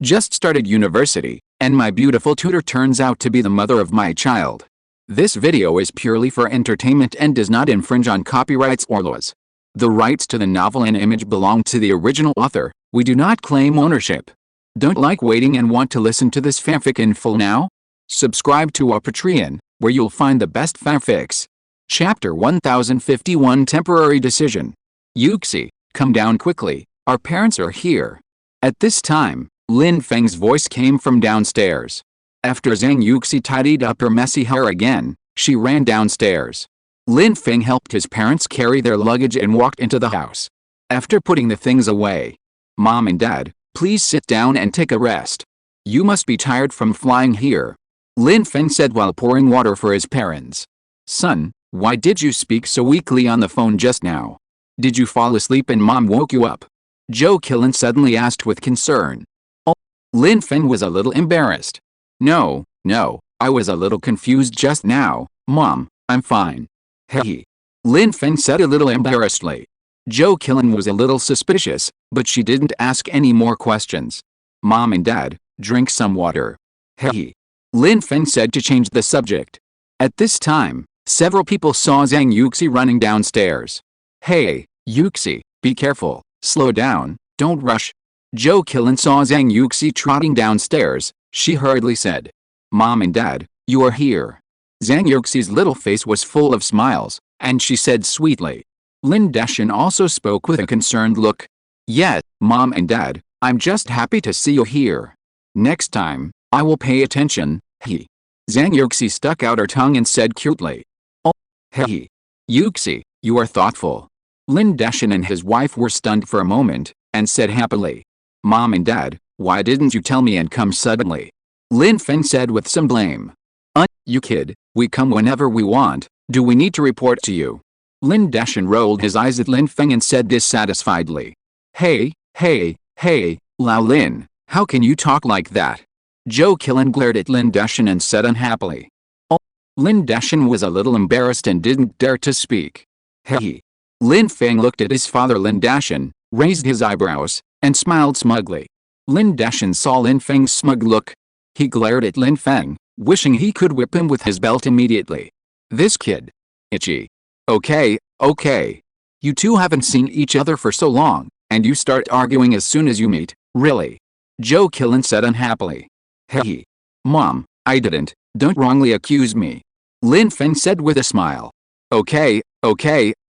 Just started university, and my beautiful tutor turns out to be the mother of my child. This video is purely for entertainment and does not infringe on copyrights or laws. The rights to the novel and image belong to the original author. We do not claim ownership. Don't like waiting and want to listen to this fanfic in full now? Subscribe to our Patreon, where you'll find the best fanfics. Chapter 1051 Temporary Decision. Yuxi, come down quickly, our parents are here. At this time, Lin Feng's voice came from downstairs. After Zhang Yuxi tidied up her messy hair again, she ran downstairs. Lin Feng helped his parents carry their luggage and walked into the house. After putting the things away, "Mom and Dad, please sit down and take a rest. You must be tired from flying here," Lin Feng said while pouring water for his parents. "Son, why did you speak so weakly on the phone just now? Did you fall asleep and Mom woke you up?" Zhou Qilin suddenly asked with concern. Lin Feng was a little embarrassed. No, I was a little confused just now, Mom, I'm fine. Hehe. Lin Feng said a little embarrassedly. Zhou Qilin was a little suspicious, but she didn't ask any more questions. "Mom and Dad, drink some water." Hehe. Lin Feng said to change the subject. At this time, several people saw Zhang Yuxi running downstairs. "Hey, Yuxi, be careful, slow down, don't rush." Zhou Qilin saw Zhang Yuxi trotting downstairs. She hurriedly said, "Mom and Dad, you are here." Zhang Yuxi's little face was full of smiles, and she said sweetly. Lin Deshan also spoke with a concerned look. "Yes, Mom and Dad, I'm just happy to see you here. Next time, I will pay attention." He. Zhang Yuxi stuck out her tongue and said cutely, "Oh, hey. Yuxi, you are thoughtful." Lin Deshan and his wife were stunned for a moment, and said happily, "Mom and Dad, why didn't you tell me and come suddenly?" Lin Feng said with some blame. You kid, we come whenever we want, do we need to report to you?" Lin Deshan rolled his eyes at Lin Feng and said dissatisfiedly. Hey, Lao Lin, how can you talk like that?" Zhou Qilin glared at Lin Deshan and said unhappily. Lin Deshan was a little embarrassed and didn't dare to speak. Hey. Lin Feng looked at his father Lin Deshan, raised his eyebrows, and smiled smugly. Lin Deshan saw Lin Feng's smug look. He glared at Lin Feng, wishing he could whip him with his belt immediately. This kid. Itchy. Okay. You two haven't seen each other for so long, and you start arguing as soon as you meet, really? Zhou Qilin said unhappily. Hey. Mom, I didn't, don't wrongly accuse me. Lin Feng said with a smile. Okay,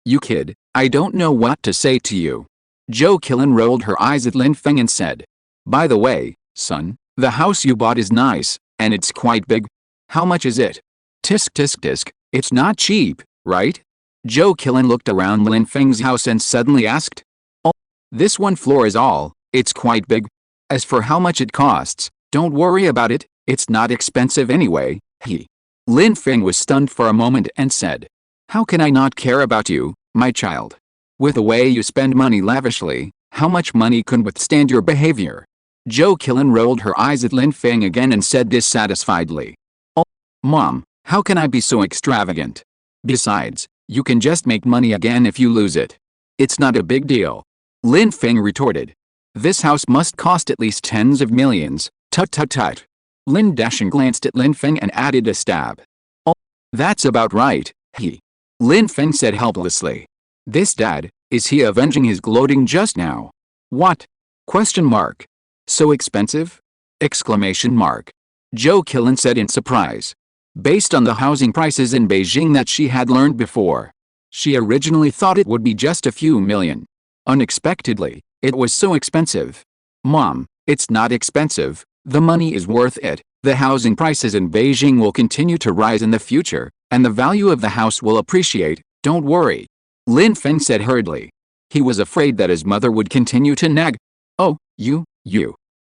you kid, I don't know what to say to you. Zhou Qilin rolled her eyes at Lin Feng and said. By the way, son, the house you bought is nice, and it's quite big. How much is it? Tisk, it's not cheap, right? Zhou Qilin looked around Lin Feng's house and suddenly asked. Oh, this one floor is all, it's quite big. As for how much it costs, don't worry about it, it's not expensive anyway, he. Lin Feng was stunned for a moment and said. How can I not care about you, my child? With the way you spend money lavishly, how much money can withstand your behavior? Zhou Qilin rolled her eyes at Lin Feng again and said dissatisfiedly. Oh, Mom, how can I be so extravagant? Besides, you can just make money again if you lose it. It's not a big deal. Lin Feng retorted. This house must cost at least tens of millions, tut. Lin Deshan glanced at Lin Feng and added a stab. Oh, that's about right, he. Lin Feng said helplessly. This dad, is he avenging his gloating just now? What? Question mark. So expensive? Exclamation mark. Zhou Qilin said in surprise. Based on the housing prices in Beijing that she had learned before, she originally thought it would be just a few million. Unexpectedly, it was so expensive. Mom, it's not expensive, the money is worth it. The housing prices in Beijing will continue to rise in the future, and the value of the house will appreciate, don't worry. Lin Feng said hurriedly. He was afraid that his mother would continue to nag. Oh, you.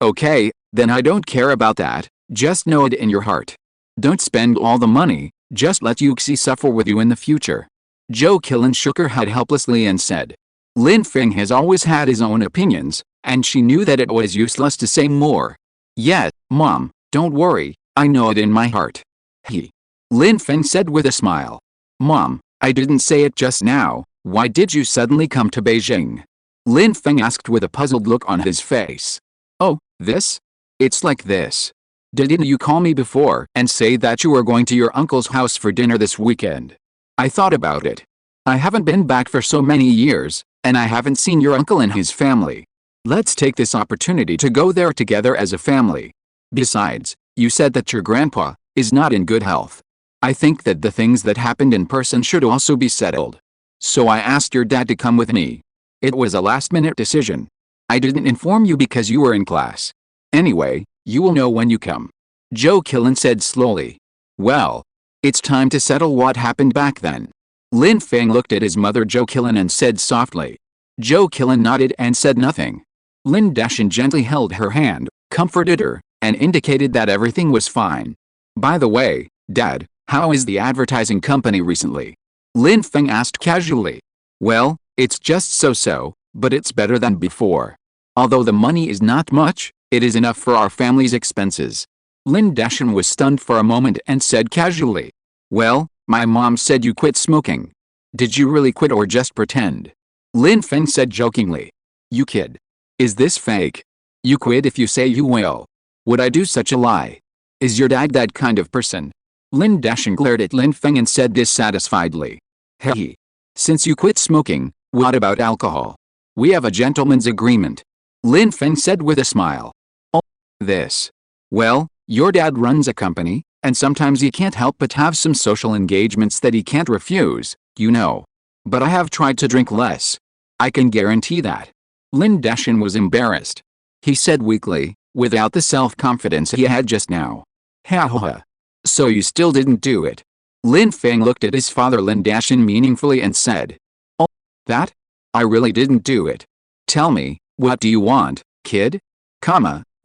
Okay, then I don't care about that, just know it in your heart. Don't spend all the money, just let Yuxi suffer with you in the future. Zhou Qilin shook her head helplessly and said. Lin Feng has always had his own opinions, and she knew that it was useless to say more. Yes, Mom, don't worry, I know it in my heart. He. Lin Feng said with a smile. Mom, I didn't say it just now, why did you suddenly come to Beijing? Lin Feng asked with a puzzled look on his face. Oh, this? It's like this. Didn't you call me before and say that you were going to your uncle's house for dinner this weekend? I thought about it. I haven't been back for so many years, and I haven't seen your uncle and his family. Let's take this opportunity to go there together as a family. Besides, you said that your grandpa is not in good health. I think that the things that happened in person should also be settled. So I asked your dad to come with me. It was a last-minute decision. I didn't inform you because you were in class. Anyway, you will know when you come. Joe Killen said slowly. Well, it's time to settle what happened back then. Lin Feng looked at his mother Joe Killen and said softly. Joe Killen nodded and said nothing. Lin Dashin gently held her hand, comforted her, and indicated that everything was fine. By the way, Dad, how is the advertising company recently? Lin Feng asked casually. Well, it's just so-so, but it's better than before. Although the money is not much, it is enough for our family's expenses. Lin Dashin was stunned for a moment and said casually. Well, my mom said you quit smoking. Did you really quit or just pretend? Lin Feng said jokingly. You kid. Is this fake? You quit if you say you will. Would I do such a lie? Is your dad that kind of person? Lin Dashin glared at Lin Feng and said dissatisfiedly. Hey. Since you quit smoking, what about alcohol? We have a gentleman's agreement. Lin Feng said with a smile. Oh, this. Well, your dad runs a company, and sometimes he can't help but have some social engagements that he can't refuse, you know. But I have tried to drink less. I can guarantee that. Lin Dashin was embarrassed. He said weakly, without the self-confidence he had just now. Ha ha ha. So you still didn't do it? Lin Feng looked at his father Lin Dashin meaningfully and said. Oh, that? I really didn't do it. Tell me, what do you want, kid?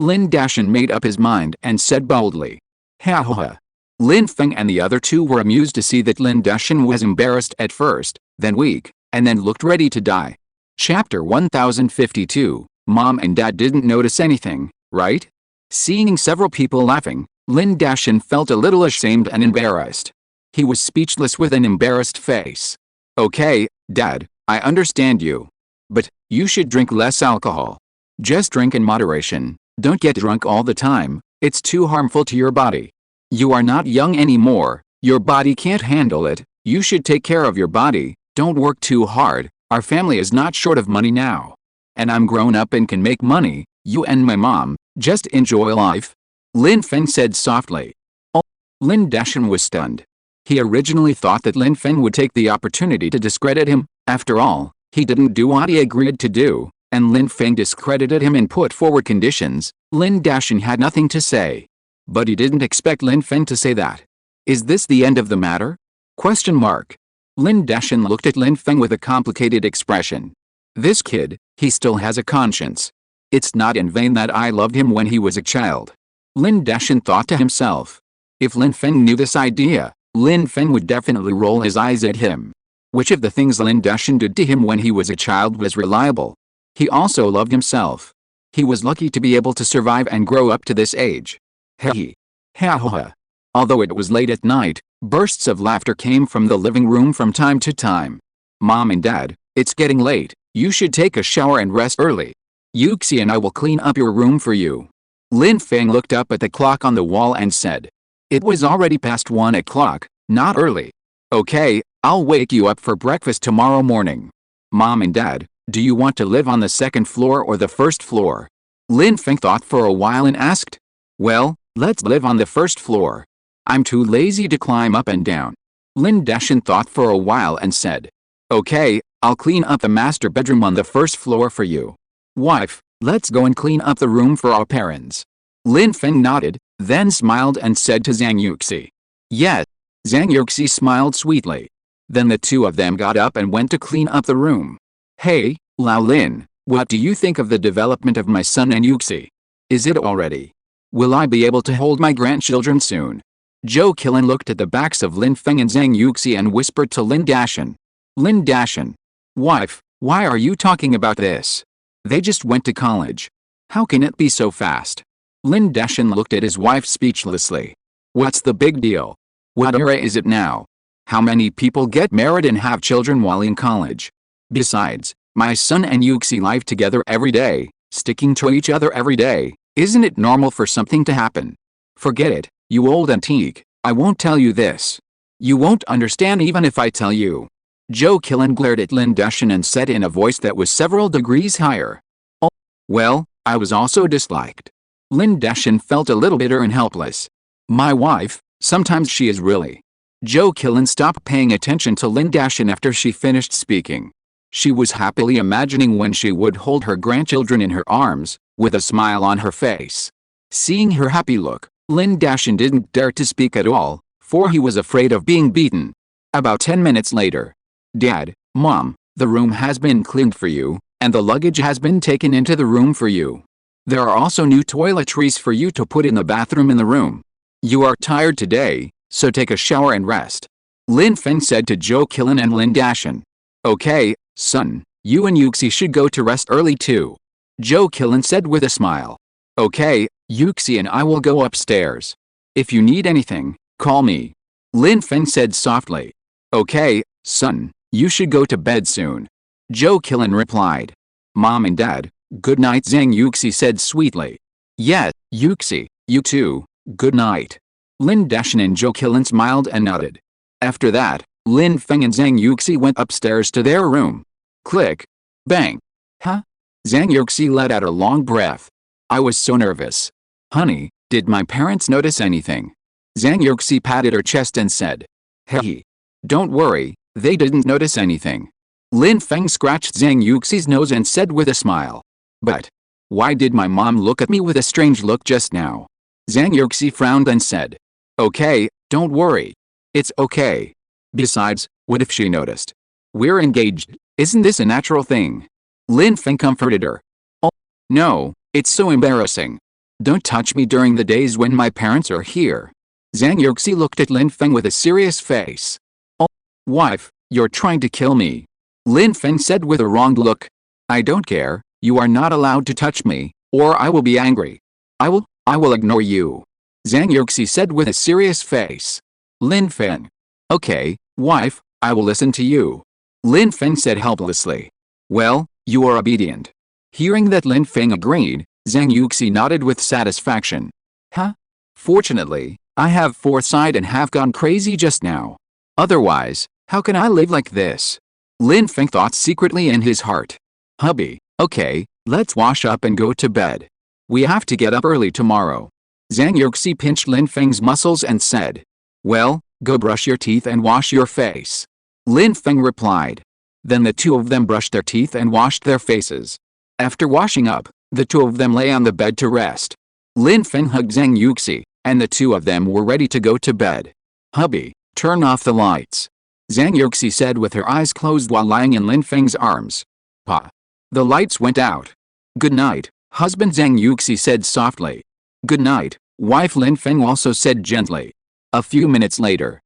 Lin Dashin made up his mind and said boldly. Ha ha ha. Lin Feng and the other two were amused to see that Lin Dashin was embarrassed at first, then weak, and then looked ready to die. Chapter 1052, Mom and Dad didn't notice anything, right? Seeing several people laughing, Lin Dashin felt a little ashamed and embarrassed. He was speechless with an embarrassed face. Okay, Dad, I understand you. But, you should drink less alcohol. Just drink in moderation, don't get drunk all the time, it's too harmful to your body. You are not young anymore, your body can't handle it, you should take care of your body, don't work too hard, our family is not short of money now. And I'm grown up and can make money, you and my mom, just enjoy life. Lin Feng said softly. Oh, Lin Dashin was stunned. He originally thought that Lin Feng would take the opportunity to discredit him, after all, he didn't do what he agreed to do, and Lin Feng discredited him and put forward conditions. Lin Dashin had nothing to say. But he didn't expect Lin Feng to say that. Is this the end of the matter? Question mark. Lin Dashin looked at Lin Feng with a complicated expression. This kid, he still has a conscience. It's not in vain that I loved him when he was a child. Lin Dashin thought to himself. If Lin Feng knew this idea, Lin Feng would definitely roll his eyes at him. Which of the things Lin Dashin did to him when he was a child was reliable? He also loved himself. He was lucky to be able to survive and grow up to this age. Hey. Ha ha ha. Although it was late at night, bursts of laughter came from the living room from time to time. Mom and Dad, it's getting late, you should take a shower and rest early. Yuxi and I will clean up your room for you. Lin Feng looked up at the clock on the wall and said. It was already past 1 o'clock, not early. Okay, I'll wake you up for breakfast tomorrow morning. Mom and Dad, do you want to live on the second floor or the first floor? Lin Feng thought for a while and asked. Well, let's live on the first floor. I'm too lazy to climb up and down. Lin Dashin thought for a while and said. Okay, I'll clean up the master bedroom on the first floor for you. Wife, let's go and clean up the room for our parents. Lin Feng nodded, then smiled and said to Zhang Yuxi. Yes. Zhang Yuxi smiled sweetly. Then the two of them got up and went to clean up the room. Hey, Lao Lin, what do you think of the development of my son and Yuxi? Is it already? Will I be able to hold my grandchildren soon? Joe Killen looked at the backs of Lin Feng and Zhang Yuxi and whispered to Lin Dashin. Lin Dashin. Wife, why are you talking about this? They just went to college. How can it be so fast? Lin Dashin looked at his wife speechlessly. What's the big deal? What era is it now? How many people get married and have children while in college? Besides, my son and Yuxi live together every day, sticking to each other every day. Isn't it normal for something to happen? Forget it, you old antique, I won't tell you this. You won't understand even if I tell you. Joe Killen glared at Lin Feng and said in a voice that was several degrees higher. Oh, well, I was also disliked. Lin Feng felt a little bitter and helpless. My wife, sometimes she is really. Joe Killen stopped paying attention to Lin Feng after she finished speaking. She was happily imagining when she would hold her grandchildren in her arms, with a smile on her face. Seeing her happy look, Lin Feng didn't dare to speak at all, for he was afraid of being beaten. About 10 minutes later. Dad, Mom, the room has been cleaned for you, and the luggage has been taken into the room for you. There are also new toiletries for you to put in the bathroom in the room. You are tired today, so take a shower and rest. Lin Feng said to Joe Killen and Lin Feng. Okay, son, you and Yuxi should go to rest early too. Joe Killen said with a smile. Okay, Yuxi and I will go upstairs. If you need anything, call me. Lin Feng said softly. Okay, son, you should go to bed soon. Joe Killen replied. Mom and Dad, good night, Zhang Yuxi said sweetly. Yeah, Yuxi, you too, good night. Lin Feng and Joe Killen smiled and nodded. After that, Lin Feng and Zhang Yuxi went upstairs to their room. Click. Bang. Huh? Zhang Yuxi let out a long breath. I was so nervous. Honey, did my parents notice anything? Zhang Yuxi patted her chest and said. Hey. Don't worry, they didn't notice anything. Lin Feng scratched Zhang Yuxi's nose and said with a smile. But why did my mom look at me with a strange look just now? Zhang Yuxi frowned and said. Okay, don't worry. It's okay. Besides, what if she noticed? We're engaged, isn't this a natural thing? Lin Feng comforted her. Oh, no, it's so embarrassing. Don't touch me during the days when my parents are here. Zhang Yuxi looked at Lin Feng with a serious face. Oh, wife, you're trying to kill me. Lin Feng said with a wronged look. I don't care, you are not allowed to touch me, or I will be angry. I will ignore you. Zhang Yuxi said with a serious face. Lin Feng. Okay, wife, I will listen to you. Lin Feng said helplessly. Well, you are obedient. Hearing that Lin Feng agreed, Zhang Yuxi nodded with satisfaction. Huh? Fortunately, I have foresight and have gone crazy just now. Otherwise, how can I live like this? Lin Feng thought secretly in his heart. Hubby, okay, let's wash up and go to bed. We have to get up early tomorrow. Zhang Yuxi pinched Lin Feng's muscles and said. Well, go brush your teeth and wash your face. Lin Feng replied. Then the two of them brushed their teeth and washed their faces. After washing up, the two of them lay on the bed to rest. Lin Feng hugged Zhang Yuxi, and the two of them were ready to go to bed. Hubby, turn off the lights. Zhang Yuxi said with her eyes closed while lying in Lin Feng's arms. Pa. The lights went out. Good night, husband, Zhang Yuxi said softly. Good night, wife, Lin Feng also said gently. A few minutes later.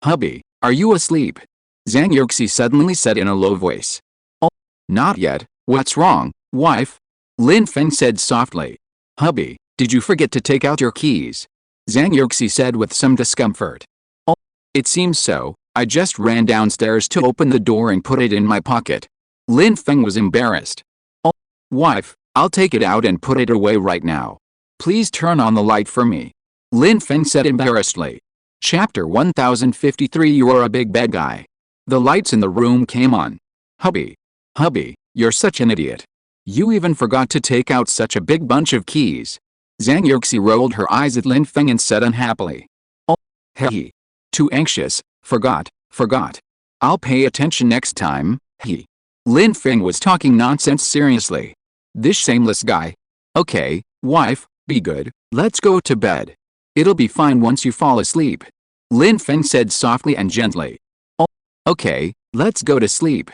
Hubby, are you asleep? Zhang Yuxi suddenly said in a low voice. Oh, not yet, what's wrong, wife? Lin Feng said softly. Hubby, did you forget to take out your keys? Zhang Yuxi said with some discomfort. Oh, it seems so, I just ran downstairs to open the door and put it in my pocket. Lin Feng was embarrassed. Oh, wife, I'll take it out and put it away right now. Please turn on the light for me. Lin Feng said embarrassedly. Chapter 1053. You are a big bad guy. The lights in the room came on. Hubby, you're such an idiot. You even forgot to take out such a big bunch of keys. Zhang Yuxi rolled her eyes at Lin Feng and said unhappily. Oh, hey. Too anxious, forgot. I'll pay attention next time, he. Lin Feng was talking nonsense seriously. This shameless guy. Okay, wife, be good, let's go to bed. It'll be fine once you fall asleep. Lin Feng said softly and gently. Oh, okay, let's go to sleep.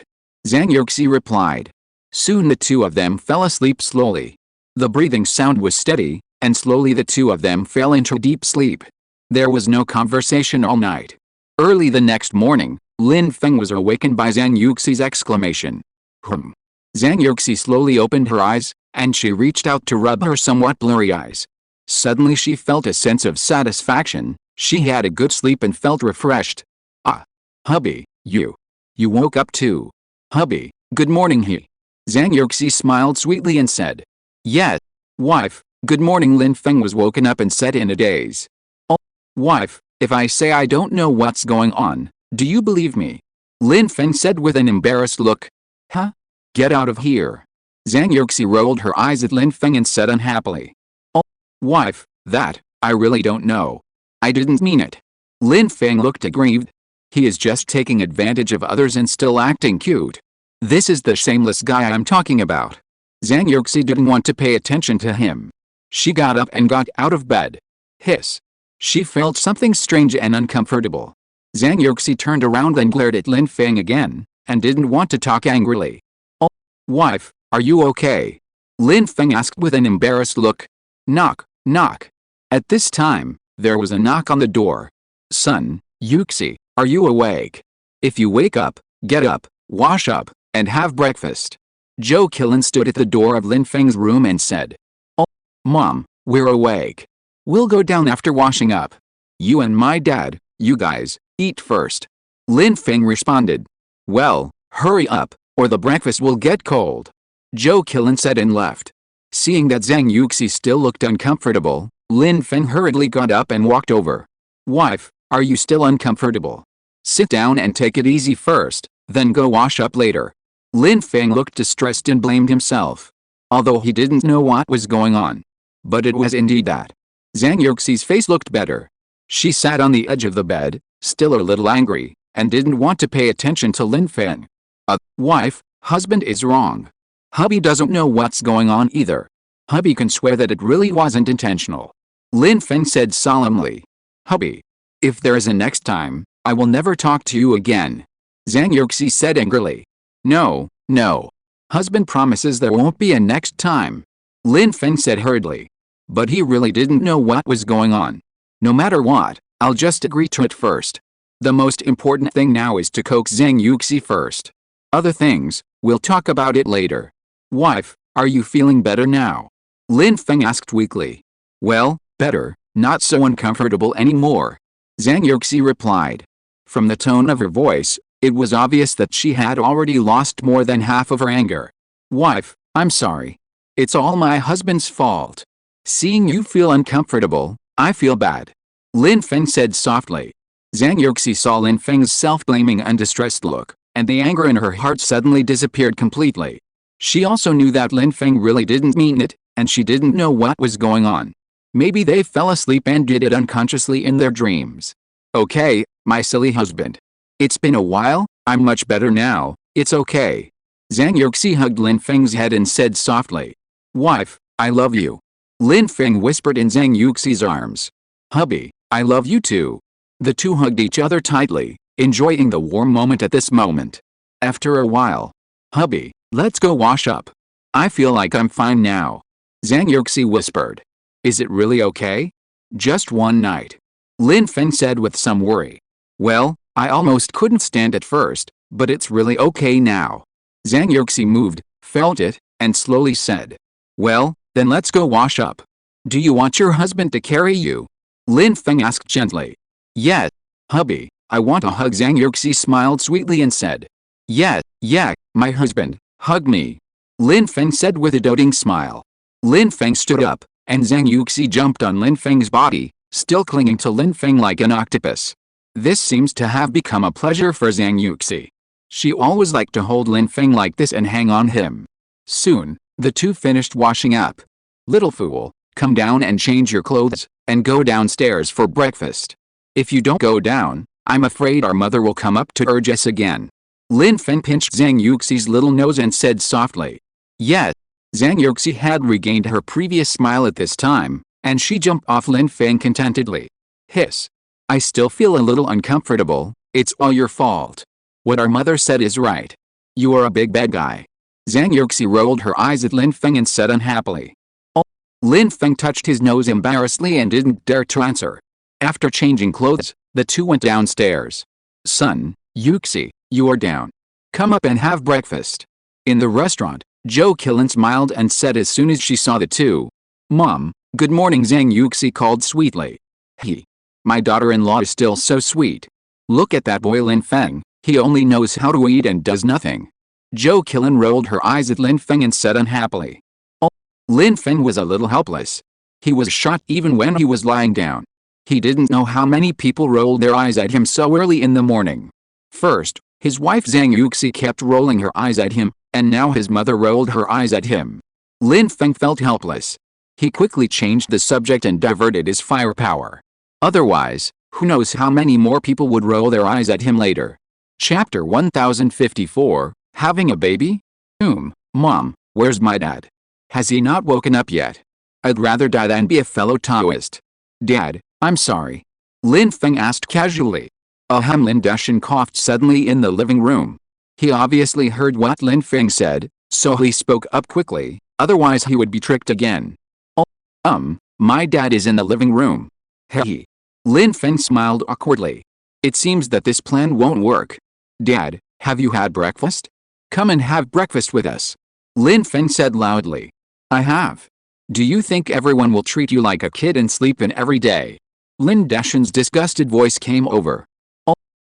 Zhang Yuxi replied. Soon the two of them fell asleep slowly. The breathing sound was steady, and slowly the two of them fell into deep sleep. There was no conversation all night. Early the next morning, Lin Feng was awakened by Zhang Yuxi's exclamation. Zhang Yuxi slowly opened her eyes, and she reached out to rub her somewhat blurry eyes. Suddenly she felt a sense of satisfaction. She had a good sleep and felt refreshed. Ah. Hubby, you woke up too. Hubby, good morning, he. Zhang Yuxi smiled sweetly and said. Yes, wife, Good morning. Lin Feng was woken up and said in a daze. Oh, wife, if I say I don't know what's going on, do you believe me? Lin Feng said with an embarrassed look. Huh? Get out of here. Zhang Yuxi rolled her eyes at Lin Feng and said unhappily. Oh, wife, I really don't know. I didn't mean it. Lin Feng looked aggrieved. He is just taking advantage of others and still acting cute. This is the shameless guy I'm talking about. Zhang Yuxi didn't want to pay attention to him. She got up and got out of bed. Hiss. She felt something strange and uncomfortable. Zhang Yuxi turned around and glared at Lin Feng again, and didn't want to talk angrily. Oh, wife, are you okay? Lin Feng asked with an embarrassed look. Knock, knock. At this time, there was a knock on the door. Son, Yuxi, are you awake? If you wake up, get up, wash up, and have breakfast. Zhou Qilin stood at the door of Lin Feng's room and said. Oh, Mom, we're awake. We'll go down after washing up. You and my dad, you guys, eat first. Lin Feng responded. Well, hurry up, or the breakfast will get cold. Zhou Qilin said and left. Seeing that Zhang Yuxi still looked uncomfortable, Lin Feng hurriedly got up and walked over. Wife, are you still uncomfortable? Sit down and take it easy first, then go wash up later. Lin Feng looked distressed and blamed himself. Although he didn't know what was going on. But it was indeed that. Zhang Yuxi's face looked better. She sat on the edge of the bed, still a little angry, and didn't want to pay attention to Lin Feng. Wife, husband is wrong. Hubby doesn't know what's going on either. Hubby can swear that it really wasn't intentional. Lin Feng said solemnly. Hubby, if there is a next time, I will never talk to you again. Zhang Yuxi said angrily. No, no. Husband promises there won't be a next time. Lin Feng said hurriedly. But he really didn't know what was going on. No matter what, I'll just agree to it first. The most important thing now is to coax Zhang Yuxi first. Other things, we'll talk about it later. Wife, are you feeling better now? Lin Feng asked weakly. Well, better, not so uncomfortable anymore. Zhang Yuxi replied. From the tone of her voice, it was obvious that she had already lost more than half of her anger. Wife, I'm sorry. It's all my husband's fault. Seeing you feel uncomfortable, I feel bad. Lin Feng said softly. Zhang Yuxi saw Lin Feng's self-blaming and distressed look, and the anger in her heart suddenly disappeared completely. She also knew that Lin Feng really didn't mean it, and she didn't know what was going on. Maybe they fell asleep and did it unconsciously in their dreams. Okay, my silly husband. It's been a while, I'm much better now, it's okay. Zhang Yuxi hugged Lin Feng's head and said softly. Wife, I love you. Lin Feng whispered in Zhang Yuxi's arms. Hubby, I love you too. The two hugged each other tightly, enjoying the warm moment at this moment. After a while. Hubby, let's go wash up. I feel like I'm fine now. Zhang Yuxi whispered. Is it really okay? Just one night. Lin Feng said with some worry. Well, I almost couldn't stand it first, but it's really okay now. Zhang Yuxi moved, felt it, and slowly said. Well, then let's go wash up. Do you want your husband to carry you? Lin Feng asked gently. Yes, hubby, I want a hug. Zhang Yuxi smiled sweetly and said. Yeah, my husband, hug me. Lin Feng said with a doting smile. Lin Feng stood up, and Zhang Yuxi jumped on Lin Feng's body, still clinging to Lin Feng like an octopus. This seems to have become a pleasure for Zhang Yuxi. She always liked to hold Lin Feng like this and hang on him. Soon, the two finished washing up. Little fool, come down and change your clothes, and go downstairs for breakfast. If you don't go down, I'm afraid our mother will come up to urge us again. Lin Feng pinched Zhang Yuxi's little nose and said softly. Yes. Zhang Yuxi had regained her previous smile at this time, and she jumped off Lin Feng contentedly. Hiss. I still feel a little uncomfortable, it's all your fault. What our mother said is right. You are a big bad guy. Zhang Yuxi rolled her eyes at Lin Feng and said unhappily. Oh. Lin Feng touched his nose embarrassedly and didn't dare to answer. After changing clothes, the two went downstairs. Son, Yuxi, you are down. Come up and have breakfast. In the restaurant, Zhou Qilin smiled and said as soon as she saw the two. Mom, good morning. Zhang Yuxi called sweetly. My daughter-in-law is still so sweet. Look at that boy Lin Feng, he only knows how to eat and does nothing. Zhou Qilin rolled her eyes at Lin Feng and said unhappily. Oh. Lin Feng was a little helpless. He was shocked even when he was lying down. He didn't know how many people rolled their eyes at him so early in the morning. First, his wife Zhang Yuxi kept rolling her eyes at him, and now his mother rolled her eyes at him. Lin Feng felt helpless. He quickly changed the subject and diverted his firepower. Otherwise, who knows how many more people would roll their eyes at him later. Chapter 1054, Having a Baby? Mom, where's my dad? Has he not woken up yet? I'd rather die than be a fellow Taoist. Dad, I'm sorry. Lin Feng asked casually. Lin Deshan coughed suddenly in the living room. He obviously heard what Lin Feng said, so he spoke up quickly, otherwise he would be tricked again. My dad is in the living room. Hey. Lin Feng smiled awkwardly. It seems that this plan won't work. Dad, have you had breakfast? Come and have breakfast with us. Lin Feng said loudly. I have. Do you think everyone will treat you like a kid and sleep in every day? Lin Deshan's disgusted voice came over.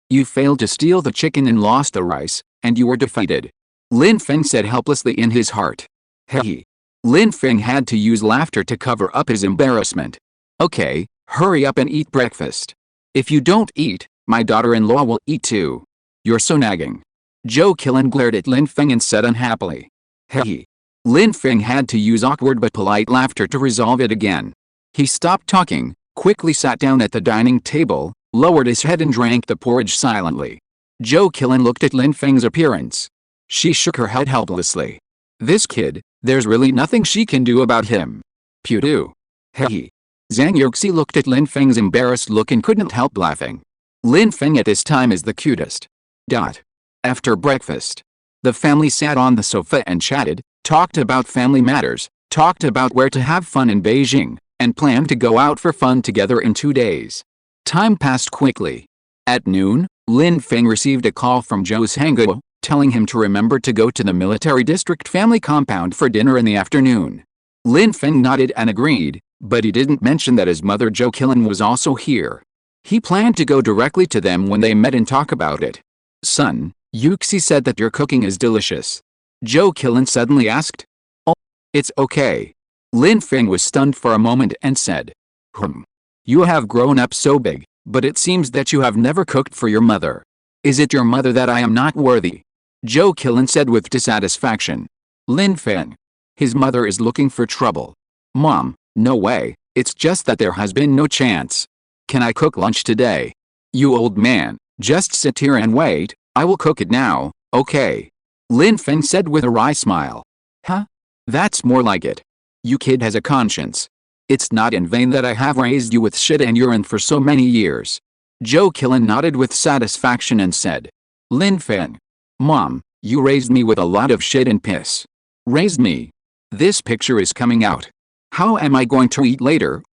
You failed to steal the chicken and lost the rice, and you were defeated. Lin Feng said helplessly in his heart. Hey. Lin Feng had to use laughter to cover up his embarrassment. Okay, hurry up and eat breakfast. If you don't eat, my daughter-in-law will eat too. You're so nagging. Zhou Qilin glared at Lin Feng and said unhappily. Hey. Lin Feng had to use awkward but polite laughter to resolve it again. He stopped talking, quickly sat down at the dining table, lowered his head and drank the porridge silently. Zhou Qilin looked at Lin Feng's appearance. She shook her head helplessly. This kid, there's really nothing she can do about him. Pewdoo. Hey. Zhang Yuxi looked at Lin Feng's embarrassed look and couldn't help laughing. Lin Feng at this time is the cutest. After breakfast, the family sat on the sofa and chatted, talked about family matters, talked about where to have fun in Beijing, and planned to go out for fun together in 2 days. Time passed quickly. At noon, Lin Feng received a call from Zhou Hangguo, telling him to remember to go to the military district family compound for dinner in the afternoon. Lin Feng nodded and agreed, but he didn't mention that his mother Zhou Qilin was also here. He planned to go directly to them when they met and talk about it. Son, Yuxi said that your cooking is delicious. Zhou Qilin suddenly asked. Oh, it's okay. Lin Feng was stunned for a moment and said. You have grown up so big, but it seems that you have never cooked for your mother. Is it your mother that I am not worthy? Zhou Qilin said with dissatisfaction. Lin Feng. His mother is looking for trouble. Mom, no way, it's just that there has been no chance. Can I cook lunch today? You old man, just sit here and wait, I will cook it now, okay? Lin Feng said with a wry smile. Huh? That's more like it. You kid has a conscience. It's not in vain that I have raised you with shit and urine for so many years. Zhou Qilin nodded with satisfaction and said. Lin Feng. Mom, you raised me with a lot of shit and piss. Raised me. This picture is coming out. How am I going to eat later?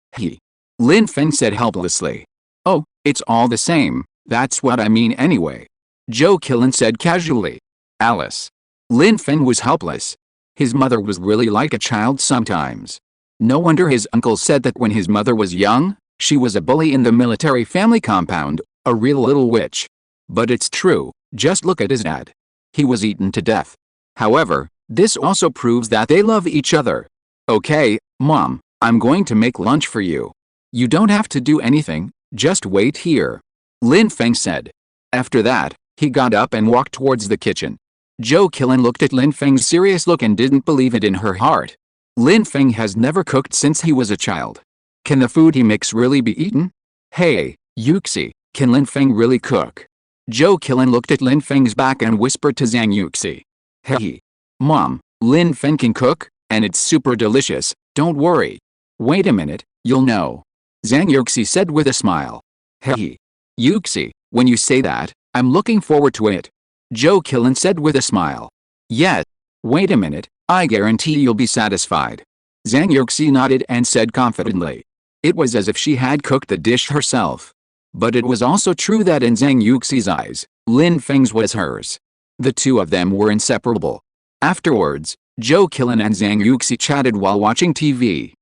Lin Feng said helplessly. Oh, it's all the same, that's what I mean anyway. Zhou Qilin said casually. Alice. Lin Feng was helpless. His mother was really like a child sometimes. No wonder his uncle said that when his mother was young, she was a bully in the military family compound, a real little witch. But it's true, just look at his dad. He was eaten to death. However, this also proves that they love each other. Okay, Mom, I'm going to make lunch for you. You don't have to do anything, just wait here. Lin Feng said. After that, he got up and walked towards the kitchen. Zhou Qilin looked at Lin Feng's serious look and didn't believe it in her heart. Lin Feng has never cooked since he was a child. Can the food he makes really be eaten? Hey, Yuxi, can Lin Feng really cook? Zhou Qilin looked at Lin Feng's back and whispered to Zhang Yuxi. Hey. Mom, Lin Feng can cook, and it's super delicious, don't worry. Wait a minute, you'll know. Zhang Yuxi said with a smile. Hey. Yuxi, when you say that, I'm looking forward to it. Zhou Qilin said with a smile. Yes. Wait a minute, I guarantee you'll be satisfied. Zhang Yuxi nodded and said confidently. It was as if she had cooked the dish herself. But it was also true that in Zhang Yuxi's eyes, Lin Feng's was hers. The two of them were inseparable. Afterwards, Zhou Qilin and Zhang Yuxi chatted while watching TV.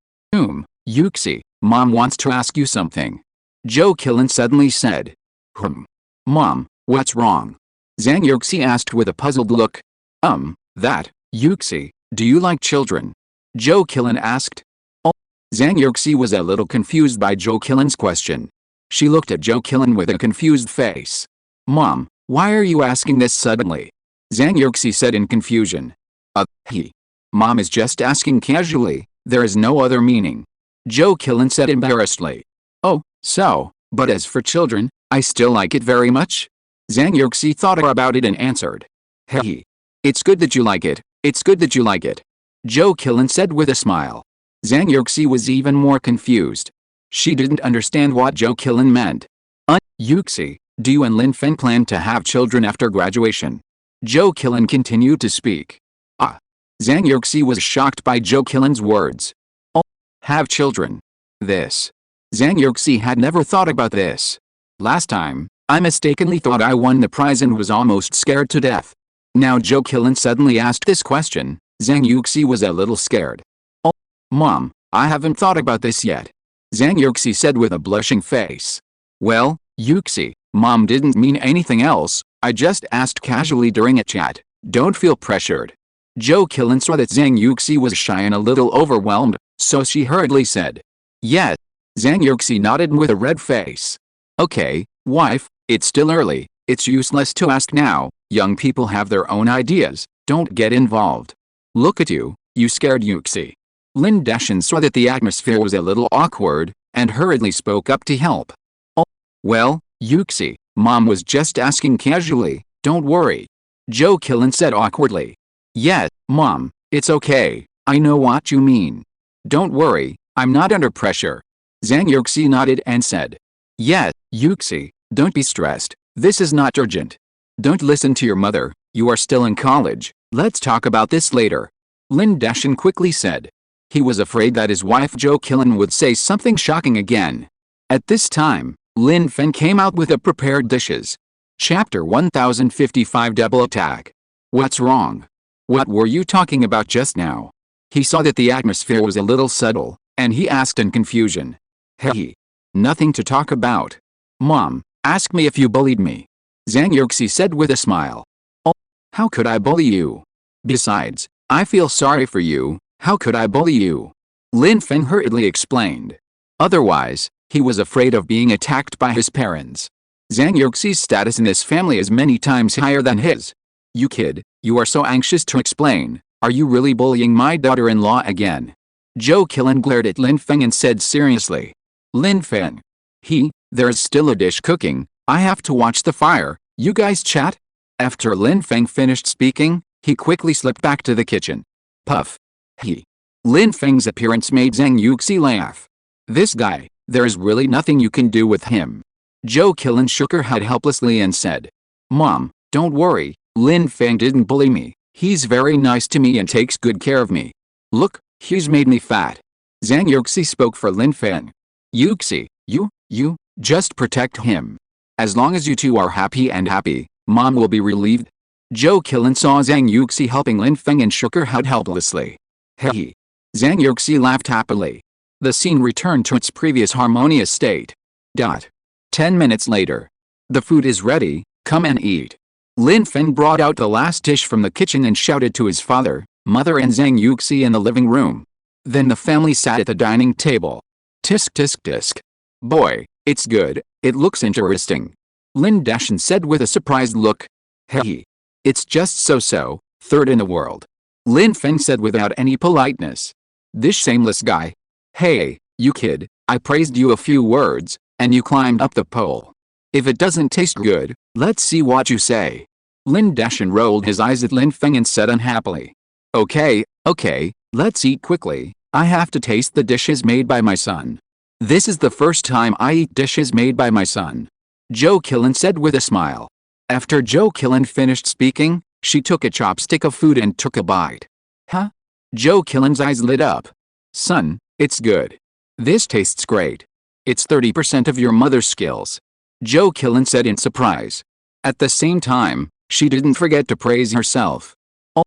Yuxi, Mom wants to ask you something. Zhou Qilin suddenly said. Mom, what's wrong? Zhang Yuxi asked with a puzzled look. Yuxi, do you like children? Zhou Qilin asked. Oh. Zhang Yuxi was a little confused by Zhou Qilin's question. She looked at Zhou Qilin with a confused face. Mom, why are you asking this suddenly? Zhang Yuxi said in confusion. He. Mom is just asking casually, there is no other meaning. Zhou Qilin said embarrassedly. Oh, so, but as for children, I still like it very much? Zhang Yuxi thought about it and answered. Hey. It's good that you like it, it's good that you like it. Zhou Qilin said with a smile. Zhang Yuxi was even more confused. She didn't understand what Zhou Qilin meant. Yuxi, do you and Lin Feng plan to have children after graduation? Zhou Qilin continued to speak. Zhang Yuxi was shocked by Zhou Qilin's words. Oh, have children. This. Zhang Yuxi had never thought about this. Last time, I mistakenly thought I won the prize and was almost scared to death. Now Zhou Qilin suddenly asked this question, Zhang Yuxi was a little scared. Oh, Mom, I haven't thought about this yet. Zhang Yuxi said with a blushing face. Well, Yuxi, Mom didn't mean anything else, I just asked casually during a chat, don't feel pressured. Zhou Qilin saw that Zhang Yuxi was shy and a little overwhelmed, so she hurriedly said. Yes. Zhang Yuxi nodded with a red face. Okay, wife, it's still early, it's useless to ask now, young people have their own ideas, don't get involved. Look at you, you scared Yuxi. Lin Dashan saw that the atmosphere was a little awkward, and hurriedly spoke up to help. Oh, well, Yuxi, Mom was just asking casually, don't worry. Zhou Qilin said awkwardly. Yes, Mom, it's okay, I know what you mean. Don't worry, I'm not under pressure. Zhang Yuxi nodded and said. Yes, Yuxi, don't be stressed, this is not urgent. Don't listen to your mother, you are still in college, let's talk about this later. Lin Dashan quickly said. He was afraid that his wife Zhou Qilin would say something shocking again. At this time, Lin Feng came out with the prepared dishes. Chapter 1055 Double Attack. What's wrong? What were you talking about just now? He saw that the atmosphere was a little subtle, and he asked in confusion. Hey. Nothing to talk about. Mom, ask me if you bullied me. Zhang Yuxi said with a smile. Oh, how could I bully you? Besides, I feel sorry for you, how could I bully you? Lin Feng hurriedly explained. Otherwise, he was afraid of being attacked by his parents. Zhang Yuxi's status in this family is many times higher than his. You kid, you are so anxious to explain, are you really bullying my daughter-in-law again? Zhou Qilin glared at Lin Feng and said seriously. Lin Feng. There's still a dish cooking, I have to watch the fire, you guys chat? After Lin Feng finished speaking, he quickly slipped back to the kitchen. Puff. Lin Feng's appearance made Zhang Yuxi laugh. This guy, there's really nothing you can do with him. Zhou Qilin shook her head helplessly and said. Mom, don't worry, Lin Feng didn't bully me, he's very nice to me and takes good care of me. Look, he's made me fat. Zhang Yuxi spoke for Lin Feng. Yuxi, you, just protect him. As long as you two are happy, Mom will be relieved. Zhou Qilin saw Zhang Yuxi helping Lin Feng and shook her head helplessly. Hey. Zhang Yuxi laughed happily. The scene returned to its previous harmonious state. 10 minutes later. The food is ready, come and eat. Lin Feng brought out the last dish from the kitchen and shouted to his father, mother and Zhang Yuxi in the living room. Then the family sat at the dining table. Tisk tisk tisk. Boy, it's good, it looks interesting. Lin Dashan said with a surprised look. Hey. It's just so, third in the world. Lin Feng said without any politeness. This shameless guy. Hey, you kid, I praised you a few words, and you climbed up the pole. If it doesn't taste good, let's see what you say. Lin Dashan rolled his eyes at Lin Feng and said unhappily. Okay, let's eat quickly, I have to taste the dishes made by my son. This is the first time I eat dishes made by my son. Zhou Qilin said with a smile. After Zhou Qilin finished speaking, she took a chopstick of food and took a bite. Huh? Zhou Qilin's eyes lit up. Son, it's good. This tastes great. It's 30% of your mother's skills. Zhou Qilin said in surprise. At the same time, she didn't forget to praise herself. Oh,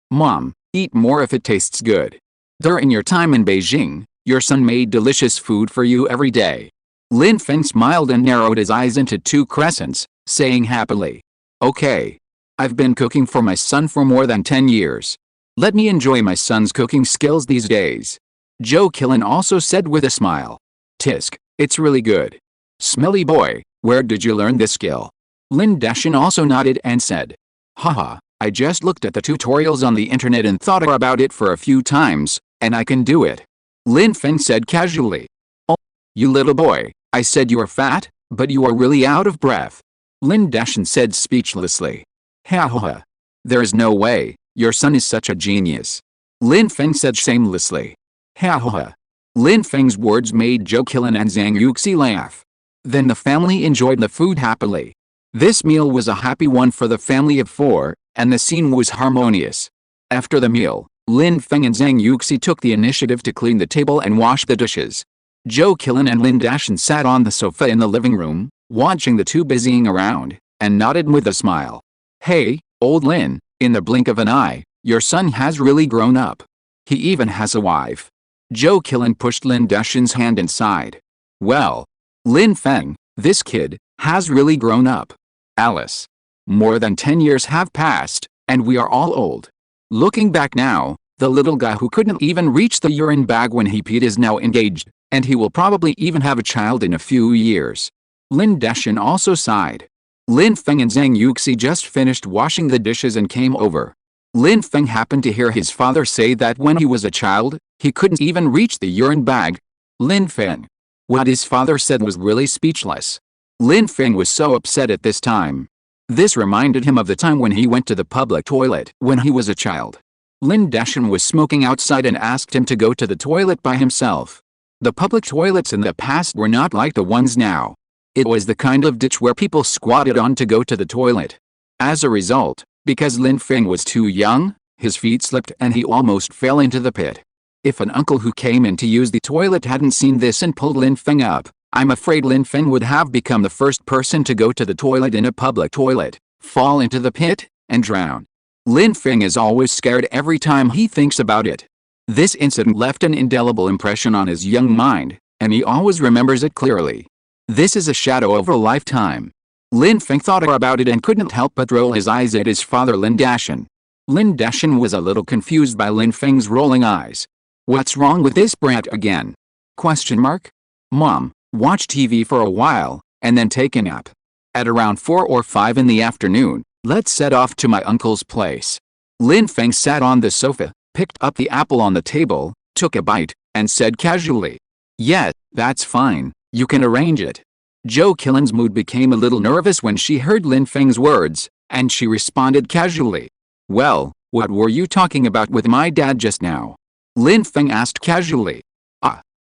Mom, eat more if it tastes good. During your time in Beijing, your son made delicious food for you every day. Lin Feng smiled and narrowed his eyes into two crescents, saying happily. Okay. I've been cooking for my son for more than 10 years. Let me enjoy my son's cooking skills these days. Joe Killen also said with a smile. Tisk, it's really good. Smelly boy, where did you learn this skill? Lin Dashin also nodded and said. Haha, I just looked at the tutorials on the internet and thought about it for a few times, and I can do it. Lin Feng said casually. Oh, you little boy, I said you are fat, but you are really out of breath. Lin Dashin said speechlessly. Ha ha ha. There is no way, your son is such a genius. Lin Feng said shamelessly. Ha ha ha. Lin Feng's words made Joe Killen and Zhang Yuxi laugh. Then the family enjoyed the food happily. This meal was a happy one for the family of four, and the scene was harmonious. After the meal, Lin Feng and Zhang Yuxi took the initiative to clean the table and wash the dishes. Joe Killen and Lin Dashin sat on the sofa in the living room, watching the two busying around, and nodded with a smile. Hey, old Lin, in the blink of an eye, your son has really grown up. He even has a wife. Joe Killen pushed Lin Dashin's hand inside. Well, Lin Feng, this kid, has really grown up. Alice. More than 10 years have passed, and we are all old. Looking back now, the little guy who couldn't even reach the urine bag when he peed is now engaged, and he will probably even have a child in a few years. Lin Dashin also sighed. Lin Feng and Zhang Yuxi just finished washing the dishes and came over. Lin Feng happened to hear his father say that when he was a child, he couldn't even reach the urine bag. Lin Feng. What his father said was really speechless. Lin Feng was so upset at this time. This reminded him of the time when he went to the public toilet when he was a child. Lin Dashin was smoking outside and asked him to go to the toilet by himself. The public toilets in the past were not like the ones now. It was the kind of ditch where people squatted on to go to the toilet. As a result, because Lin Feng was too young, his feet slipped and he almost fell into the pit. If an uncle who came in to use the toilet hadn't seen this and pulled Lin Feng up, I'm afraid Lin Feng would have become the first person to go to the toilet in a public toilet, fall into the pit, and drown. Lin Feng is always scared every time he thinks about it. This incident left an indelible impression on his young mind, and he always remembers it clearly. This is a shadow of a lifetime. Lin Feng thought about it and couldn't help but roll his eyes at his father Lin Dashin. Lin Dashin was a little confused by Lin Feng's rolling eyes. What's wrong with this brat again? Question mark? Mom, watch TV for a while, and then take a nap. At around 4 or 5 in the afternoon, let's set off to my uncle's place. Lin Feng sat on the sofa, picked up the apple on the table, took a bite, and said casually. Yeah, that's fine, you can arrange it. Joe Killen's mood became a little nervous when she heard Lin Feng's words, and she responded casually. Well, what were you talking about with my dad just now? Lin Feng asked casually.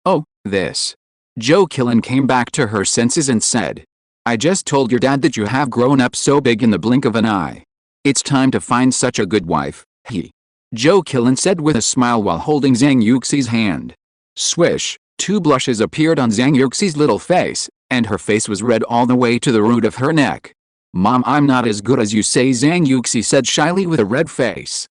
Oh, this. Joe Killen came back to her senses and said. I just told your dad that you have grown up so big in the blink of an eye. It's time to find such a good wife, Joe Killen said with a smile while holding Zhang Yuxi's hand. Swish, 2 blushes appeared on Zhang Yuxi's little face, and her face was red all the way to the root of her neck. Mom, I'm not as good as you say, Zhang Yuxi said shyly with a red face.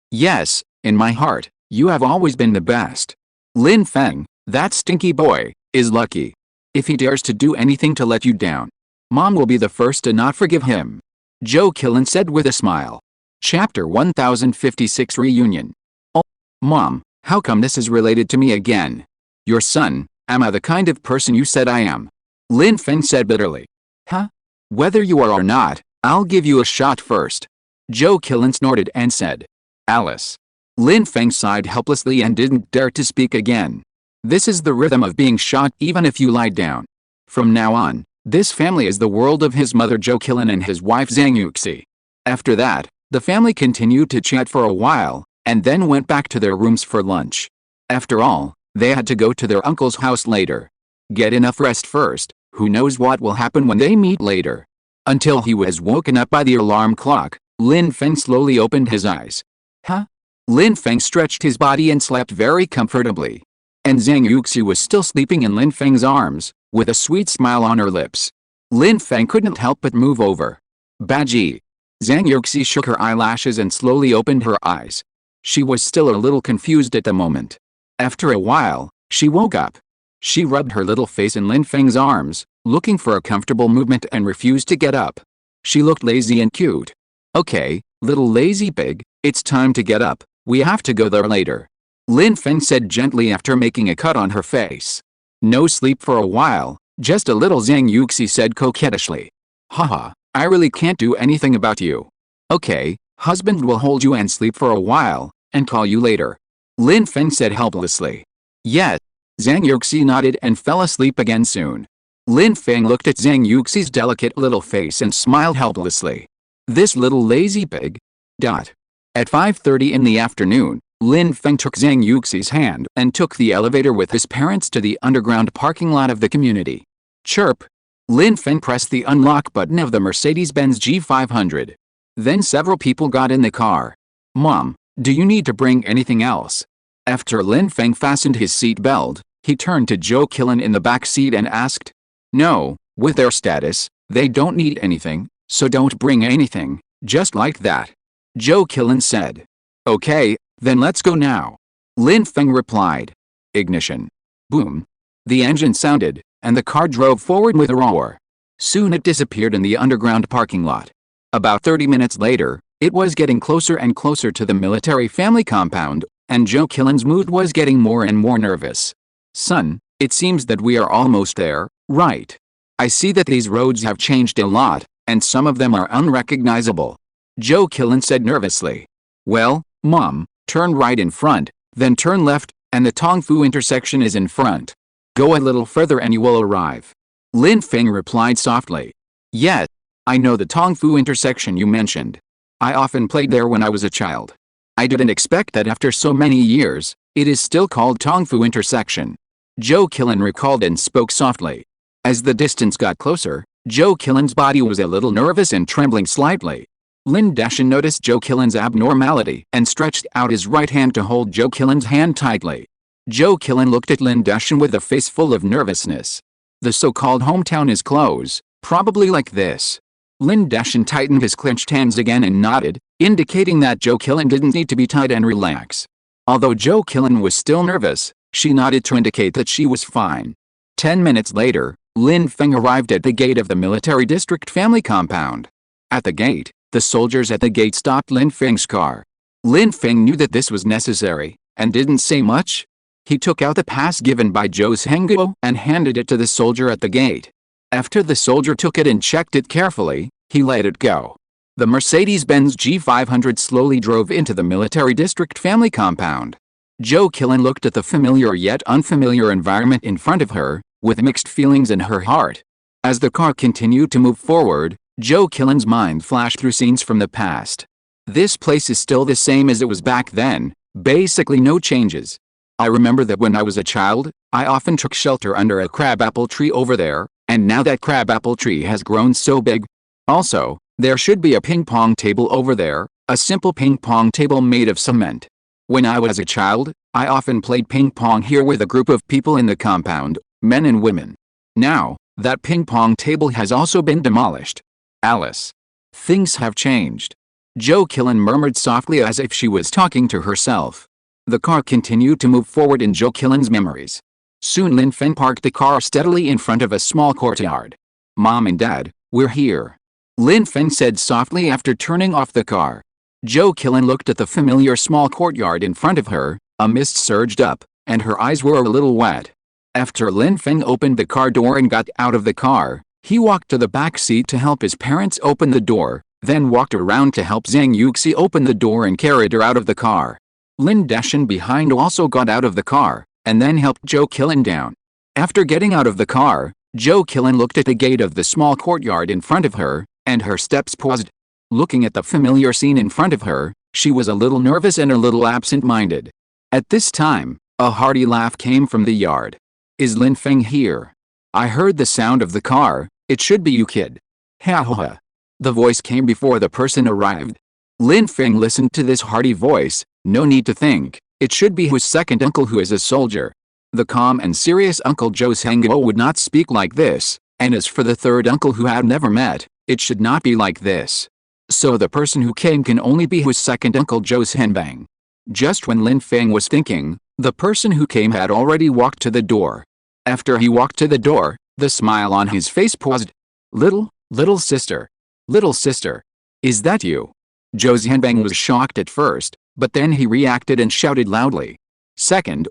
Yes, in my heart, you have always been the best. Lin Feng, that stinky boy, is lucky. If he dares to do anything to let you down, Mom will be the first to not forgive him. Joe Killen said with a smile. Chapter 1056 Reunion. Oh, Mom, how come this is related to me again? Your son, am I the kind of person you said I am? Lin Feng said bitterly. Huh? Whether you are or not, I'll give you a shot first. Joe Killen snorted and said. Alice. Lin Feng sighed helplessly and didn't dare to speak again. This is the rhythm of being shot even if you lie down. From now on, this family is the world of his mother Joe Killen and his wife Zhang Yuxi. After that, the family continued to chat for a while, and then went back to their rooms for lunch. After all, they had to go to their uncle's house later. Get enough rest first, who knows what will happen when they meet later. Until he was woken up by the alarm clock, Lin Feng slowly opened his eyes. Huh? Lin Feng stretched his body and slept very comfortably. And Zhang Yuxi was still sleeping in Lin Feng's arms, with a sweet smile on her lips. Lin Feng couldn't help but move over. Baji. Zhang Yuxi shook her eyelashes and slowly opened her eyes. She was still a little confused at the moment. After a while, she woke up. She rubbed her little face in Lin Feng's arms, looking for a comfortable movement and refused to get up. She looked lazy and cute. Okay, little lazy pig, it's time to get up, we have to go there later. Lin Feng said gently after making a cut on her face. No sleep for a while, just a little, Zhang Yuxi said coquettishly. Haha, I really can't do anything about you. Okay, husband will hold you and sleep for a while, and call you later. Lin Feng said helplessly. Yes. Zhang Yuxi nodded and fell asleep again soon. Lin Feng looked at Zhang Yuxi's delicate little face and smiled helplessly. This little lazy pig. At 5:30 in the afternoon, Lin Feng took Zhang Yuxi's hand and took the elevator with his parents to the underground parking lot of the community. Chirp. Lin Feng pressed the unlock button of the Mercedes-Benz G500. Then several people got in the car. Mom, do you need to bring anything else? After Lin Feng fastened his seat belt, he turned to Zhou Qilan in the back seat and asked. No, with their status, they don't need anything, so don't bring anything, just like that. Zhou Qilan said. Okay, then let's go now. Lin Feng replied. Ignition. Boom. The engine sounded, and the car drove forward with a roar. Soon it disappeared in the underground parking lot. About 30 minutes later, it was getting closer and closer to the military family compound, and Zhou Qilan's mood was getting more and more nervous. Son, it seems that we are almost there, right? I see that these roads have changed a lot, and some of them are unrecognizable. Zhou Qilan said nervously. Well, Mom, turn right in front, then turn left, and the Tongfu intersection is in front. Go a little further and you will arrive. Lin Feng replied softly. Yes, I know the Tongfu intersection you mentioned. I often played there when I was a child. I didn't expect that after so many years, it is still called Tongfu intersection. Zhou Qilan recalled and spoke softly. As the distance got closer, Zhou Qilan's body was a little nervous and trembling slightly. Lin Dashan noticed Zhou Qilan's abnormality and stretched out his right hand to hold Zhou Qilan's hand tightly. Zhou Qilan looked at Lin Dashan with a face full of nervousness. The so-called hometown is close, probably like this. Lin Dashan tightened his clenched hands again and nodded, indicating that Zhou Qilan didn't need to be tight and relax. Although Zhou Qilan was still nervous, she nodded to indicate that she was fine. 10 minutes later, Lin Feng arrived at the gate of the military district family compound. At the gate, the soldiers at the gate stopped Lin Feng's car. Lin Feng knew that this was necessary, and didn't say much. He took out the pass given by Zhou Zhengguo and handed it to the soldier at the gate. After the soldier took it and checked it carefully, he let it go. The Mercedes-Benz G500 slowly drove into the military district family compound. Zhou Qilan looked at the familiar yet unfamiliar environment in front of her, with mixed feelings in her heart. As the car continued to move forward, Zhou Qilan's mind flashed through scenes from the past. This place is still the same as it was back then, basically no changes. I remember that when I was a child, I often took shelter under a crabapple tree over there, and now that crabapple tree has grown so big. Also, there should be a ping-pong table over there, a simple ping-pong table made of cement. When I was a child, I often played ping-pong here with a group of people in the compound, men and women. Now, that ping-pong table has also been demolished. Alice. Things have changed. Zhou Qilan murmured softly as if she was talking to herself. The car continued to move forward in Zhou Qilan's memories. Soon Lin Feng parked the car steadily in front of a small courtyard. Mom and Dad, we're here. Lin Feng said softly after turning off the car. Zhou Qilan looked at the familiar small courtyard in front of her, a mist surged up, and her eyes were a little wet. After Lin Feng opened the car door and got out of the car, he walked to the back seat to help his parents open the door, then walked around to help Zhang Yuxi open the door and carried her out of the car. Lin Dashan behind also got out of the car, and then helped Zhou Qilan down. After getting out of the car, Zhou Qilan looked at the gate of the small courtyard in front of her, and her steps paused. Looking at the familiar scene in front of her, she was a little nervous and a little absent-minded. At this time, a hearty laugh came from the yard. Is Lin Feng here? I heard the sound of the car, it should be you, kid. Ha ha ha. The voice came before the person arrived. Lin Feng listened to this hearty voice, no need to think, it should be his second uncle who is a soldier. The calm and serious Uncle Zhou Zhengguo would not speak like this, and as for the third uncle who had never met, it should not be like this. So the person who came can only be his second uncle Zhou Zhenbang. Just when Lin Feng was thinking, the person who came had already walked to the door. After he walked to the door, the smile on his face paused. Little sister. Little sister. Is that you? Zhou Zhenbang was shocked at first, but then he reacted and shouted loudly. Second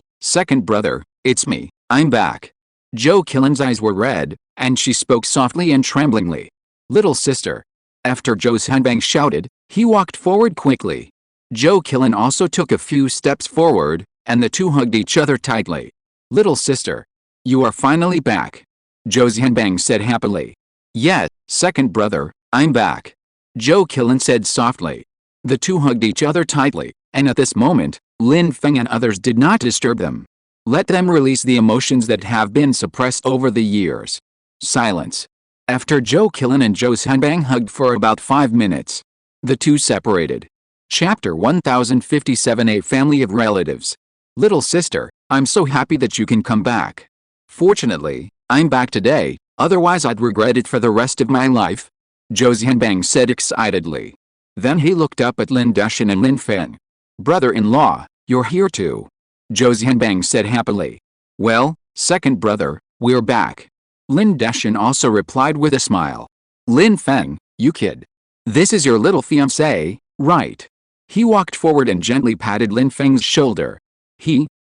brother, it's me, I'm back. Joe Killen's eyes were red, and she spoke softly and tremblingly. Little sister. After Joe's handbang shouted, he walked forward quickly. Joe Killen also took a few steps forward, and the two hugged each other tightly. Little sister. You are finally back. Joe's handbang said happily. Yes, second brother, I'm back. Joe Killen said softly. The two hugged each other tightly, and at this moment, Lin Feng and others did not disturb them. Let them release the emotions that have been suppressed over the years. Silence. After Joe Killen and Joe's handbang hugged for about 5 minutes, the two separated. Chapter 1057. A family of relatives. Little sister, I'm so happy that you can come back. Fortunately, I'm back today, otherwise I'd regret it for the rest of my life. Joe's handbang said excitedly. Then he looked up at Lin Deshan and Lin Feng. Brother-in-law, you're here too. Joe's handbang said happily. Well, second brother, we're back. Lin Deshan also replied with a smile. Lin Feng, you kid. This is your little fiancé, right? He walked forward and gently patted Lin Feng's shoulder.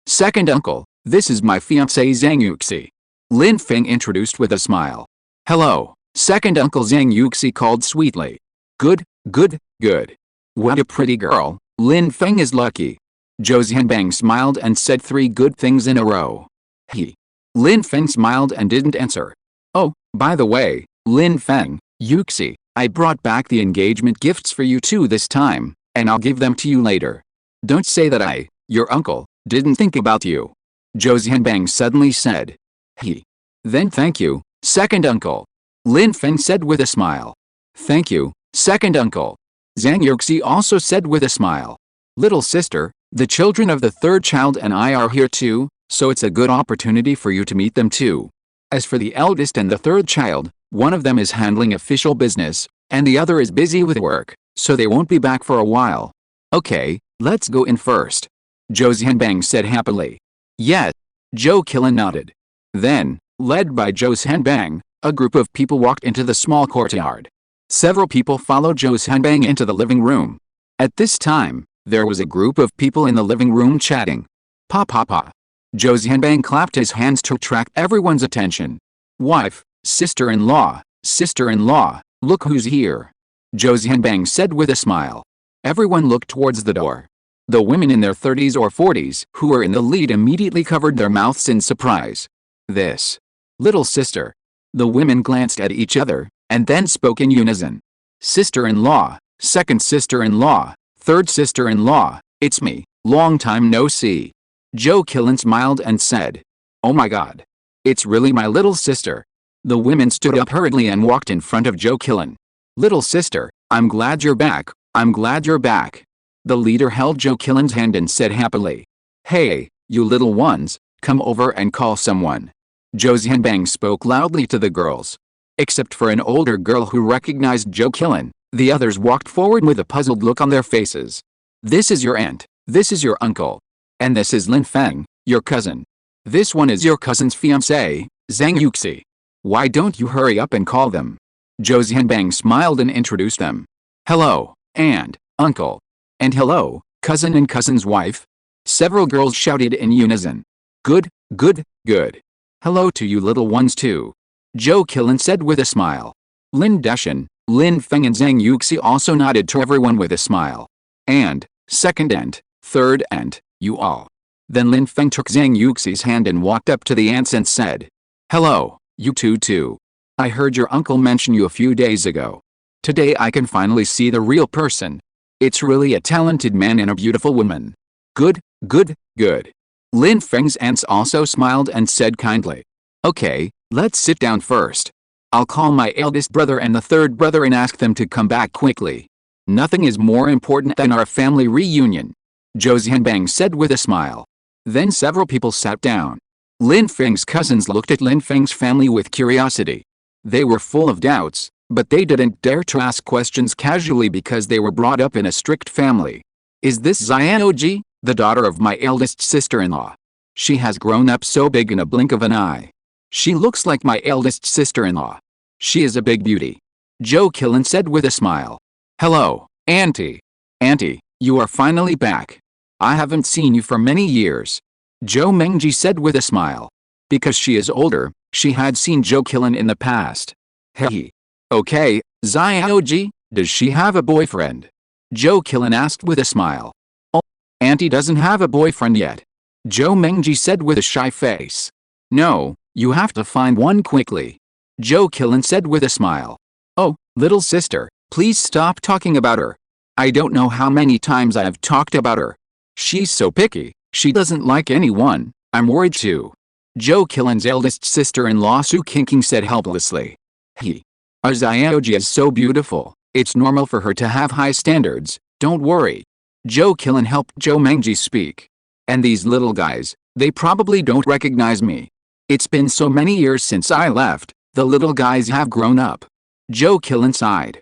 Second uncle, this is my fiancé Zhang Yuxi. Lin Feng introduced with a smile. Hello, second uncle Zhang Yuxi called sweetly. Good. What a pretty girl, Lin Feng is lucky. Joe's handbang smiled and said 3 good things in a row. Lin Feng smiled and didn't answer. Oh, by the way, Lin Feng, Yuxi, I brought back the engagement gifts for you too this time, and I'll give them to you later. Don't say that I, your uncle, didn't think about you. Joe's handbang suddenly said. Then thank you, second uncle. Lin Feng said with a smile. Thank you, second uncle. Zhang Yuxi also said with a smile. Little sister, the children of the third child and I are here too, so it's a good opportunity for you to meet them too. As for the eldest and the third child, one of them is handling official business, and the other is busy with work, so they won't be back for a while. Okay, let's go in first. Joe's handbang said happily. Yes. Joe Killen nodded. Then, led by Joe's handbang, a group of people walked into the small courtyard. Several people followed Joe's handbang into the living room. At this time, there was a group of people in the living room chatting. Pa. Joe's handbang clapped his hands to attract everyone's attention. Wife, sister-in-law, look who's here. Joe's handbang said with a smile. Everyone looked towards the door. The women in their 30s or 40s who were in the lead immediately covered their mouths in surprise. This. Little sister. The women glanced at each other, and then spoke in unison. Sister-in-law, second sister-in-law, third sister-in-law, it's me, long time no see. Joe Killen smiled and said. Oh my god. It's really my little sister. The women stood up hurriedly and walked in front of Joe Killen. Little sister, I'm glad you're back. The leader held Joe Killen's hand and said happily. Hey, you little ones, come over and call someone. Joe's handbang spoke loudly to the girls. Except for an older girl who recognized Joe Killen, the others walked forward with a puzzled look on their faces. This is your aunt, this is your uncle. And this is Lin Feng, your cousin. This one is your cousin's fiancé, Zhang Yuxi. Why don't you hurry up and call them? Joe's handbang smiled and introduced them. Hello, aunt, uncle. And hello, cousin and cousin's wife. Several girls shouted in unison. Good. Hello to you little ones too. Joe Killen said with a smile. Lin Deshan, Lin Feng and Zhang Yuxi also nodded to everyone with a smile. And, second and, third and, you all. Then Lin Feng took Zhang Yuxi's hand and walked up to the aunts and said. Hello, you two too. I heard your uncle mention you a few days ago. Today I can finally see the real person. It's really a talented man and a beautiful woman. Good. Lin Feng's aunts also smiled and said kindly. Okay, let's sit down first. I'll call my eldest brother and the third brother and ask them to come back quickly. Nothing is more important than our family reunion. Joe's handbang said with a smile. Then several people sat down. Lin Feng's cousins looked at Lin Feng's family with curiosity. They were full of doubts, but they didn't dare to ask questions casually because they were brought up in a strict family. Is this Xiaoji, the daughter of my eldest sister-in-law? She has grown up so big in a blink of an eye. She looks like my eldest sister-in-law. She is a big beauty. Joe Killen said with a smile. Hello, Auntie. Auntie, you are finally back. I haven't seen you for many years. Zhou Mengji said with a smile. Because she is older, she had seen Zhou Qilan in the past. Hey. Okay, Xiaoji, does she have a boyfriend? Zhou Qilan asked with a smile. Oh, Auntie doesn't have a boyfriend yet. Zhou Mengji said with a shy face. No, you have to find one quickly. Zhou Qilan said with a smile. Oh, little sister, please stop talking about her. I don't know how many times I have talked about her. She's so picky, she doesn't like anyone, I'm worried too. Zhou Qilan's eldest sister-in-law Su Qingqing said helplessly. Xiaoji is so beautiful, it's normal for her to have high standards, don't worry. Zhou Qilan helped Zhou Mengji speak. And these little guys, they probably don't recognize me. It's been so many years since I left, the little guys have grown up. Zhou Qilan sighed.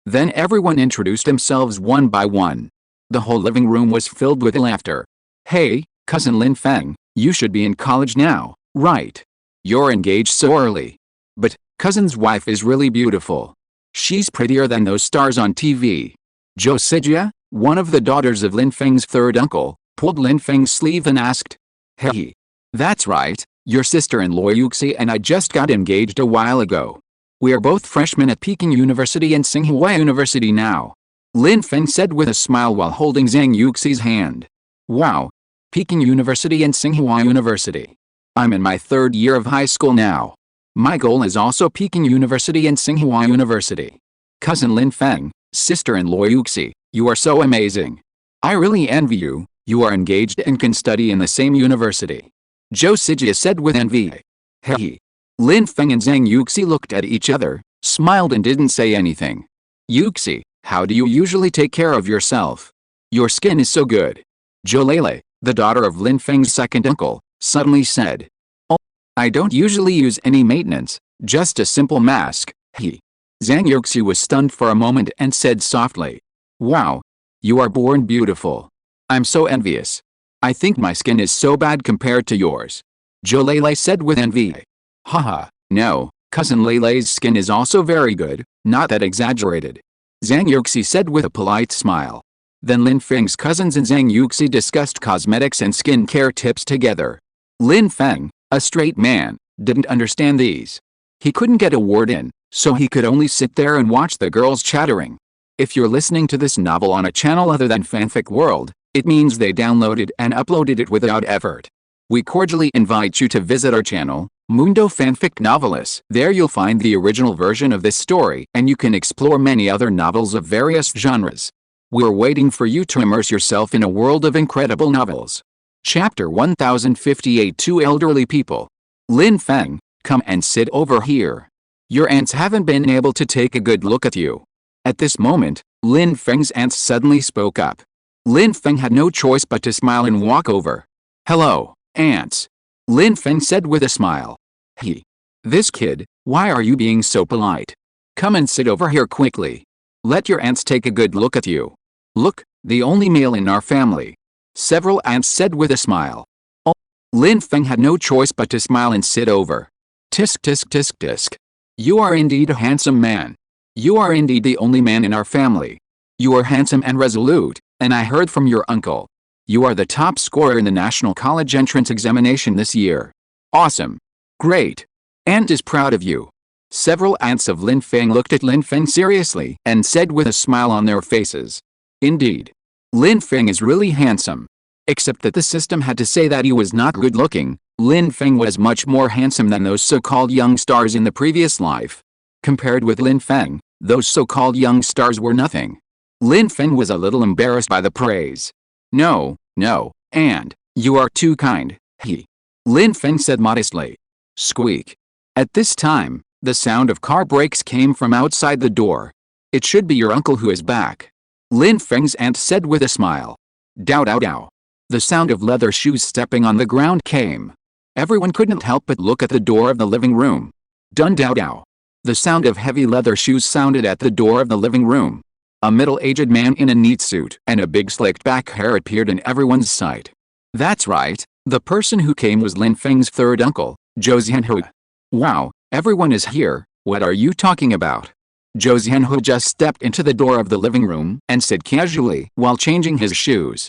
Then everyone introduced themselves one by one. The whole living room was filled with laughter. Hey, cousin Lin Feng, you should be in college now, right? You're engaged so early. But, cousin's wife is really beautiful. She's prettier than those stars on TV. Zhou Sijia, one of the daughters of Lin Feng's third uncle, pulled Lin Feng's sleeve and asked. Hey. That's right, your sister-in-law Yuxi and I just got engaged a while ago. We are both freshmen at Peking University and Tsinghua University now. Lin Feng said with a smile while holding Zhang Yuxi's hand. Wow. Peking University and Tsinghua University. I'm in my third year of high school now. My goal is also Peking University and Tsinghua University. Cousin Lin Feng, sister-in-law Yuxi, you are so amazing. I really envy you, you are engaged and can study in the same university. Zhou Sijia said with envy. Hey. Lin Feng and Zhang Yuxi looked at each other, smiled and didn't say anything. Yuxi, how do you usually take care of yourself? Your skin is so good. Zhou Lele, the daughter of Lin Feng's second uncle, suddenly said. Oh, I don't usually use any maintenance, just a simple mask. Zhang Yuxi was stunned for a moment and said softly. Wow. You are born beautiful. I'm so envious. I think my skin is so bad compared to yours. Zhou Lele said with envy. Haha, no, cousin Lele's skin is also very good, not that exaggerated. Zhang Yuxi said with a polite smile. Then Lin Feng's cousins and Zhang Yuxi discussed cosmetics and skincare tips together. Lin Feng, a straight man, didn't understand these. He couldn't get a word in, so he could only sit there and watch the girls chattering. If you're listening to this novel on a channel other than Fanfic World, it means they downloaded and uploaded it without effort. We cordially invite you to visit our channel, Mundo Fanfic Novelis. There you'll find the original version of this story and you can explore many other novels of various genres. We're waiting for you to immerse yourself in a world of incredible novels. Chapter 1058. Two elderly people. Lin Feng, come and sit over here. Your aunts haven't been able to take a good look at you. At this moment, Lin Feng's aunts suddenly spoke up. Lin Feng had no choice but to smile and walk over. Hello, aunts. Lin Feng said with a smile. This kid, why are you being so polite? Come and sit over here quickly. Let your aunts take a good look at you. Look, the only male in our family. Several aunts said with a smile. Oh, Lin Feng had no choice but to smile and sit over. Tisk tisk tisk tisk. You are indeed a handsome man. You are indeed the only man in our family. You are handsome and resolute, and I heard from your uncle. You are the top scorer in the National College Entrance Examination this year. Awesome. Great. Aunt is proud of you. Several aunts of Lin Feng looked at Lin Feng seriously and said with a smile on their faces. Indeed. Lin Feng is really handsome. Except that the system had to say that he was not good looking. Lin Feng was much more handsome than those so-called young stars in the previous life. Compared with Lin Feng, those so-called young stars were nothing. Lin Feng was a little embarrassed by the praise. No, aunt, you are too kind, Lin Feng said modestly. Squeak. At this time, the sound of car brakes came from outside the door. It should be your uncle who is back. Lin Feng's aunt said with a smile. Dow dow dow. The sound of leather shoes stepping on the ground came. Everyone couldn't help but look at the door of the living room. Dun dow dow. The sound of heavy leather shoes sounded at the door of the living room. A middle-aged man in a neat suit and a big slicked back hair appeared in everyone's sight. That's right, the person who came was Lin Feng's third uncle, Zhou Xianhu. Wow, everyone is here, what are you talking about? Zhou Xianhu just stepped into the door of the living room and said casually while changing his shoes.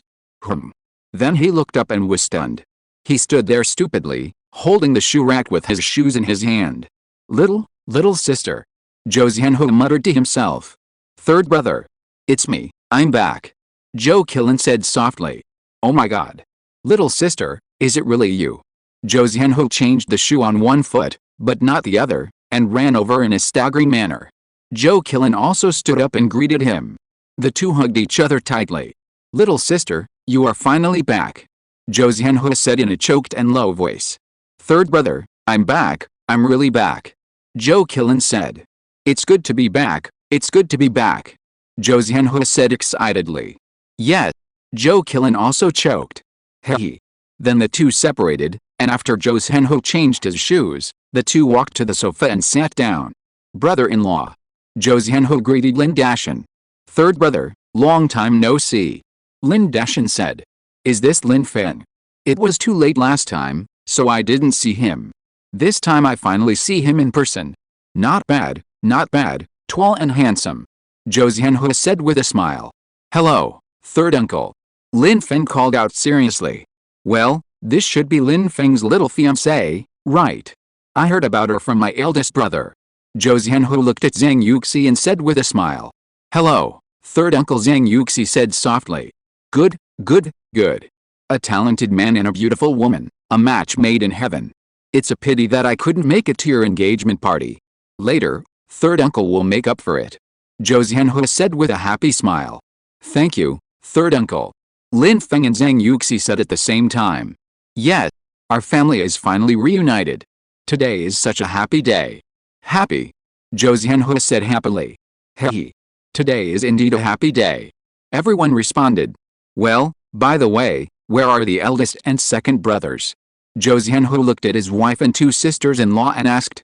Then he looked up and was stunned. He stood there stupidly, holding the shoe rack with his shoes in his hand. Little sister. Zhou Xianhu muttered to himself. Third brother. It's me, I'm back. Zhou Qilan said softly. Oh my god. Little sister, is it really you? Zhou Xianhu changed the shoe on one foot, but not the other, and ran over in a staggering manner. Zhou Qilan also stood up and greeted him. The two hugged each other tightly. Little sister, you are finally back. Zhou Xianhu said in a choked and low voice. Third brother, I'm back, I'm really back. Zhou Qilan said. It's good to be back, it's good to be back. Zhou Xianhu said excitedly. Yes. Zhou Qilan also choked. Hey. Then the two separated, and after Zhou Xianhu changed his shoes, the two walked to the sofa and sat down. Brother-in-law. Zhou Xianhu greeted Lin Dashan. Third brother, long time no see. Lin Dashan said. Is this Lin Feng? It was too late last time, so I didn't see him. This time I finally see him in person. Not bad, tall and handsome. Zhou Xianhu said with a smile. Hello, third uncle. Lin Feng called out seriously. Well, this should be Lin Feng's little fiancée, right? I heard about her from my eldest brother. Zhou Xianhu looked at Zhang Yuxi and said with a smile. Hello, third uncle. Zhang Yuxi said softly. Good. A talented man and a beautiful woman, a match made in heaven. It's a pity that I couldn't make it to your engagement party. Later, third uncle will make up for it. Zhou Xianhu said with a happy smile. Thank you, third uncle. Lin Feng and Zhang Yuxi said at the same time. Yes, our family is finally reunited. Today is such a happy day. Happy? Zhou Xianhu said happily. Hey. Today is indeed a happy day. Everyone responded. Well, by the way, where are the eldest and second brothers? Zhou Xianhu looked at his wife and two sisters-in-law and asked.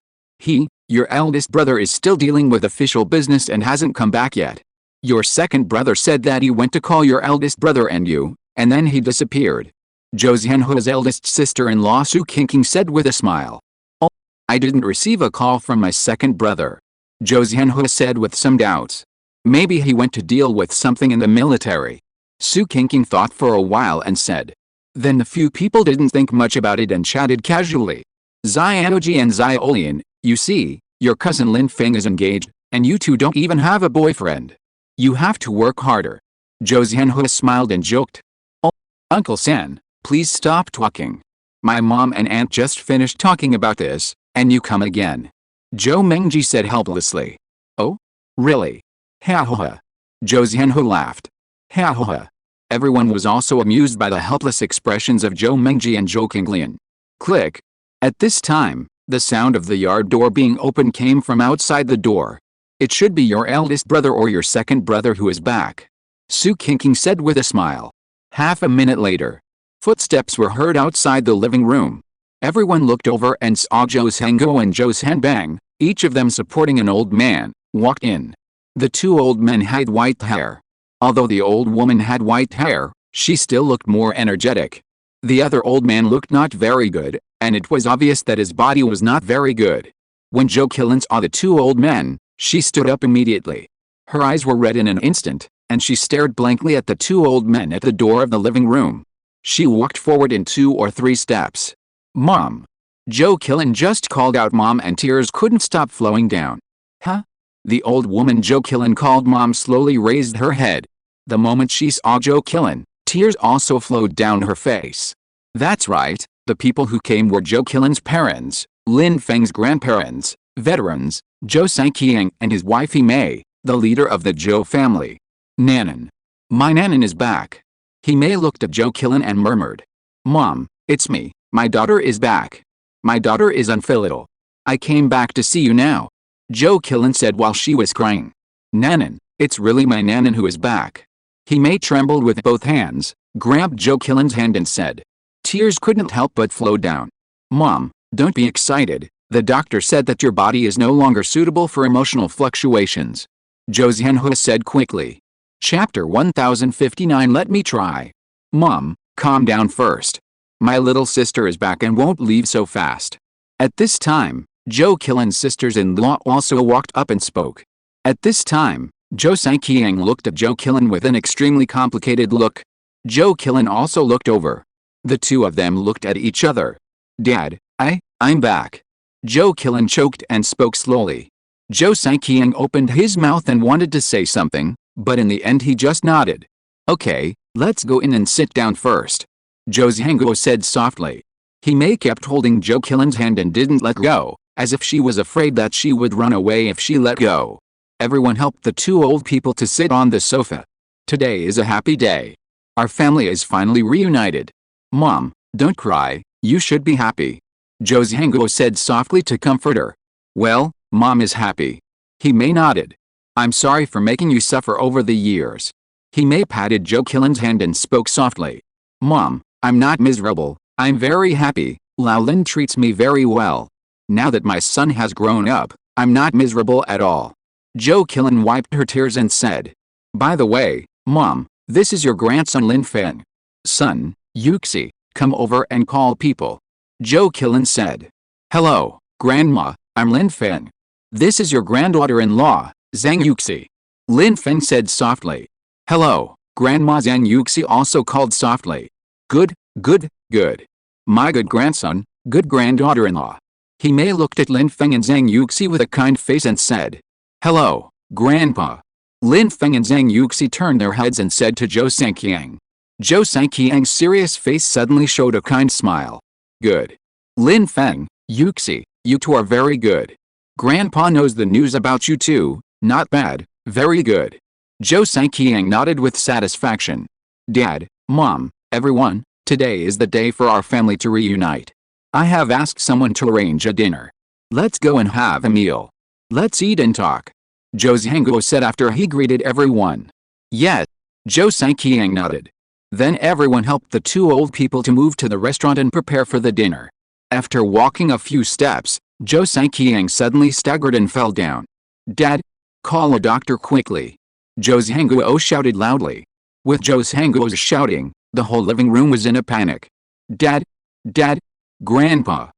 Your eldest brother is still dealing with official business and hasn't come back yet. Your second brother said that he went to call your eldest brother and you, and then he disappeared. Zhou Xianhu's eldest sister-in-law Su Qingqing said with a smile. Oh, I didn't receive a call from my second brother. Zhou Xianhu said with some doubts. Maybe he went to deal with something in the military. Su Qingqing thought for a while and said. Then the few people didn't think much about it and chatted casually. Xiaoji and Xiaolian, you see, your cousin Lin Feng is engaged, and you two don't even have a boyfriend. You have to work harder. Zhou Xianhu smiled and joked. Oh, Uncle San, please stop talking. My mom and aunt just finished talking about this, and you come again. Zhou Mengji said helplessly. Oh? Really? Ha ha ha. Zhou Xianhu laughed. Ha ha ha. Everyone was also amused by the helpless expressions of Zhou Mengji and Zhou Qinglian. Click. At this time, the sound of the yard door being opened came from outside the door. It should be your eldest brother or your second brother who is back. Su Qingqing said with a smile. Half a minute later, footsteps were heard outside the living room. Everyone looked over and saw Zhou Shengguo and Zhou Shenbang, each of them supporting an old man, walked in. The two old men had white hair. Although the old woman had white hair, she still looked more energetic. The other old man looked not very good, and it was obvious that his body was not very good. When Zhou Qilan saw the two old men, she stood up immediately. Her eyes were red in an instant, and she stared blankly at the two old men at the door of the living room. She walked forward in 2 or 3 steps. Mom! Zhou Qilan just called out Mom and tears couldn't stop flowing down. Huh? The old woman Zhou Qilan called Mom slowly raised her head. The moment she saw Zhou Qilan, tears also flowed down her face. That's right, the people who came were Zhou Qilan's parents, Lin Feng's grandparents, veterans, Zhou Saiqiang and his wife Mei, the leader of the Zhou family. Nanan. My Nanan is back. Mei looked at Zhou Qilan and murmured. Mom, it's me, my daughter is back. My daughter is unfilial. I came back to see you now. Zhou Qilan said while she was crying. Nanan, it's really my Nanan who is back. Mei trembled with both hands, grabbed Zhou Qilan's hand and said. Tears couldn't help but flow down. Mom, don't be excited, the doctor said that your body is no longer suitable for emotional fluctuations. Zhou Xianhu said quickly. Chapter 1059. Let me try. Mom, calm down first. My little sister is back and won't leave so fast. At this time, Zhou Qilan's sisters-in-law also walked up and spoke. At this time, Zhou Saiqiang looked at Zhou Qilan with an extremely complicated look. Zhou Qilin also looked over. The two of them looked at each other. Dad, I'm back. Zhou Qilin choked and spoke slowly. Zhou Sanqiang opened his mouth and wanted to say something, but in the end he just nodded. Okay, let's go in and sit down first. Zhou Zhangguo said softly. He Mei kept holding Zhou Qilin's hand and didn't let go, as if she was afraid that she would run away if she let go. Everyone helped the two old people to sit on the sofa. Today is a happy day. Our family is finally reunited. Mom, don't cry, you should be happy. Zhou Zhangguo said softly to comfort her. Well, Mom is happy. He Mei nodded. I'm sorry for making you suffer over the years. He Mei patted Zhou Qilin's hand and spoke softly. Mom, I'm not miserable, I'm very happy. Lao Lin treats me very well. Now that my son has grown up, I'm not miserable at all. Zhou Qilin wiped her tears and said. By the way, Mom, this is your grandson Lin Feng. Son, Yuxi, come over and call people. Zhou Qilin said. Hello, Grandma, I'm Lin Feng. This is your granddaughter-in-law, Zhang Yuxi. Lin Feng said softly. Hello, Grandma. Zhang Yuxi also called softly. Good. My good grandson, good granddaughter-in-law. He Mei looked at Lin Feng and Zhang Yuxi with a kind face and said. Hello, Grandpa. Lin Feng and Zhang Yuxi turned their heads and said to Zhou Sanqiang. Zhou Sanqiang's serious face suddenly showed a kind smile. Good. Lin Feng, Yuxi, you two are very good. Grandpa knows the news about you too, not bad, very good. Zhou Sanqiang nodded with satisfaction. Dad, Mom, everyone, today is the day for our family to reunite. I have asked someone to arrange a dinner. Let's go and have a meal. Let's eat and talk. Zhou Zhangguo said after he greeted everyone. Yes. Zhou Sanqiang nodded. Then everyone helped the two old people to move to the restaurant and prepare for the dinner. After walking a few steps, Zhou Sanqiang suddenly staggered and fell down. Dad, call a doctor quickly. Zhou Zhangguo shouted loudly. With Zhou Zhangguo's shouting, the whole living room was in a panic. Dad, Grandpa.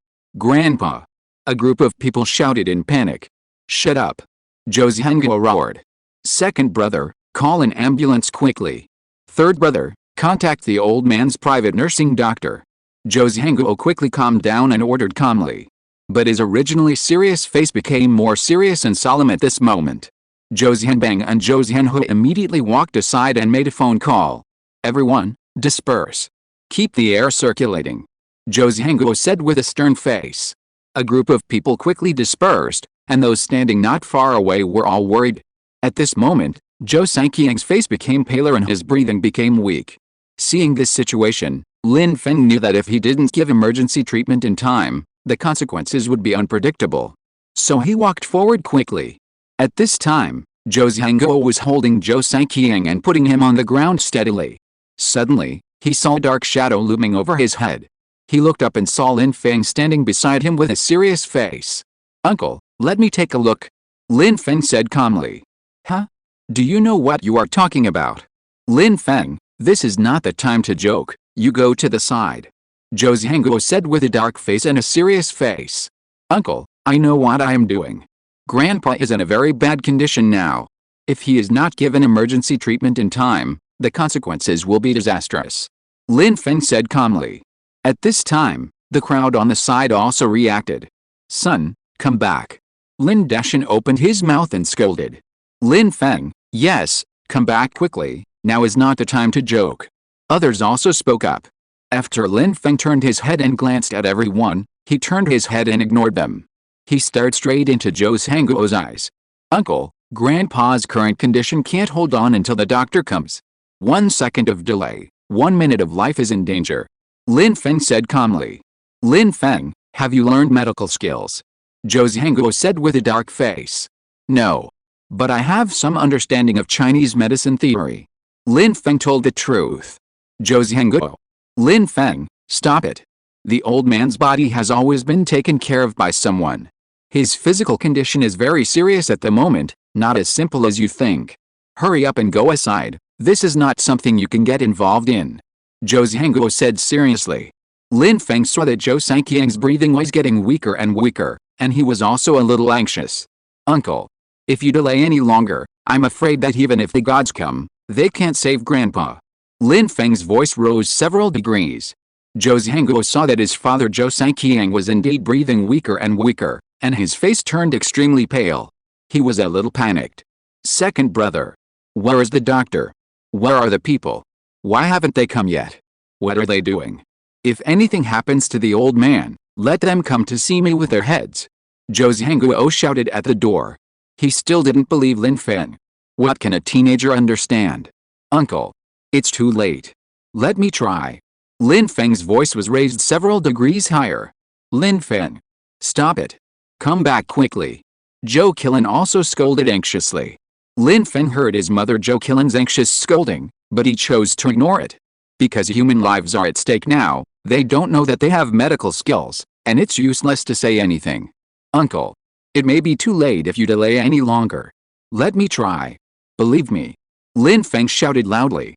A group of people shouted in panic. Shut up. Zhou Zhangguo roared. Second brother, call an ambulance quickly. Third brother, contact the old man's private nursing doctor. Zhou Zhangguo quickly calmed down and ordered calmly. But his originally serious face became more serious and solemn at this moment. Zhou Zhanbang and Zhou Zhanhui immediately walked aside and made a phone call. Everyone, disperse. Keep the air circulating. Zhou Zhangguo said with a stern face. A group of people quickly dispersed, and those standing not far away were all worried. At this moment, Zhou Sanqiang's face became paler and his breathing became weak. Seeing this situation, Lin Feng knew that if he didn't give emergency treatment in time, the consequences would be unpredictable. So he walked forward quickly. At this time, Zhou Zhangguo was holding Zhou Sanqiang and putting him on the ground steadily. Suddenly, he saw a dark shadow looming over his head. He looked up and saw Lin Feng standing beside him with a serious face. Uncle, let me take a look. Lin Feng said calmly. Huh? Do you know what you are talking about? Lin Feng, this is not the time to joke, you go to the side. Zhou Zhangguo said with a dark face and a serious face. Uncle, I know what I am doing. Grandpa is in a very bad condition now. If he is not given emergency treatment in time, the consequences will be disastrous. Lin Feng said calmly. At this time, the crowd on the side also reacted. Son, come back. Lin Dashan opened his mouth and scolded. Lin Feng, yes, come back quickly, now is not the time to joke. Others also spoke up. After Lin Feng turned his head and glanced at everyone, he turned his head and ignored them. He stared straight into Zhou Zhangguo's eyes. Uncle, Grandpa's current condition can't hold on until the doctor comes. 1 second of delay, 1 minute of life is in danger. Lin Feng said calmly. Lin Feng, have you learned medical skills? Zhou Zhangguo said with a dark face. No. But I have some understanding of Chinese medicine theory. Lin Feng told the truth. Zhou Zhangguo. Lin Feng, stop it. The old man's body has always been taken care of by someone. His physical condition is very serious at the moment, not as simple as you think. Hurry up and go aside, this is not something you can get involved in. Zhou Zhangguo said seriously. Lin Feng saw that Zhou Sanqiang's breathing was getting weaker and weaker, and he was also a little anxious. Uncle, if you delay any longer, I'm afraid that even if the gods come, they can't save Grandpa. Lin Feng's voice rose several degrees. Zhou Zhangguo saw that his father Zhou Sanqiang was indeed breathing weaker and weaker, and his face turned extremely pale. He was a little panicked. Second brother. Where is the doctor? Where are the people? Why haven't they come yet? What are they doing? If anything happens to the old man, let them come to see me with their heads. Zhou Zhangguo shouted at the door. He still didn't believe Lin Feng. What can a teenager understand? Uncle. It's too late. Let me try. Lin Feng's voice was raised several degrees higher. Lin Feng. Stop it. Come back quickly. Zhou Qilin also scolded anxiously. Lin Feng heard his mother Zhou Qilin's anxious scolding, but he chose to ignore it. Because human lives are at stake now, they don't know that they have medical skills, and it's useless to say anything. Uncle. It may be too late if you delay any longer. Let me try. Believe me. Lin Feng shouted loudly.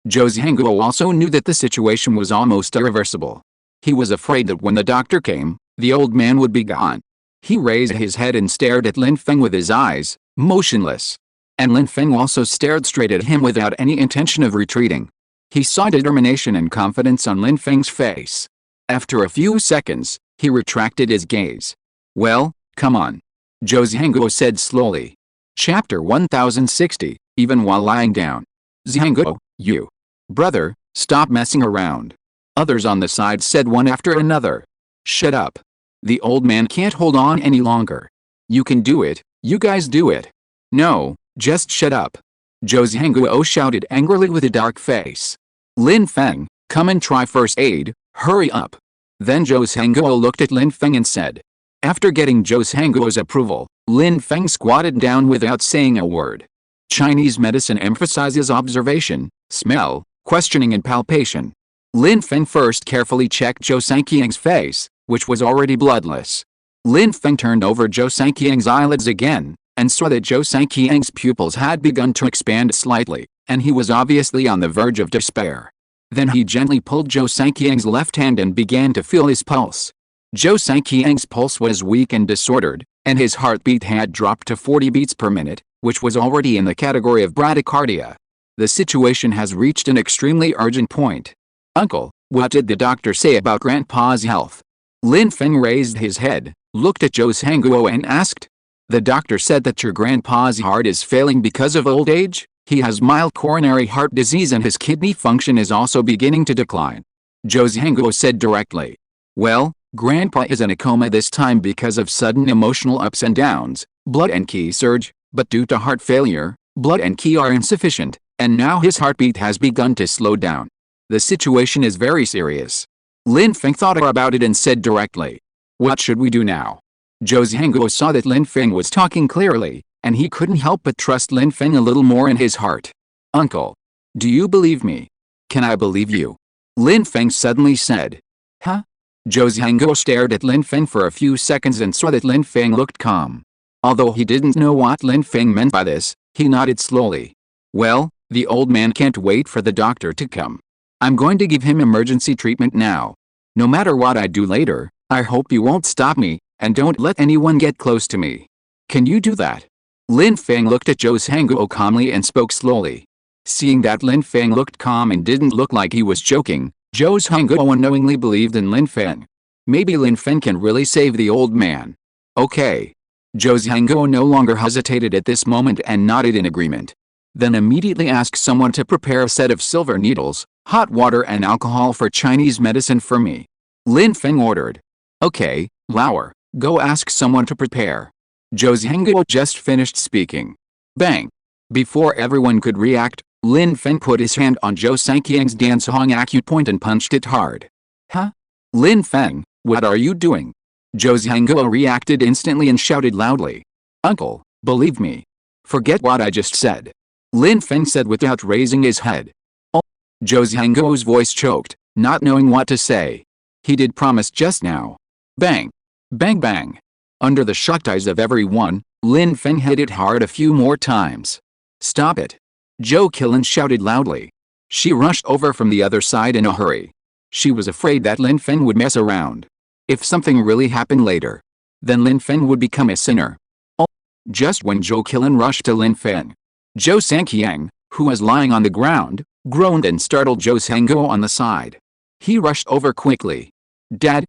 Zhou Zhangguo also knew that the situation was almost irreversible. He was afraid that when the doctor came, the old man would be gone. He raised his head and stared at Lin Feng with his eyes, motionless. And Lin Feng also stared straight at him without any intention of retreating. He saw determination and confidence on Lin Feng's face. After a few seconds, he retracted his gaze. Well, come on. Zhou Zhangguo said slowly. Chapter 1060, even while lying down. Zhangguo, you. Brother, stop messing around. Others on the side said one after another. Shut up. The old man can't hold on any longer. You can do it, you guys do it. No, just shut up. Zhou Zhangguo shouted angrily with a dark face. Lin Feng, come and try first aid, hurry up. Then Zhou Zhangguo looked at Lin Feng and said. After getting Zhou Zhangguo's approval, Lin Feng squatted down without saying a word. Chinese medicine emphasizes observation, smell, questioning and palpation. Lin Feng first carefully checked Zhou Sanqiang's face, which was already bloodless. Lin Feng turned over Zhou Sanqiang's eyelids again, and saw that Zhou Sanqiang's pupils had begun to expand slightly, and he was obviously on the verge of despair. Then he gently pulled Zhou Sanqiang's left hand and began to feel his pulse. Zhou Sanqiang's pulse was weak and disordered, and his heartbeat had dropped to 40 beats per minute, which was already in the category of bradycardia. The situation has reached an extremely urgent point. Uncle, what did the doctor say about Grandpa's health? Lin Feng raised his head, looked at Zhou Zhangguo and asked. The doctor said that your grandpa's heart is failing because of old age. He has mild coronary heart disease and his kidney function is also beginning to decline. Zhou Zhangguo said directly. Well, Grandpa is in a coma this time because of sudden emotional ups and downs, blood and qi surge, but due to heart failure, blood and qi are insufficient, and now his heartbeat has begun to slow down. The situation is very serious. Lin Feng thought about it and said directly. What should we do now? Zhou Zhangguo saw that Lin Feng was talking clearly, and he couldn't help but trust Lin Feng a little more in his heart. Uncle. Do you believe me? Can I believe you? Lin Feng suddenly said. Huh? Zhou Zhangguo stared at Lin Feng for a few seconds and saw that Lin Feng looked calm. Although he didn't know what Lin Feng meant by this, he nodded slowly. Well, the old man can't wait for the doctor to come. I'm going to give him emergency treatment now. No matter what I do later, I hope you won't stop me, and don't let anyone get close to me. Can you do that? Lin Feng looked at Zhou Zhangguo calmly and spoke slowly. Seeing that Lin Feng looked calm and didn't look like he was joking, Zhou Zhangguo unknowingly believed in Lin Feng. Maybe Lin Feng can really save the old man. Okay. Zhou Zhangguo no longer hesitated at this moment and nodded in agreement. Then immediately asked someone to prepare a set of silver needles, hot water and alcohol for Chinese medicine for me. Lin Feng ordered. Okay, Lauer, go ask someone to prepare. Zhou Zhangguo just finished speaking. Bang! Before everyone could react, Lin Feng put his hand on Zhou Sanqiang's Dansong acupoint and punched it hard. Huh? Lin Feng, what are you doing? Zhou Zhangguo reacted instantly and shouted loudly. Uncle, believe me. Forget what I just said. Lin Feng said without raising his head. Oh. Zhou Zhangguo's voice choked, not knowing what to say. He did promise just now. Bang! Bang bang! Under the shocked eyes of everyone, Lin Feng hit it hard a few more times. Stop it! Zhou Qilin shouted loudly. She rushed over from the other side in a hurry. She was afraid that Lin Feng would mess around. If something really happened later, then Lin Feng would become a sinner. Oh! Just when Zhou Qilin rushed to Lin Feng, Zhou Sanqiang, who was lying on the ground, groaned and startled Zhou Zhangguo on the side. He rushed over quickly. Dad,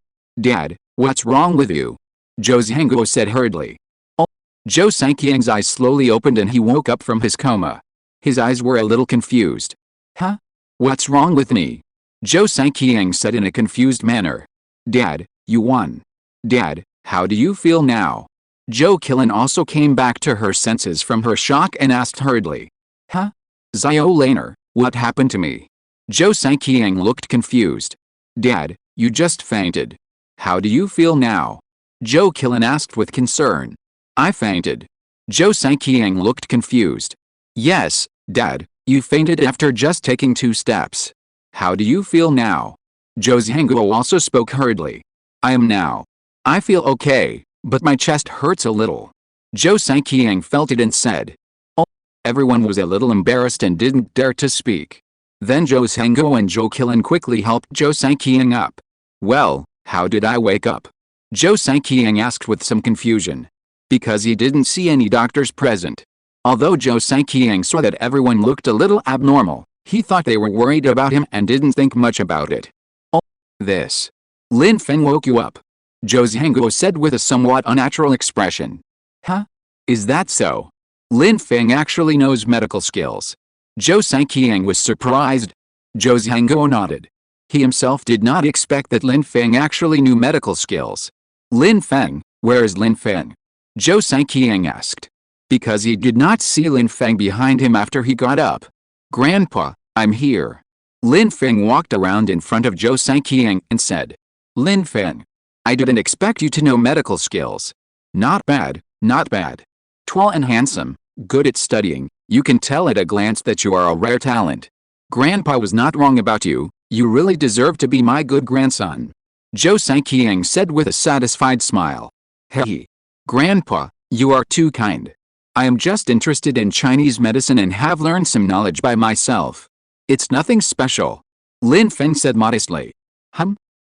what's wrong with you? Zhou Zhangguo said hurriedly. Oh. Zhou Zhangqiang's eyes slowly opened and he woke up from his coma. His eyes were a little confused. Huh? What's wrong with me? Zhou Zhangqiang said in a confused manner. Dad, you won. Dad, how do you feel now? Zhou Qilin also came back to her senses from her shock and asked hurriedly. Huh? Xiao Laner, what happened to me? Zhou Zhangqiang looked confused. Dad, you just fainted. How do you feel now? Zhou Qilin asked with concern. I fainted. Zhou Zhangqiang looked confused. Yes, Dad, you fainted after just taking 2 steps. How do you feel now? Zhou Zhangguo also spoke hurriedly. I feel okay, but my chest hurts a little. Zhou Zhangqiang felt it and said. Oh. Everyone was a little embarrassed and didn't dare to speak. Then Zhou Zhangguo and Zhou Qilin quickly helped Zhou Zhangqiang up. Well, how did I wake up? Zhou Zhangqiang asked with some confusion. Because he didn't see any doctors present. Although Zhou Zhangqiang saw that everyone looked a little abnormal, he thought they were worried about him and didn't think much about it. Oh, this. Lin Feng woke you up. Zhou Zhangguo said with a somewhat unnatural expression. Huh? Is that so? Lin Feng actually knows medical skills. Zhou Zhangqiang was surprised. Zhou Zhangguo nodded. He himself did not expect that Lin Feng actually knew medical skills. Lin Feng, where is Lin Feng? Zhou Zhangqiang asked. Because he did not see Lin Feng behind him after he got up. Grandpa, I'm here. Lin Feng walked around in front of Zhou Zhangqiang and said. Lin Feng. I didn't expect you to know medical skills. Not bad, not bad. Tall and handsome, good at studying, you can tell at a glance that you are a rare talent. Grandpa was not wrong about you, you really deserve to be my good grandson. Zhou Zhangqiang said with a satisfied smile. Hey. Grandpa, you are too kind. I am just interested in Chinese medicine and have learned some knowledge by myself. It's nothing special. Lin Feng said modestly.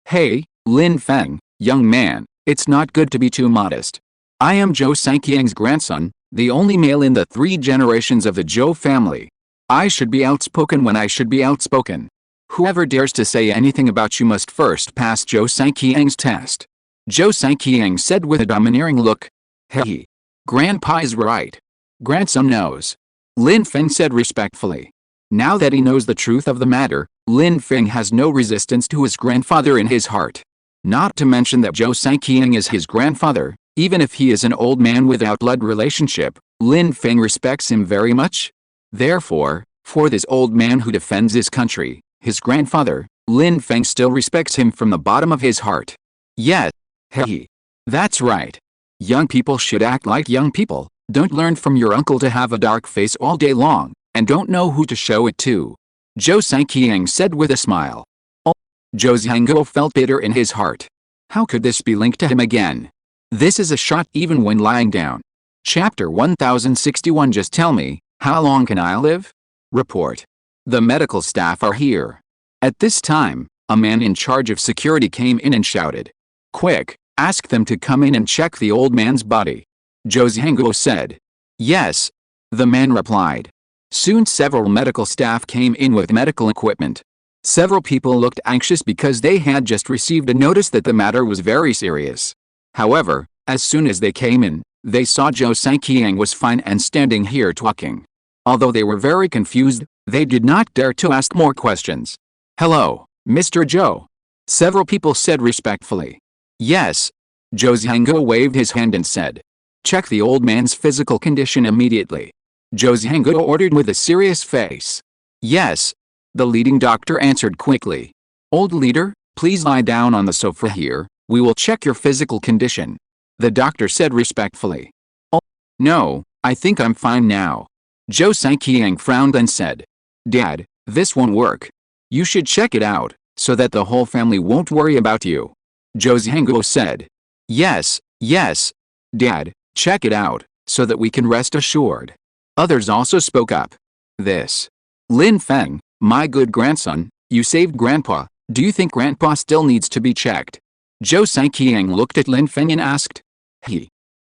Hey, Lin Feng, young man, it's not good to be too modest. I am Zhou Zhangqiang's grandson, the only male in the 3 generations of the Zhou family. I should be outspoken when I should be outspoken. Whoever dares to say anything about you must first pass Zhou Zhangqiang's test. Zhou Zhangqiang said with a domineering look. Hey. Grandpa is right. Grandson knows. Lin Feng said respectfully. Now that he knows the truth of the matter, Lin Feng has no resistance to his grandfather in his heart. Not to mention that Zhou Zhangqiang is his grandfather, even if he is an old man without blood relationship, Lin Feng respects him very much. Therefore, for this old man who defends his country, his grandfather, Lin Feng still respects him from the bottom of his heart. Yes. Hey. That's right. Young people should act like young people, don't learn from your uncle to have a dark face all day long, and don't know who to show it to. Zhou Zhangqiang said with a smile. Oh. Zhou Zhangguo felt bitter in his heart. How could this be linked to him again? This is a shot even when lying down. Chapter 1061. Just tell me, how long can I live? Report. The medical staff are here. At this time, a man in charge of security came in and shouted. Quick, ask them to come in and check the old man's body. Zhou Zhangguo said. Yes. The man replied. Soon several medical staff came in with medical equipment. Several people looked anxious because they had just received a notice that the matter was very serious. However, as soon as they came in, they saw Zhou Zhangqiang was fine and standing here talking. Although they were very confused, they did not dare to ask more questions. Hello, Mr. Zhou. Several people said respectfully. Yes. Zhou Zhangguo waved his hand and said. Check the old man's physical condition immediately. Zhou Zhangguo ordered with a serious face. Yes. The leading doctor answered quickly. Old leader, please lie down on the sofa here, we will check your physical condition. The doctor said respectfully. Oh, no, I think I'm fine now. Zhou Zhangqiang frowned and said. Dad, this won't work. You should check it out, so that the whole family won't worry about you. Zhou Zhangguo said. Yes, Dad, check it out, so that we can rest assured. Others also spoke up. This. Lin Feng, my good grandson, you saved Grandpa, do you think Grandpa still needs to be checked? Zhou Zhangqiang looked at Lin Feng and asked.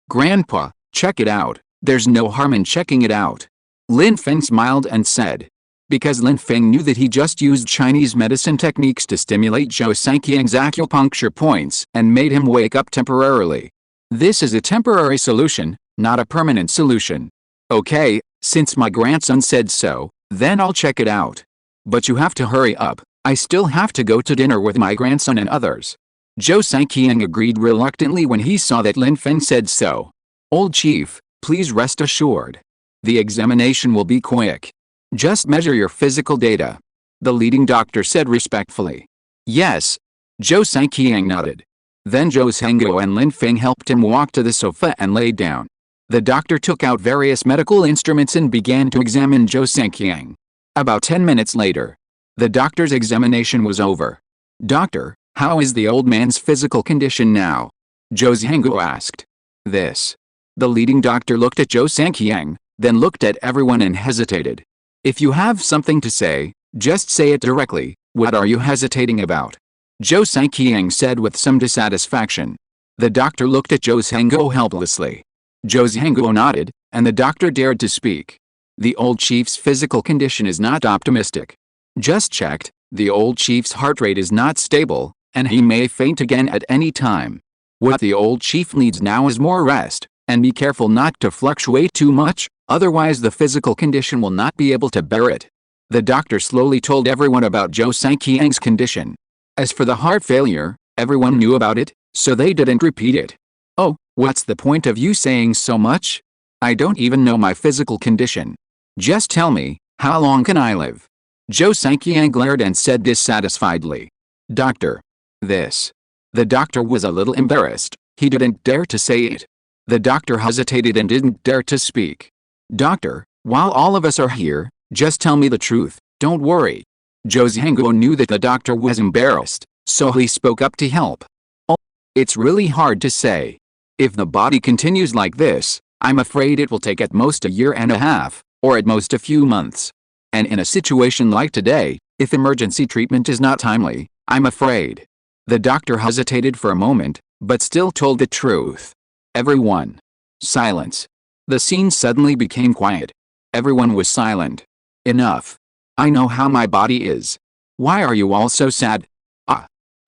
Grandpa, check it out, there's no harm in checking it out. Lin Feng smiled and said. because Lin Feng knew that he just used Chinese medicine techniques to stimulate Zhou Sanqiang's acupuncture points and made him wake up temporarily. This is a temporary solution, not a permanent solution. Okay, since my grandson said so, then I'll check it out. But you have to hurry up, I still have to go to dinner with my grandson and others. Zhou Sanqiang agreed reluctantly when he saw that Lin Feng said so. Old chief, please rest assured. The examination will be quick. Just measure your physical data. The leading doctor said respectfully. Yes. Zhou Sanqiang nodded. Then Zhou Zhengguo and Lin Feng helped him walk to the sofa and lay down. The doctor took out various medical instruments and began to examine Zhou Sanqiang. About 10 minutes later, the doctor's examination was over. Doctor, how is the old man's physical condition now? Zhou Zhengguo asked. This. The leading doctor looked at Zhou Sanqiang, then looked at everyone and hesitated. If you have something to say, just say it directly. What are you hesitating about? Zhou Sanqiang said with some dissatisfaction. The doctor looked at Zhou Zhengguo helplessly. Zhou Zhengguo nodded, and the doctor dared to speak. The old chief's physical condition is not optimistic. Just checked, the old chief's heart rate is not stable, and he may faint again at any time. What the old chief needs now is more rest, and be careful not to fluctuate too much, otherwise the physical condition will not be able to bear it. The doctor slowly told everyone about Zhou Sanqiang's condition. As for the heart failure, everyone knew about it, so they didn't repeat it. Oh, what's the point of you saying so much? I don't even know my physical condition. Just tell me, how long can I live? Zhou Sanqiang glared and said dissatisfiedly. Doctor. This. The doctor was a little embarrassed, he didn't dare to say it. The doctor hesitated and didn't dare to speak. Doctor, while all of us are here, just tell me the truth, don't worry. Zhou Zhengguo knew that the doctor was embarrassed, so he spoke up to help. Oh, it's really hard to say. If the body continues like this, I'm afraid it will take at most a year and a half, or at most a few months. And in a situation like today, if emergency treatment is not timely, I'm afraid. The doctor hesitated for a moment, but still told the truth. Everyone. Silence. The scene suddenly became quiet. Everyone was silent. Enough. I know how my body is. Why are you all so sad?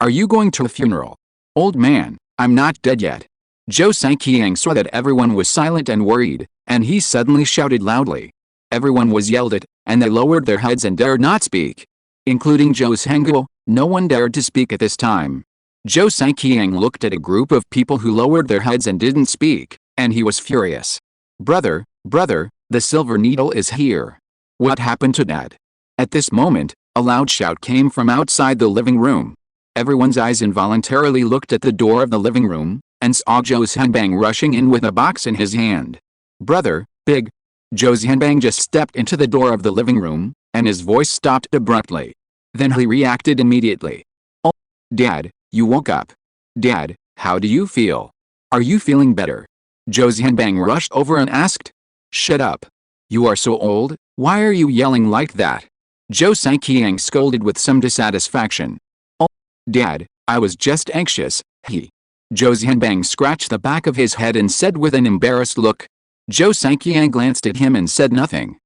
Are you going to a funeral? Old man, I'm not dead yet. Zhou Sanqiang saw that everyone was silent and worried, and he suddenly shouted loudly. Everyone was yelled at, and they lowered their heads and dared not speak. Including Zhou Zhengguo, no one dared to speak at this time. Zhou Sanqiang looked at a group of people who lowered their heads and didn't speak, and he was furious. Brother, the silver needle is here. What happened to Dad? At this moment, a loud shout came from outside the living room. Everyone's eyes involuntarily looked at the door of the living room, and saw Zhou Zhenbang rushing in with a box in his hand. Brother, big. Zhou Zhenbang just stepped into the door of the living room, and his voice stopped abruptly. Then he reacted immediately. Oh, Dad, you woke up. Dad, how do you feel? Are you feeling better? Zhou Zhenbang rushed over and asked. Shut up. You are so old, why are you yelling like that? Zhou Sanqiang scolded with some dissatisfaction. Oh, Dad, I was just anxious, he. Zhou Zhenbang scratched the back of his head and said with an embarrassed look. Zhou Sanqiang glanced at him and said nothing.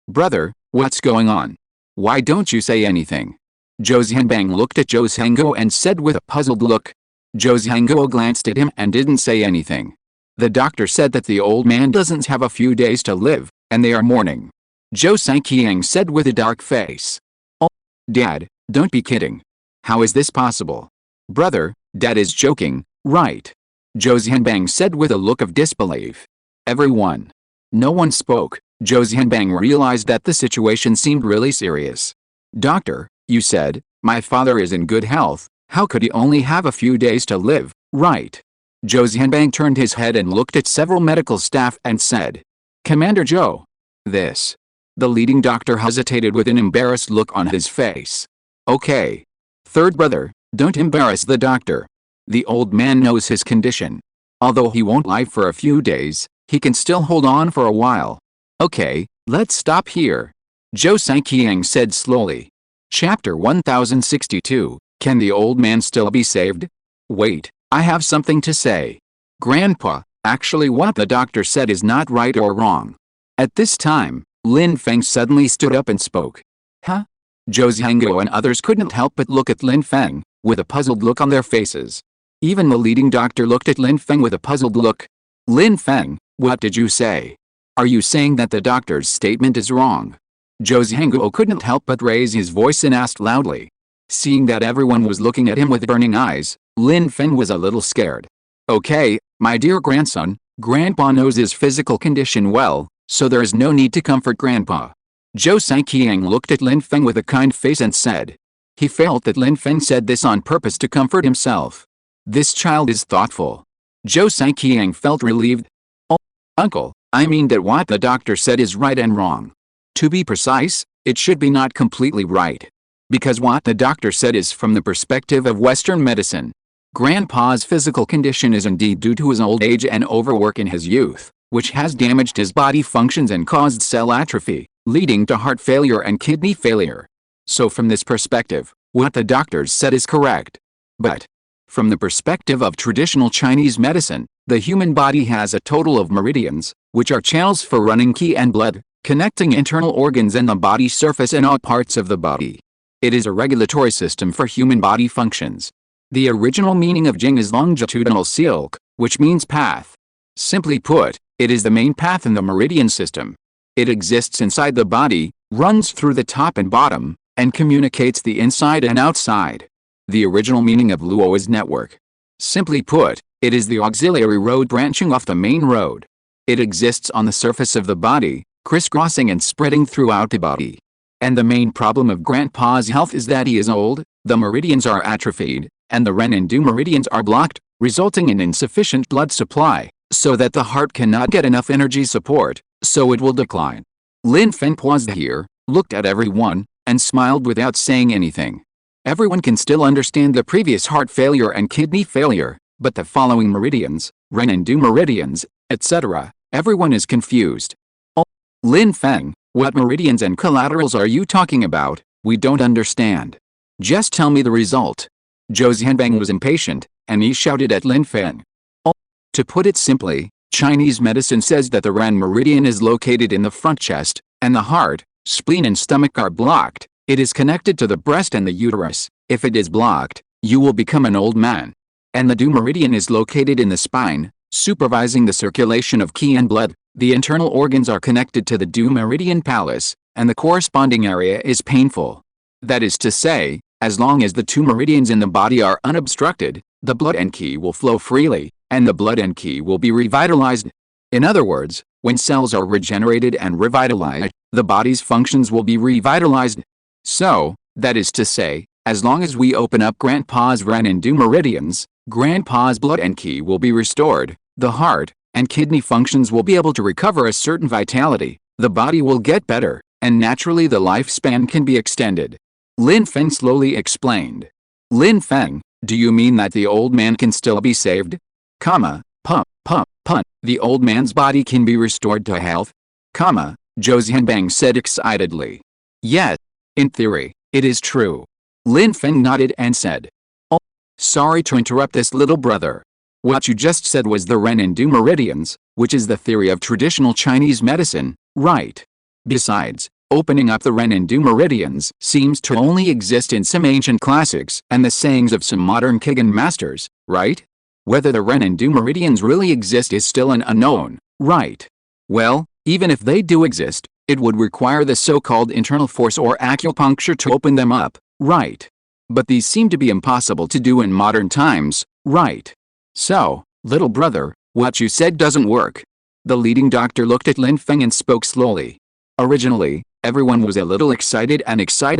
Brother, what's going on? Why don't you say anything? Zhou Zhenbang looked at Zhou Zhengguo and said with a puzzled look. Zhou Zhengguo glanced at him and didn't say anything. The doctor said that the old man doesn't have a few days to live, and they are mourning. Zhou Sanqiang said with a dark face. Oh, Dad, don't be kidding. How is this possible? Brother, Dad is joking, right? Zhou Zhenbang said with a look of disbelief. Everyone. No one spoke. Zhou Zhenbang realized that the situation seemed really serious. Doctor, you said, my father is in good health, how could he only have a few days to live, right? Zhou Zhenbang turned his head and looked at several medical staff and said. Commander Zhou. This. The leading doctor hesitated with an embarrassed look on his face. Okay. Third brother, don't embarrass the doctor. The old man knows his condition. Although he won't live for a few days, he can still hold on for a while. Okay, let's stop here. Zhou Sanqiang said slowly. Chapter 1062, Can the old man still be saved? Wait, I have something to say. Grandpa, actually what the doctor said is not right or wrong. At this time, Lin Feng suddenly stood up and spoke. Huh? Zhou Zhangguo and others couldn't help but look at Lin Feng, with a puzzled look on their faces. Even the leading doctor looked at Lin Feng with a puzzled look. Lin Feng, what did you say? Are you saying that the doctor's statement is wrong? Zhou Zhangguo couldn't help but raise his voice and asked loudly. Seeing that everyone was looking at him with burning eyes, Lin Feng was a little scared. Okay, my dear grandson, Grandpa knows his physical condition well, so there is no need to comfort Grandpa. Zhou Saiqiang looked at Lin Feng with a kind face and said. He felt that Lin Feng said this on purpose to comfort himself. This child is thoughtful. Zhou Saiqiang felt relieved. Oh, uncle, I mean that what the doctor said is right and wrong. To be precise, it should be not completely right. Because what the doctor said is from the perspective of Western medicine. Grandpa's physical condition is indeed due to his old age and overwork in his youth, which has damaged his body functions and caused cell atrophy, leading to heart failure and kidney failure. So from this perspective, what the doctors said is correct. But from the perspective of traditional Chinese medicine, the human body has a total of meridians, which are channels for running qi and blood, connecting internal organs and the body surface and all parts of the body. It is a regulatory system for human body functions. The original meaning of Jing is longitudinal silk, which means path. Simply put, it is the main path in the meridian system. It exists inside the body, runs through the top and bottom, and communicates the inside and outside. The original meaning of luo is network. Simply put, it is the auxiliary road branching off the main road. It exists on the surface of the body, crisscrossing and spreading throughout the body. And the main problem of Grandpa's health is that he is old, the meridians are atrophied, and the Ren and Du meridians are blocked, resulting in insufficient blood supply, so that the heart cannot get enough energy support, so it will decline. Lin Feng paused here, looked at everyone, and smiled without saying anything. Everyone can still understand the previous heart failure and kidney failure, but the following meridians, Ren and Du meridians, etc., everyone is confused. Oh, Lin Feng, what meridians and collaterals are you talking about? We don't understand. Just tell me the result. Zhou Zhanbang was impatient, and he shouted at Lin Feng. Oh, to put it simply, Chinese medicine says that the Ren meridian is located in the front chest, and the heart, spleen and stomach are blocked. It is connected to the breast and the uterus. If it is blocked, you will become an old man. And the Du meridian is located in the spine, supervising the circulation of qi and blood. The internal organs are connected to the Du meridian palace, and the corresponding area is painful. That is to say, as long as the two meridians in the body are unobstructed, the blood and qi will flow freely, and the blood and qi will be revitalized. In other words, when cells are regenerated and revitalized, the body's functions will be revitalized. So, that is to say, as long as we open up Grandpa's Ren and Du meridians, Grandpa's blood and qi will be restored, the heart and kidney functions will be able to recover a certain vitality, the body will get better, and naturally the lifespan can be extended. Lin Feng slowly explained. Lin Feng, do you mean that the old man can still be saved? The old man's body can be restored to health? Zhou Zhanbang said excitedly. Yes, in theory, it is true. Lin Feng nodded and said. Oh, sorry to interrupt this little brother. What you just said was the Ren and Du meridians, which is the theory of traditional Chinese medicine, right? Besides, opening up the Ren and Du meridians seems to only exist in some ancient classics and the sayings of some modern Kigan masters, right? Whether the Ren and Du meridians really exist is still an unknown, right? Well, even if they do exist, it would require the so-called internal force or acupuncture to open them up, right? But these seem to be impossible to do in modern times, right? So, little brother, what you said doesn't work. The leading doctor looked at Lin Feng and spoke slowly. Originally, everyone was a little excited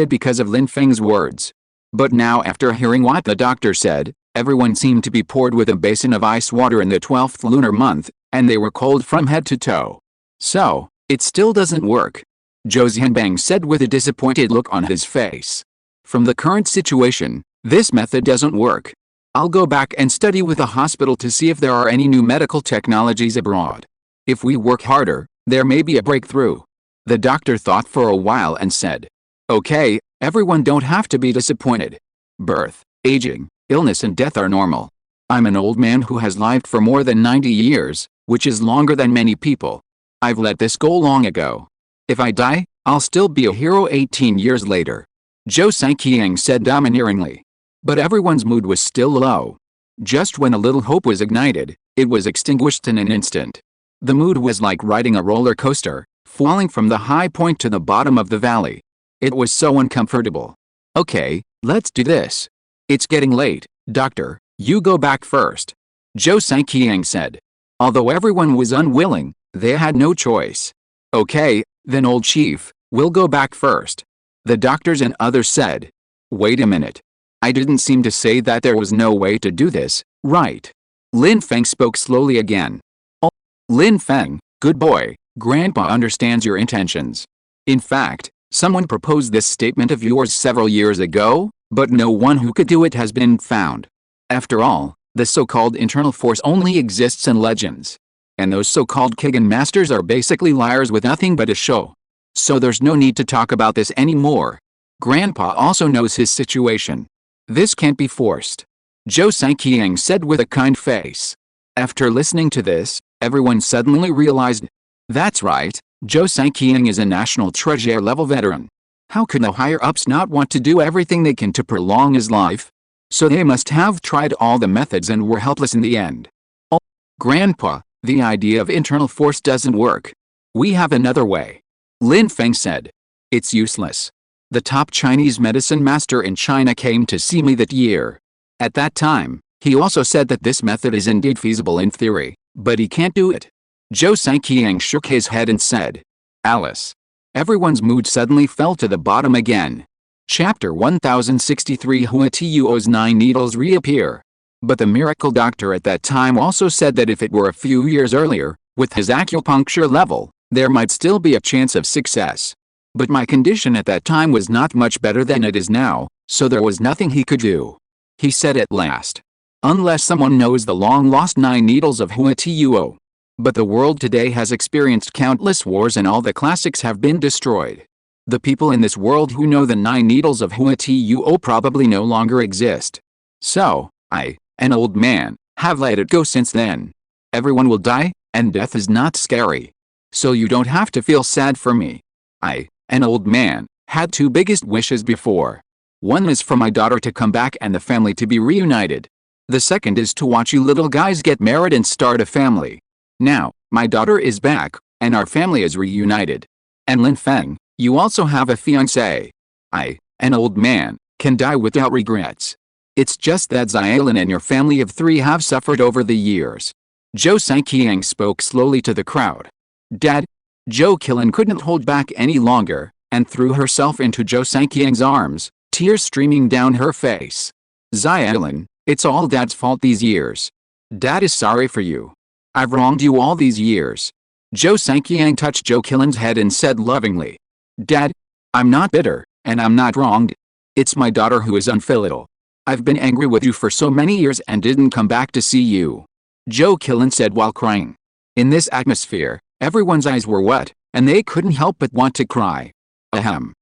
because of Lin Feng's words. But now after hearing what the doctor said, everyone seemed to be poured with a basin of ice water in the 12th lunar month, and they were cold from head to toe. So, it still doesn't work. Zhou Zhanbang said with a disappointed look on his face. From the current situation, this method doesn't work. I'll go back and study with the hospital to see if there are any new medical technologies abroad. If we work harder, there may be a breakthrough. The doctor thought for a while and said. Okay, everyone don't have to be disappointed. Birth, aging, illness and death are normal. I'm an old man who has lived for more than 90 years, which is longer than many people. I've let this go long ago. If I die, I'll still be a hero 18 years later. Zhou Sanqiang said domineeringly. But everyone's mood was still low. Just when a little hope was ignited, it was extinguished in an instant. The mood was like riding a roller coaster, falling from the high point to the bottom of the valley. It was so uncomfortable. Okay, let's do this. It's getting late, doctor, you go back first. Zhou Sanqiang said. Although everyone was unwilling, they had no choice. Okay, then old chief, we'll go back first. The doctors and others said. Wait a minute. I didn't seem to say that there was no way to do this, right? Lin Feng spoke slowly again. Oh, Lin Feng, good boy, Grandpa understands your intentions. In fact, someone proposed this statement of yours several years ago, but no one who could do it has been found. After all, the so-called internal force only exists in legends. And those so-called Kigen masters are basically liars with nothing but a show. So there's no need to talk about this anymore. Grandpa also knows his situation. This can't be forced. Zhou Sanqiang said with a kind face. After listening to this, everyone suddenly realized. That's right, Zhou Sanqiang is a national treasure level veteran. How could the higher-ups not want to do everything they can to prolong his life? So they must have tried all the methods and were helpless in the end. Oh, Grandpa, the idea of internal force doesn't work. We have another way. Lin Feng said. It's useless. The top Chinese medicine master in China came to see me that year. At that time, he also said that this method is indeed feasible in theory, but he can't do it. Zhou Sanqiang shook his head and said. Alice. Everyone's mood suddenly fell to the bottom again. Chapter 1063 Hua Tuo's 9 needles reappear. But the miracle doctor at that time also said that if it were a few years earlier, with his acupuncture level, there might still be a chance of success. But my condition at that time was not much better than it is now, so there was nothing he could do. He said at last. Unless someone knows the long-lost 9 needles of Hua Tuo. But the world today has experienced countless wars and all the classics have been destroyed. The people in this world who know the 9 needles of Hua Tuo probably no longer exist. So, I, an old man, have let it go since then. Everyone will die, and death is not scary. So you don't have to feel sad for me. I, an old man, had 2 biggest wishes before. One is for my daughter to come back and the family to be reunited. The second is to watch you little guys get married and start a family. Now, my daughter is back, and our family is reunited. And Lin Feng, you also have a fiancé. I, an old man, can die without regrets. It's just that Xiaolin and your family of 3 have suffered over the years. Zhou Sanqiang spoke slowly to the crowd. Dad. Zhou Qilin couldn't hold back any longer, and threw herself into Zhou Sanqiang's arms, tears streaming down her face. Xiaolin, it's all Dad's fault these years. Dad is sorry for you. I've wronged you all these years. Zhou Sanqiang touched Zhou Qilin's head and said lovingly. Dad, I'm not bitter, and I'm not wronged. It's my daughter who is unfilial. I've been angry with you for so many years and didn't come back to see you. Zhou Qilin said while crying. In this atmosphere, everyone's eyes were wet, and they couldn't help but want to cry. Ahem.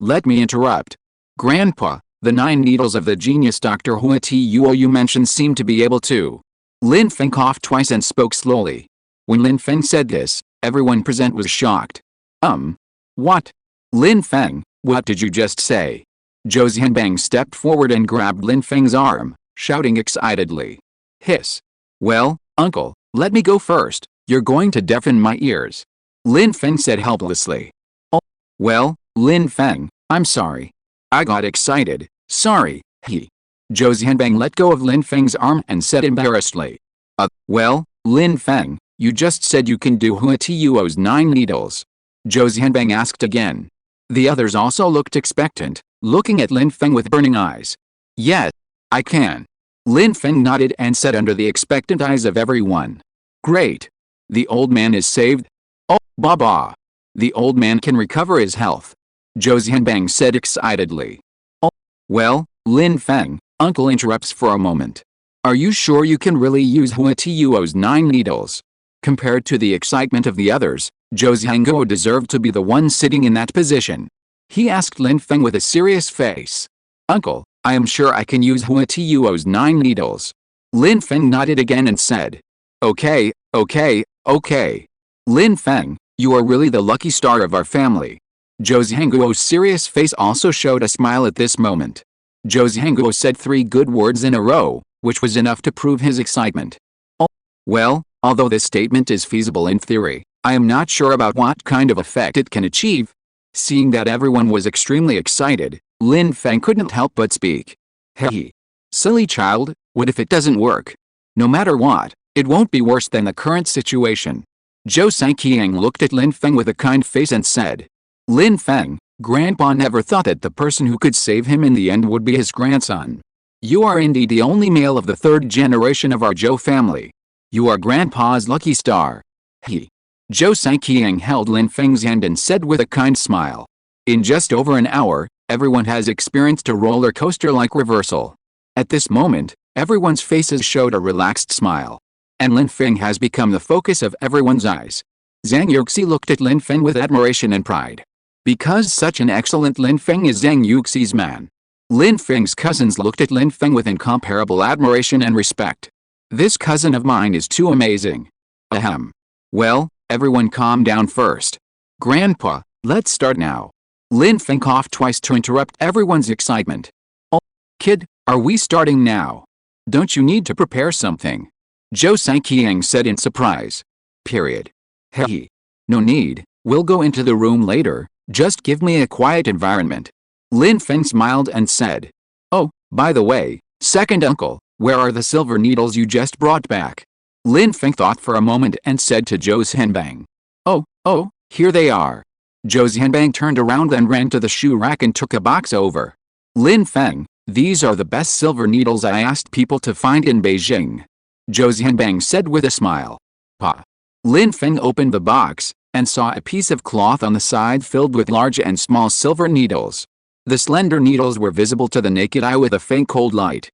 Let me interrupt. Grandpa, the 9 needles of the genius Dr. Hua Tuo you mentioned seem to be able to. Lin Feng coughed twice and spoke slowly. When Lin Feng said this, everyone present was shocked. What? Lin Feng, what did you just say? Zhou Xianbang stepped forward and grabbed Lin Feng's arm, shouting excitedly. Hiss. Well, uncle, let me go first, you're going to deafen my ears. Lin Feng said helplessly. Oh, well, Lin Feng, I'm sorry. I got excited, sorry, he. Zhou Xianbang let go of Lin Feng's arm and said embarrassedly. Well, Lin Feng, you just said you can do Hua Tuo's 9 needles. Zhou Xianbang asked again. The others also looked expectant, looking at Lin Feng with burning eyes. Yes, I can. Lin Feng nodded and said under the expectant eyes of everyone. Great. The old man is saved. Oh, Baba. The old man can recover his health. Zhou Xianbang said excitedly. Oh, well, Lin Feng, uncle interrupts for a moment. Are you sure you can really use Hua Tuo's 9 needles? Compared to the excitement of the others, Zhou Xiangguo deserved to be the one sitting in that position. He asked Lin Feng with a serious face. Uncle, I am sure I can use Hua Tuo's 9 needles. Lin Feng nodded again and said. Okay. Lin Feng, You are really the lucky star of our family. Zhang serious face also showed a smile at this moment. Zhang said 3 good words in a row, which was enough to prove his excitement. Oh, well, although this statement is feasible in theory, I am not sure about what kind of effect it can achieve. Seeing that everyone was extremely excited, Lin Feng couldn't help but speak. Hey, silly child, what if it doesn't work? No matter what, it won't be worse than the current situation. Zhou Sanqiang looked at Lin Feng with a kind face and said, Lin Feng, Grandpa never thought that the person who could save him in the end would be his grandson. You are indeed the only male of the 3rd generation of our Zhou family. You are Grandpa's lucky star. He. Zhou Sanqiang held Lin Feng's hand and said with a kind smile. In just over an hour, everyone has experienced a roller coaster-like reversal. At this moment, everyone's faces showed a relaxed smile. And Lin Feng has become the focus of everyone's eyes. Zhang Yuxi looked at Lin Feng with admiration and pride. Because such an excellent Lin Feng is Zhang Yuxi's man. Lin Feng's cousins looked at Lin Feng with incomparable admiration and respect. This cousin of mine is too amazing. Ahem. Well, everyone calm down first. Grandpa, let's start now. Lin Feng coughed twice to interrupt everyone's excitement. Oh, kid, are we starting now? Don't you need to prepare something? Zhou Sanqiang said in surprise. Period. Hey. No need, we'll go into the room later, just give me a quiet environment. Lin Feng smiled and said. Oh, by the way, second uncle, where are the silver needles you just brought back? Lin Feng thought for a moment and said to Zhou Zhanbang. Oh, here they are. Zhou Zhanbang turned around and ran to the shoe rack and took a box over. Lin Feng, these are the best silver needles I asked people to find in Beijing. Zhou Zhanbang said with a smile. Pa. Lin Feng opened the box, and saw a piece of cloth on the side filled with large and small silver needles. The slender needles were visible to the naked eye with a faint cold light.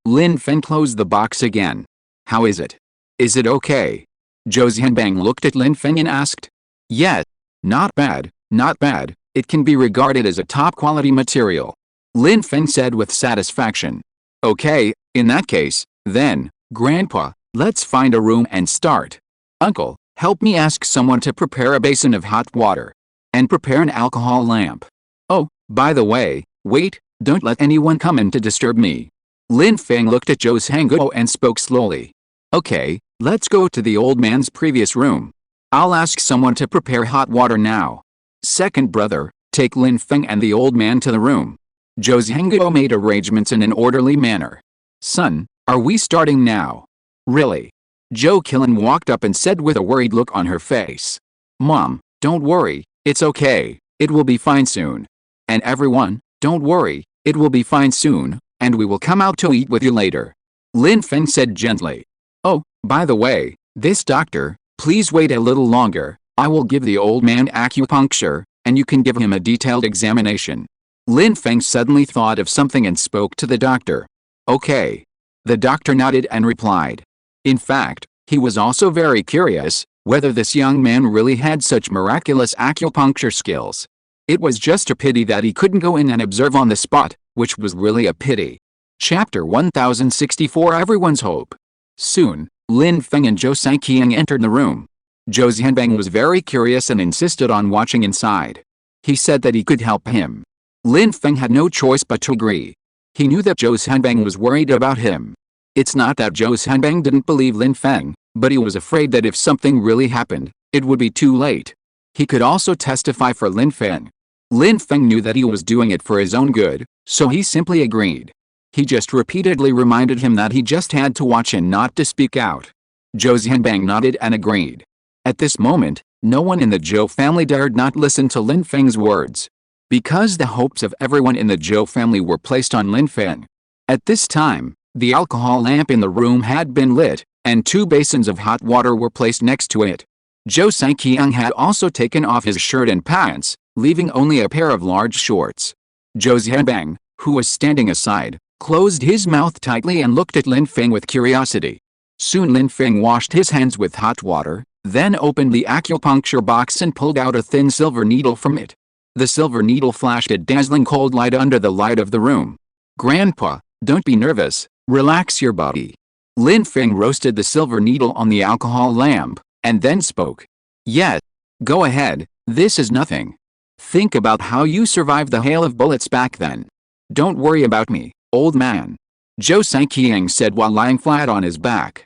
Lin Feng closed the box again. How is it? Is it okay? Zhou Zhanbang looked at Lin Feng and asked. Yes. Not bad, not bad, it can be regarded as a top-quality material. Lin Feng said with satisfaction. Okay, in that case, then, Grandpa, let's find a room and start. Uncle, help me ask someone to prepare a basin of hot water. And prepare an alcohol lamp. Oh, by the way, wait, don't let anyone come in to disturb me. Lin Feng looked at Zhou Zhanguo and spoke slowly. Okay, let's go to the old man's previous room. I'll ask someone to prepare hot water now. Second brother, take Lin Feng and the old man to the room. Zhou Zhanguo made arrangements in an orderly manner. Son, are we starting now? Really? Zhou Qilin walked up and said with a worried look on her face. Mom, don't worry, it's okay, it will be fine soon. And everyone, don't worry, it will be fine soon, and we will come out to eat with you later. Lin Feng said gently. Oh, by the way, this doctor, please wait a little longer, I will give the old man acupuncture, and you can give him a detailed examination. Lin Feng suddenly thought of something and spoke to the doctor. Okay. The doctor nodded and replied. In fact, he was also very curious whether this young man really had such miraculous acupuncture skills. It was just a pity that he couldn't go in and observe on the spot, which was really a pity. Chapter 1064 Everyone's Hope. Soon, Lin Feng and Zhou Sanqiang entered the room. Zhou Zhanbang was very curious and insisted on watching inside. He said that he could help him. Lin Feng had no choice but to agree. He knew that Zhou Zhanbang was worried about him. It's not that Zhou Zhanbang didn't believe Lin Feng, but he was afraid that if something really happened, it would be too late. He could also testify for Lin Feng. Lin Feng knew that he was doing it for his own good, so he simply agreed. He just repeatedly reminded him that he just had to watch and not to speak out. Zhou Zhanbang nodded and agreed. At this moment, no one in the Zhou family dared not listen to Lin Feng's words. Because the hopes of everyone in the Zhou family were placed on Lin Feng. At this time, the alcohol lamp in the room had been lit, and 2 basins of hot water were placed next to it. Zhou Sanqiang had also taken off his shirt and pants, leaving only a pair of large shorts. Zhou Zhanbang, who was standing aside, closed his mouth tightly and looked at Lin Feng with curiosity. Soon Lin Feng washed his hands with hot water, then opened the acupuncture box and pulled out a thin silver needle from it. The silver needle flashed a dazzling cold light under the light of the room. Grandpa, don't be nervous, relax your body. Lin Feng roasted the silver needle on the alcohol lamp, and then spoke. Yes, Go ahead, this is nothing. Think about how you survived the hail of bullets back then. Don't worry about me, old man. Zhou Sanqiang said while lying flat on his back.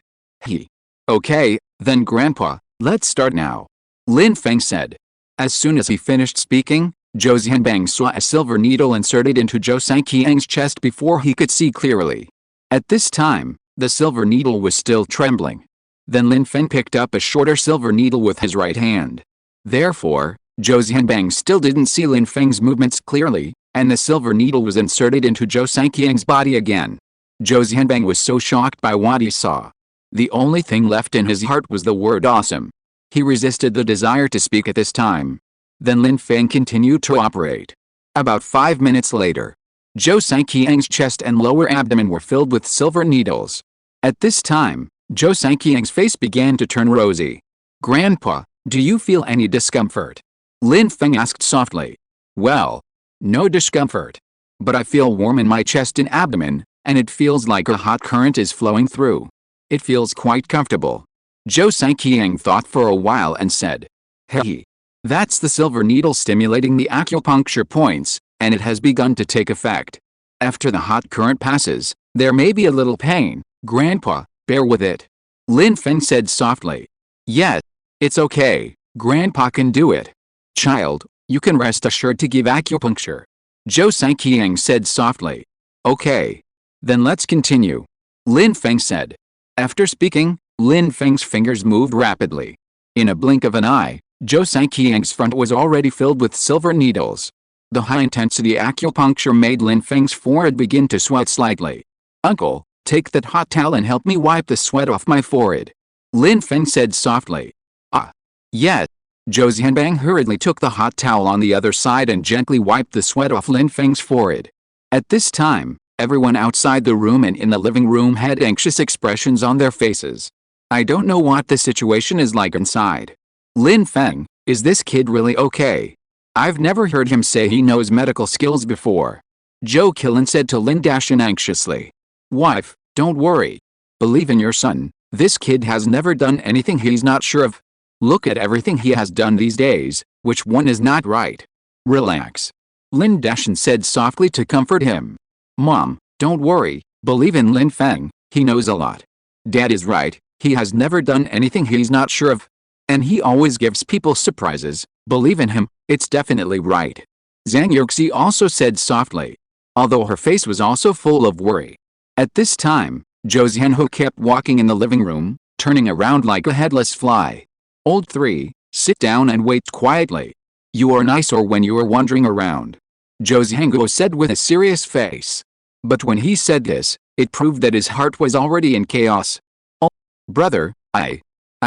Okay, then Grandpa, let's start now. Lin Feng said. As soon as he finished speaking, Zhou Xianbang saw a silver needle inserted into Zhou Sanqiang's chest before he could see clearly. At this time, the silver needle was still trembling. Then Lin Feng picked up a shorter silver needle with his right hand. Therefore, Zhou Xianbang still didn't see Lin Feng's movements clearly, and the silver needle was inserted into Zhou Sanqiang's body again. Zhou Xianbang was so shocked by what he saw. The only thing left in his heart was the word awesome. He resisted the desire to speak at this time. Then Lin Feng continued to operate. About 5 minutes later, Zhou Sanqiang's chest and lower abdomen were filled with silver needles. At this time, Zhou Sanqiang's face began to turn rosy. Grandpa, do you feel any discomfort? Lin Feng asked softly. Well, no discomfort. But I feel warm in my chest and abdomen, and it feels like a hot current is flowing through. It feels quite comfortable. Zhou Sanqiang thought for a while and said. Hey. That's the silver needle stimulating the acupuncture points, and it has begun to take effect. After the hot current passes, there may be a little pain. Grandpa, bear with it. Lin Feng said softly. Yes, it's okay. Grandpa can do it. Child, you can rest assured to give acupuncture. Zhou Sanqiang said softly. Okay. Then let's continue. Lin Feng said. After speaking, Lin Feng's fingers moved rapidly. In a blink of an eye, Zhou Sanqiang's front was already filled with silver needles. The high-intensity acupuncture made Lin Feng's forehead begin to sweat slightly. Uncle, take that hot towel and help me wipe the sweat off my forehead. Lin Feng said softly. Ah. Yes. Zhou Xianbang hurriedly took the hot towel on the other side and gently wiped the sweat off Lin Feng's forehead. At this time, everyone outside the room and in the living room had anxious expressions on their faces. I don't know what the situation is like inside. Lin Feng, is this kid really okay? I've never heard him say he knows medical skills before. Zhou Qilin said to Lin Dashan anxiously. Wife, don't worry. Believe in your son, this kid has never done anything he's not sure of. Look at everything he has done these days, which one is not right? Relax. Lin Dashan said softly to comfort him. Mom, don't worry, believe in Lin Feng, he knows a lot. Dad is right, he has never done anything he's not sure of. And he always gives people surprises, believe in him, it's definitely right. Zhang Yuxi also said softly, although her face was also full of worry. At this time, Zhou Xianhu kept walking in the living room, turning around like a headless fly. Old 3, sit down and wait quietly. You are nicer when you are wandering around. Zhou Xianhu said with a serious face. But when he said this, it proved that his heart was already in chaos. Oh, brother, I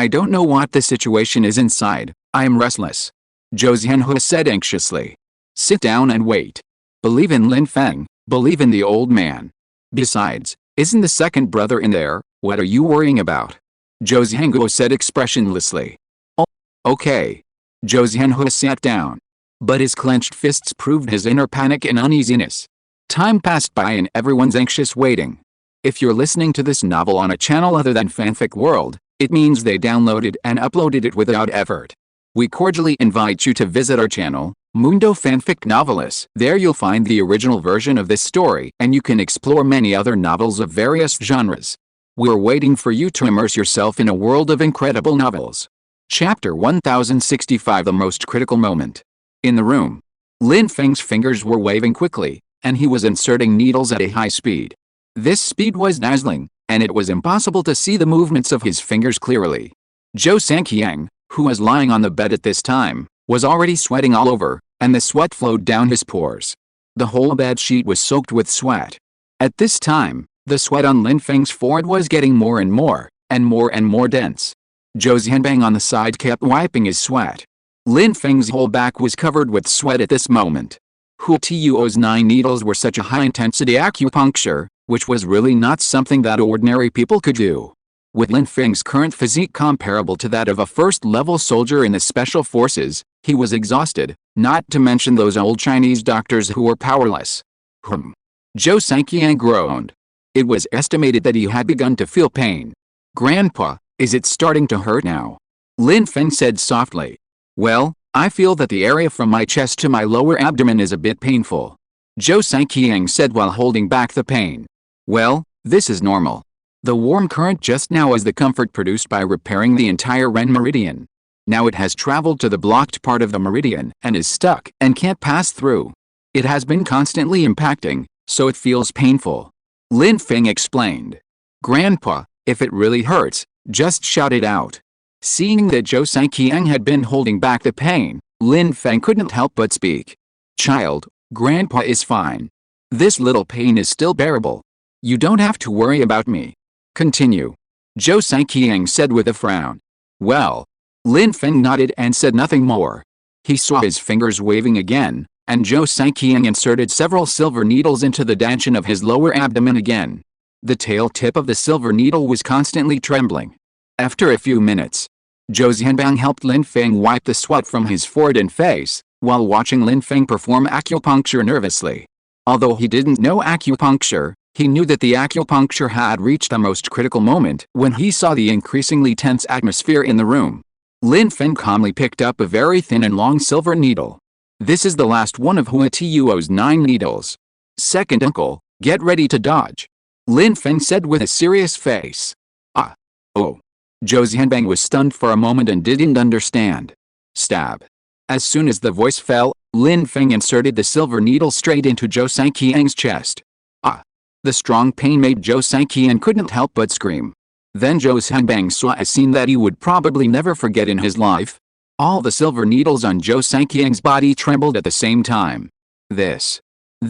don't know what the situation is inside, I am restless. Zhou Xianhu said anxiously. Sit down and wait. Believe in Lin Feng, believe in the old man. Besides, isn't the second brother in there, what are you worrying about? Zhou Xianhu said expressionlessly. Oh, okay. Zhou Xianhu sat down. But his clenched fists proved his inner panic and uneasiness. Time passed by and everyone's anxious waiting. If you're listening to this novel on a channel other than Fanfic World, it means they downloaded and uploaded it without effort. We cordially invite you to visit our channel, Mundo Fanfic Novelis. There you'll find the original version of this story and you can explore many other novels of various genres. We're waiting for you to immerse yourself in a world of incredible novels. Chapter 1065 The Most Critical Moment. In the room, Lin Feng's fingers were waving quickly, and he was inserting needles at a high speed. This speed was dazzling, and it was impossible to see the movements of his fingers clearly. Zhou Sanqiang, who was lying on the bed at this time, was already sweating all over, and the sweat flowed down his pores. The whole bed sheet was soaked with sweat. At this time, the sweat on Lin Feng's forehead was getting more and more dense. Zhou Xianbang on the side kept wiping his sweat. Lin Feng's whole back was covered with sweat at this moment. Hu Tuo's 9 needles were such a high-intensity acupuncture, which was really not something that ordinary people could do. With Lin Feng's current physique comparable to that of a first-level soldier in the special forces, he was exhausted, not to mention those old Chinese doctors who were powerless. Zhou Sanqiang groaned. It was estimated that he had begun to feel pain. Grandpa, is it starting to hurt now? Lin Feng said softly. Well, I feel that the area from my chest to my lower abdomen is a bit painful. Zhou Sanqiang said while holding back the pain. Well, this is normal. The warm current just now is the comfort produced by repairing the entire Ren meridian. Now it has traveled to the blocked part of the meridian and is stuck and can't pass through. It has been constantly impacting, so it feels painful. Lin Feng explained. Grandpa, if it really hurts, just shout it out. Seeing that Zhou Sanqiang had been holding back the pain, Lin Feng couldn't help but speak. Child, Grandpa is fine. This little pain is still bearable. You don't have to worry about me. Continue. Zhou Sanqiang said with a frown. Well. Lin Feng nodded and said nothing more. He saw his fingers waving again, and Zhou Sanqiang inserted several silver needles into the dantian of his lower abdomen again. The tail tip of the silver needle was constantly trembling. After a few minutes, Zhou Xianbang helped Lin Feng wipe the sweat from his forehead and face, while watching Lin Feng perform acupuncture nervously. Although he didn't know acupuncture, he knew that the acupuncture had reached the most critical moment when he saw the increasingly tense atmosphere in the room. Lin Feng calmly picked up a very thin and long silver needle. This is the last one of Hua Tuo's 9 needles. Second uncle, get ready to dodge. Lin Feng said with a serious face. Ah. Oh. Zhou Xianbang was stunned for a moment and didn't understand. Stab. As soon as the voice fell, Lin Feng inserted the silver needle straight into Zhou Sanqiang's chest. Ah. The strong pain made Zhou Sanqiang couldn't help but scream. Then Zhou Xianbang saw a scene that he would probably never forget in his life. All the silver needles on Zhou Sanqiang's body trembled at the same time. This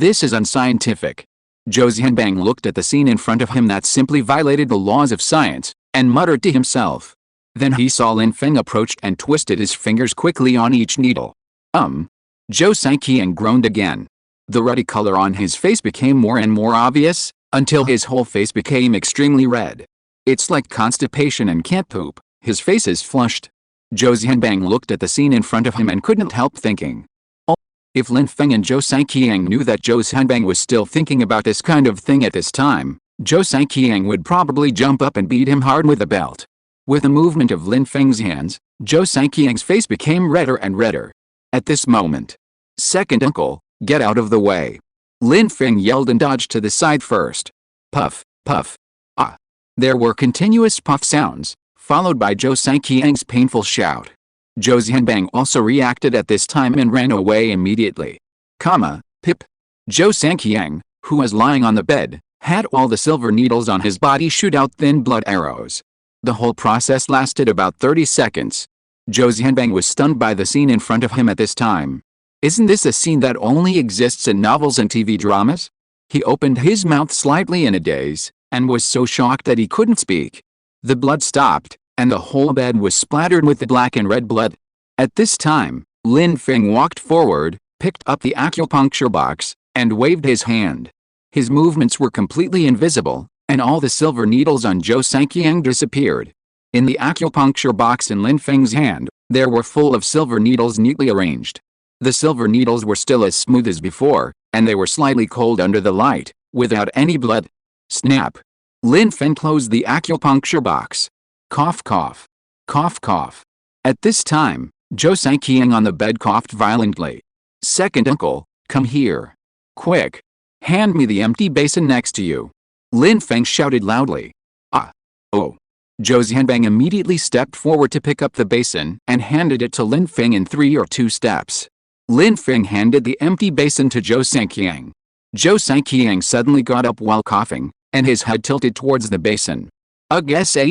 is unscientific. Zhou Xianbang looked at the scene in front of him that simply violated the laws of science, and muttered to himself. Then he saw Lin Feng approached and twisted his fingers quickly on each needle. Zhou Sanqiang groaned again. The ruddy color on his face became more and more obvious, until his whole face became extremely red. It's like constipation and can't poop. His face is flushed. Zhou Xianbang looked at the scene in front of him and couldn't help thinking. Oh, if Lin Feng and Zhou Sanqiang knew that Zhou Xianbang was still thinking about this kind of thing at this time, Zhou Sanqiang would probably jump up and beat him hard with a belt. With a movement of Lin Feng's hands, Zhou Sanqiang's face became redder and redder. At this moment, second uncle, get out of the way. Lin Feng yelled and dodged to the side first. Puff, puff. Ah. There were continuous puff sounds, followed by Zhou Sanqiang's painful shout. Zhou Xianbang also reacted at this time and ran away immediately. Pip. Zhou Sanqiang, who was lying on the bed, had all the silver needles on his body shoot out thin blood arrows. The whole process lasted about 30 seconds. Zhou Xianbang was stunned by the scene in front of him at this time. Isn't this a scene that only exists in novels and TV dramas? He opened his mouth slightly in a daze, and was so shocked that he couldn't speak. The blood stopped, and the whole bed was splattered with the black and red blood. At this time, Lin Feng walked forward, picked up the acupuncture box, and waved his hand. His movements were completely invisible, and all the silver needles on Zhou Sanqiang disappeared. In the acupuncture box in Lin Feng's hand, there were full of silver needles neatly arranged. The silver needles were still as smooth as before, and they were slightly cold under the light, without any blood. Snap. Lin Feng closed the acupuncture box. Cough cough. Cough cough. At this time, Zhou Sanqiang on the bed coughed violently. Second uncle, come here. Quick. Hand me the empty basin next to you. Lin Feng shouted loudly. Ah. Oh. Zhou Xianbang immediately stepped forward to pick up the basin and handed it to Lin Feng in 3 or 2 steps. Lin Feng handed the empty basin to Zhou Sanqiang. Zhou Sanqiang suddenly got up while coughing, and his head tilted towards the basin. Ugh shh.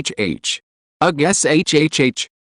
Ugh shhh.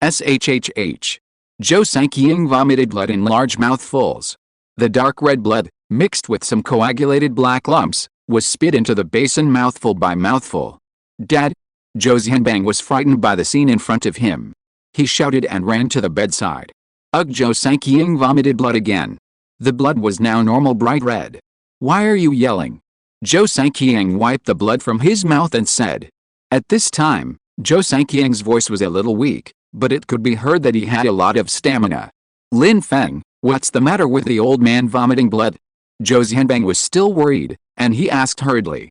Shhh. Zhou Sanqiang vomited blood in large mouthfuls. The dark red blood, mixed with some coagulated black lumps, was spit into the basin mouthful by mouthful. Dad! Zhou Xianbang was frightened by the scene in front of him. He shouted and ran to the bedside. Ugh! Zhou Sanqiang vomited blood again. The blood was now normal bright red. Why are you yelling? Zhou Sanqiang wiped the blood from his mouth and said. At this time, Zhou Sanqiang's voice was a little weak, but it could be heard that he had a lot of stamina. Lin Feng, what's the matter with the old man vomiting blood? Zhou Xianbang was still worried, and he asked hurriedly.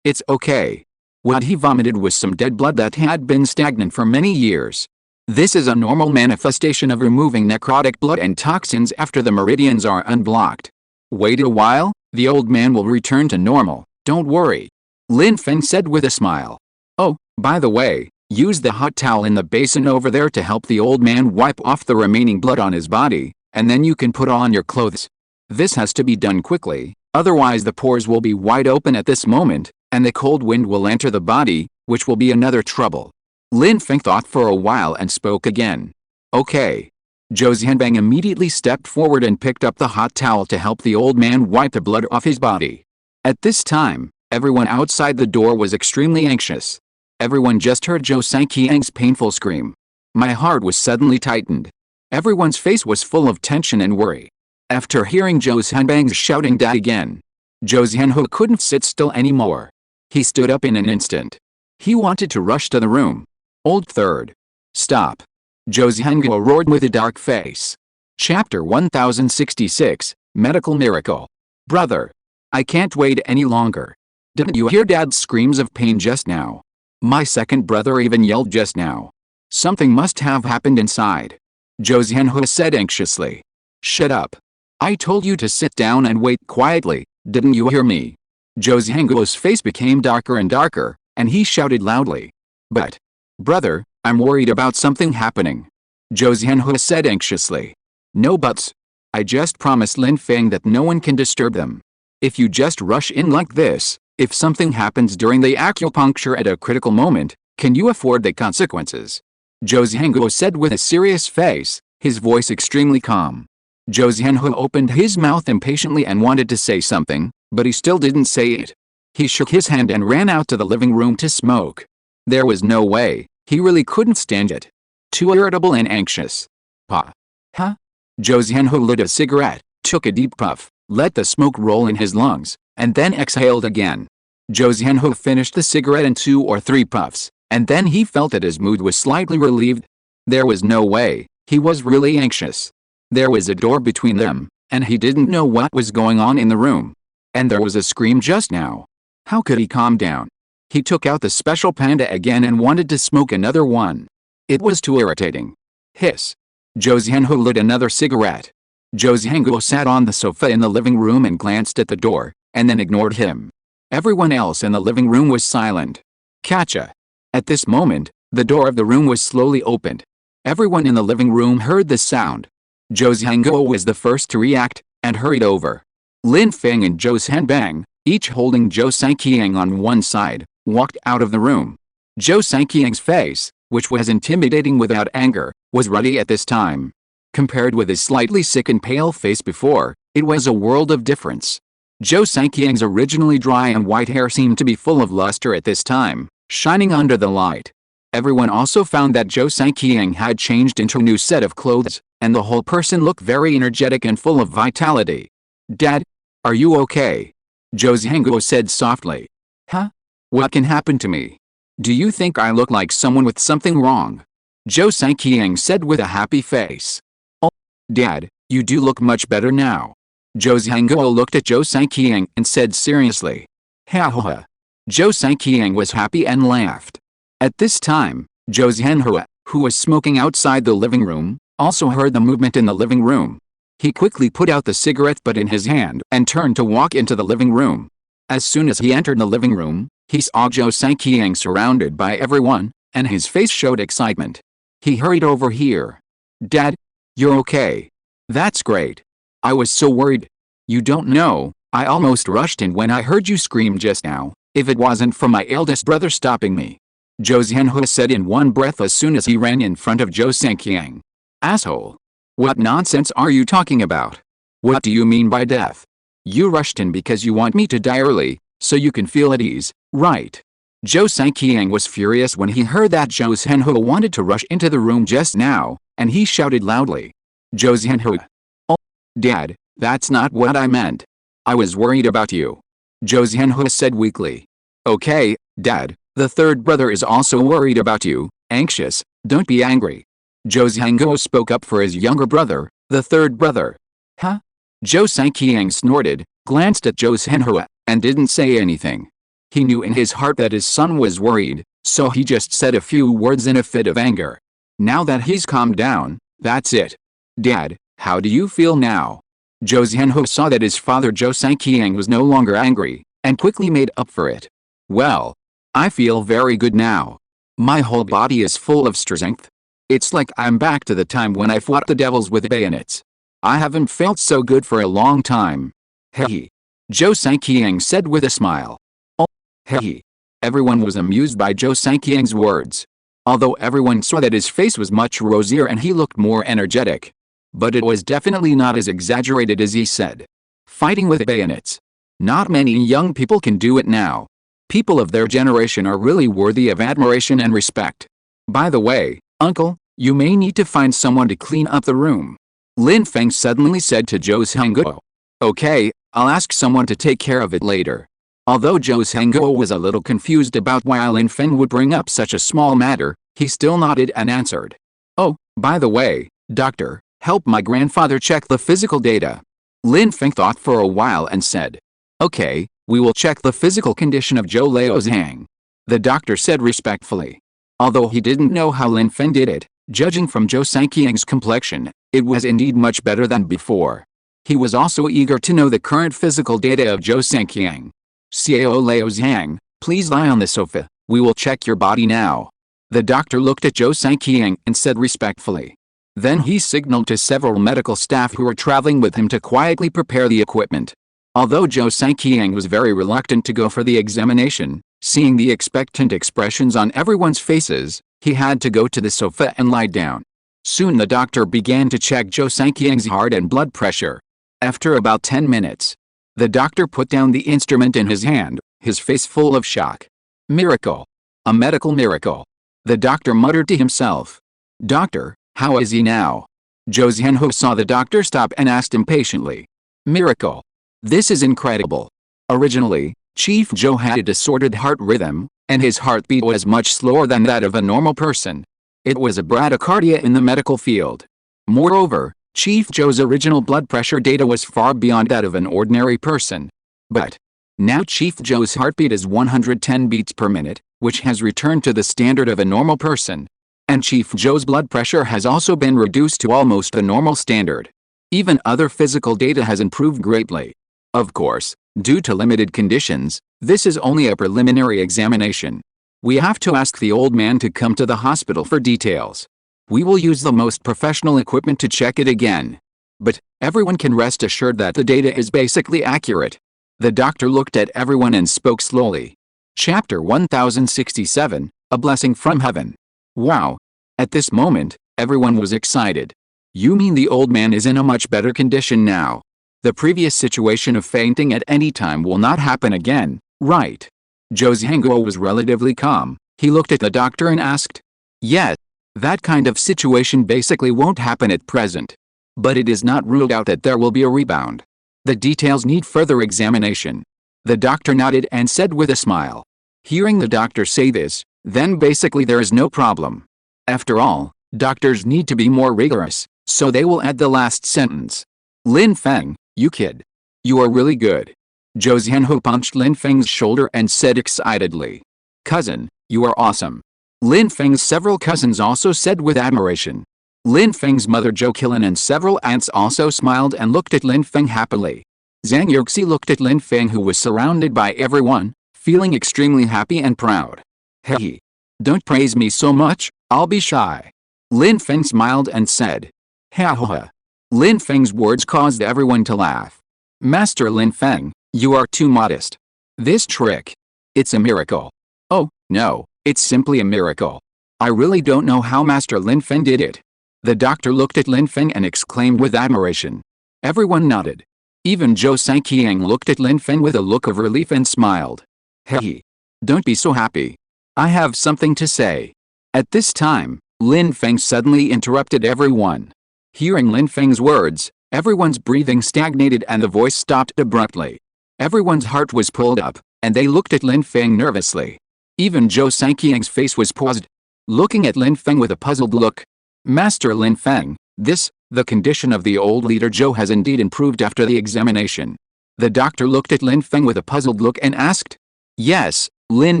It's okay. What he vomited was some dead blood that had been stagnant for many years. This is a normal manifestation of removing necrotic blood and toxins after the meridians are unblocked. Wait a while, the old man will return to normal, don't worry. Lin Feng said with a smile. Oh, by the way, use the hot towel in the basin over there to help the old man wipe off the remaining blood on his body, and then you can put on your clothes. This has to be done quickly, otherwise the pores will be wide open at this moment, and the cold wind will enter the body, which will be another trouble. Lin Feng thought for a while and spoke again. Okay. Zhou Xianbang immediately stepped forward and picked up the hot towel to help the old man wipe the blood off his body. At this time, everyone outside the door was extremely anxious. Everyone just heard Zhou Sanqiang's painful scream. My heart was suddenly tightened. Everyone's face was full of tension and worry. After hearing Zhou Xianbang's shouting "Dad" again, Zhou Xianhu couldn't sit still anymore. He stood up in an instant. He wanted to rush to the room. Old third. Stop. Zhou Xianhu roared with a dark face. Chapter 1066, Medical Miracle. Brother. I can't wait any longer. Didn't you hear Dad's screams of pain just now? My second brother even yelled just now. Something must have happened inside. Zhou Xianhu said anxiously. Shut up. I told you to sit down and wait quietly, didn't you hear me? Zhou Xianhu's face became darker and darker, and he shouted loudly. But, brother, I'm worried about something happening. Zhou Xianhu said anxiously. No buts. I just promised Lin Feng that no one can disturb them. If you just rush in like this, if something happens during the acupuncture at a critical moment, can you afford the consequences? Zhou Xianhu said with a serious face, his voice extremely calm. Zhou Xianhu opened his mouth impatiently and wanted to say something, but he still didn't say it. He shook his hand and ran out to the living room to smoke. There was no way, he really couldn't stand it. Too irritable and anxious. Pa. Huh? Zhou Xianhu lit a cigarette, took a deep puff, let the smoke roll in his lungs, and then exhaled again. Zhou Xianhu finished the cigarette in 2 or 3 puffs, and then he felt that his mood was slightly relieved. There was no way, he was really anxious. There was a door between them, and he didn't know what was going on in the room. And there was a scream just now. How could he calm down? He took out the special panda again and wanted to smoke another one. It was too irritating. Hiss. Zhou Xianhu lit another cigarette. Zhou Xianhu sat on the sofa in the living room and glanced at the door, and then ignored him. Everyone else in the living room was silent. Catcha. At this moment, the door of the room was slowly opened. Everyone in the living room heard the sound. Zhou Xianhu was the first to react, and hurried over. Lin Feng and Zhou Xianbang, each holding Zhou Sanqiang on one side, walked out of the room. Zhou Sanqiang's face, which was intimidating without anger, was ruddy at this time. Compared with his slightly sick and pale face before, it was a world of difference. Zhou Sanqiang's originally dry and white hair seemed to be full of luster at this time, shining under the light. Everyone also found that Zhou Sanqiang had changed into a new set of clothes, and the whole person looked very energetic and full of vitality. Dad, are you okay? Zhou Xianhu said softly. Huh? What can happen to me? Do you think I look like someone with something wrong? Zhou Sanqiang said with a happy face. Oh, Dad, you do look much better now. Zhou Xianhu looked at Zhou Sanqiang and said seriously. Ha ha ha. Zhou Sanqiang was happy and laughed. At this time, Zhou Xianhu, who was smoking outside the living room, also heard the movement in the living room. He quickly put out the cigarette butt in his hand and turned to walk into the living room. As soon as he entered the living room, he saw Zhou Sanqiang surrounded by everyone, and his face showed excitement. He hurried over here. Dad, you're okay. That's great. I was so worried. You don't know, I almost rushed in when I heard you scream just now, if it wasn't for my eldest brother stopping me. Zhou Xianhu said in one breath as soon as he ran in front of Zhou Sanqiang. Asshole. What nonsense are you talking about? What do you mean by death? You rushed in because you want me to die early, so you can feel at ease, right? Zhou Sanqiang was furious when he heard that Zhou Xianhu wanted to rush into the room just now, and he shouted loudly. Zhou Xianhu. Oh, Dad, that's not what I meant. I was worried about you. Zhou Xianhu said weakly. Okay, Dad, the third brother is also worried about you, anxious, don't be angry. Zhou Xianhu spoke up for his younger brother, the third brother. Huh? Zhou Sanqiang snorted, glanced at Zhou Xianhu, and didn't say anything. He knew in his heart that his son was worried, so he just said a few words in a fit of anger. Now that he's calmed down, that's it. Dad, how do you feel now? Zhou Zhanhou saw that his father Zhou Sanqiang was no longer angry, and quickly made up for it. Well, I feel very good now. My whole body is full of strength. It's like I'm back to the time when I fought the devils with bayonets. I haven't felt so good for a long time. Hey. Zhou Sanqiang said with a smile. Oh, hey. Everyone was amused by Zhou Sanqiang's words. Although everyone saw that his face was much rosier and he looked more energetic. But it was definitely not as exaggerated as he said. Fighting with bayonets. Not many young people can do it now. People of their generation are really worthy of admiration and respect. By the way, uncle, you may need to find someone to clean up the room. Lin Feng suddenly said to Zhou Zhanhou. Okay, I'll ask someone to take care of it later. Although Zhou Zhanhou was a little confused about why Lin Feng would bring up such a small matter, he still nodded and answered. Oh, by the way, doctor, help my grandfather check the physical data. Lin Feng thought for a while and said. Okay, we will check the physical condition of Zhou Liaozhang. The doctor said respectfully. Although he didn't know how Lin Feng did it, judging from Zhou Sanqiang's complexion, it was indeed much better than before. He was also eager to know the current physical data of Zhou Sanqiang. Xiao Liaozhang, please lie on the sofa, we will check your body now. The doctor looked at Zhou Sanqiang and said respectfully. Then he signaled to several medical staff who were traveling with him to quietly prepare the equipment. Although Zhou Sanqiang was very reluctant to go for the examination, seeing the expectant expressions on everyone's faces, he had to go to the sofa and lie down. Soon the doctor began to check Zhou Sanqiang's heart and blood pressure. After about 10 minutes, the doctor put down the instrument in his hand, his face full of shock. Miracle. A medical miracle. The doctor muttered to himself. Doctor, how is he now? Zhou Zhanhou saw the doctor stop and asked impatiently. Miracle. This is incredible. Originally, Chief Zhou had a disordered heart rhythm, and his heartbeat was much slower than that of a normal person. It was a bradycardia in the medical field. Moreover, Chief Zhou's original blood pressure data was far beyond that of an ordinary person. But now Chief Zhou's heartbeat is 110 beats per minute, which has returned to the standard of a normal person. And Chief Zhou's blood pressure has also been reduced to almost the normal standard. Even other physical data has improved greatly. Of course, due to limited conditions, this is only a preliminary examination. We have to ask the old man to come to the hospital for details. We will use the most professional equipment to check it again. But everyone can rest assured that the data is basically accurate. The doctor looked at everyone and spoke slowly. Chapter 1067, A Blessing from Heaven. Wow. At this moment, everyone was excited. You mean the old man is in a much better condition now? The previous situation of fainting at any time will not happen again, right? Zhou Zhanhou was relatively calm. He looked at the doctor and asked. Yes, that kind of situation basically won't happen at present. But it is not ruled out that there will be a rebound. The details need further examination. The doctor nodded and said with a smile. Hearing the doctor say this, then basically there is no problem. After all, doctors need to be more rigorous, so they will add the last sentence. Lin Feng, you kid. You are really good. Zhou Zhanhou punched Lin Feng's shoulder and said excitedly. Cousin, you are awesome. Lin Feng's several cousins also said with admiration. Lin Feng's mother Zhou Qilin and several aunts also smiled and looked at Lin Feng happily. Zhang Yuxi looked at Lin Feng who was surrounded by everyone, feeling extremely happy and proud. Hey. Don't praise me so much, I'll be shy. Lin Feng smiled and said. Ha ha ha. Lin Feng's words caused everyone to laugh. Master Lin Feng, you are too modest. This trick. It's a miracle. Oh, no, it's simply a miracle. I really don't know how Master Lin Feng did it. The doctor looked at Lin Feng and exclaimed with admiration. Everyone nodded. Even Zhou Sanqiang looked at Lin Feng with a look of relief and smiled. Hey. Don't be so happy. I have something to say. At this time, Lin Feng suddenly interrupted everyone. Hearing Lin Feng's words, everyone's breathing stagnated and the voice stopped abruptly. Everyone's heart was pulled up, and they looked at Lin Feng nervously. Even Zhou Sanqiang's face was paused, looking at Lin Feng with a puzzled look. Master Lin Feng, the condition of the old leader Zhou has indeed improved after the examination. The doctor looked at Lin Feng with a puzzled look and asked. Yes, Lin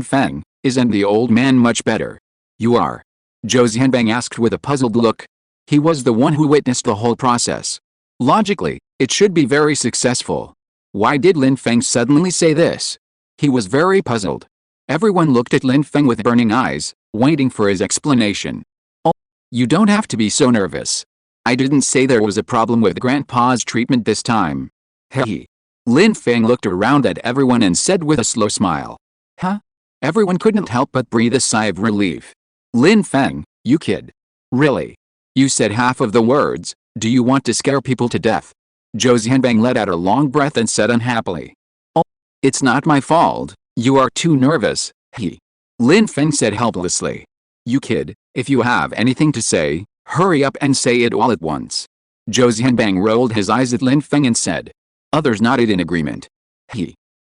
Feng, isn't the old man much better? You are. Zhou Xianbang asked with a puzzled look. He was the one who witnessed the whole process. Logically, it should be very successful. Why did Lin Feng suddenly say this? He was very puzzled. Everyone looked at Lin Feng with burning eyes, waiting for his explanation. Oh, you don't have to be so nervous. I didn't say there was a problem with Grandpa's treatment this time. Heh. Lin Feng looked around at everyone and said with a slow smile. Huh? Everyone couldn't help but breathe a sigh of relief. Lin Feng, you kid. Really? You said half of the words. Do you want to scare people to death? Zhou Xianbang let out a long breath and said unhappily. Oh, it's not my fault. You are too nervous, Lin Feng said helplessly. You kid, if you have anything to say, hurry up and say it all at once. Zhou Xianbang rolled his eyes at Lin Feng and said. Others nodded in agreement.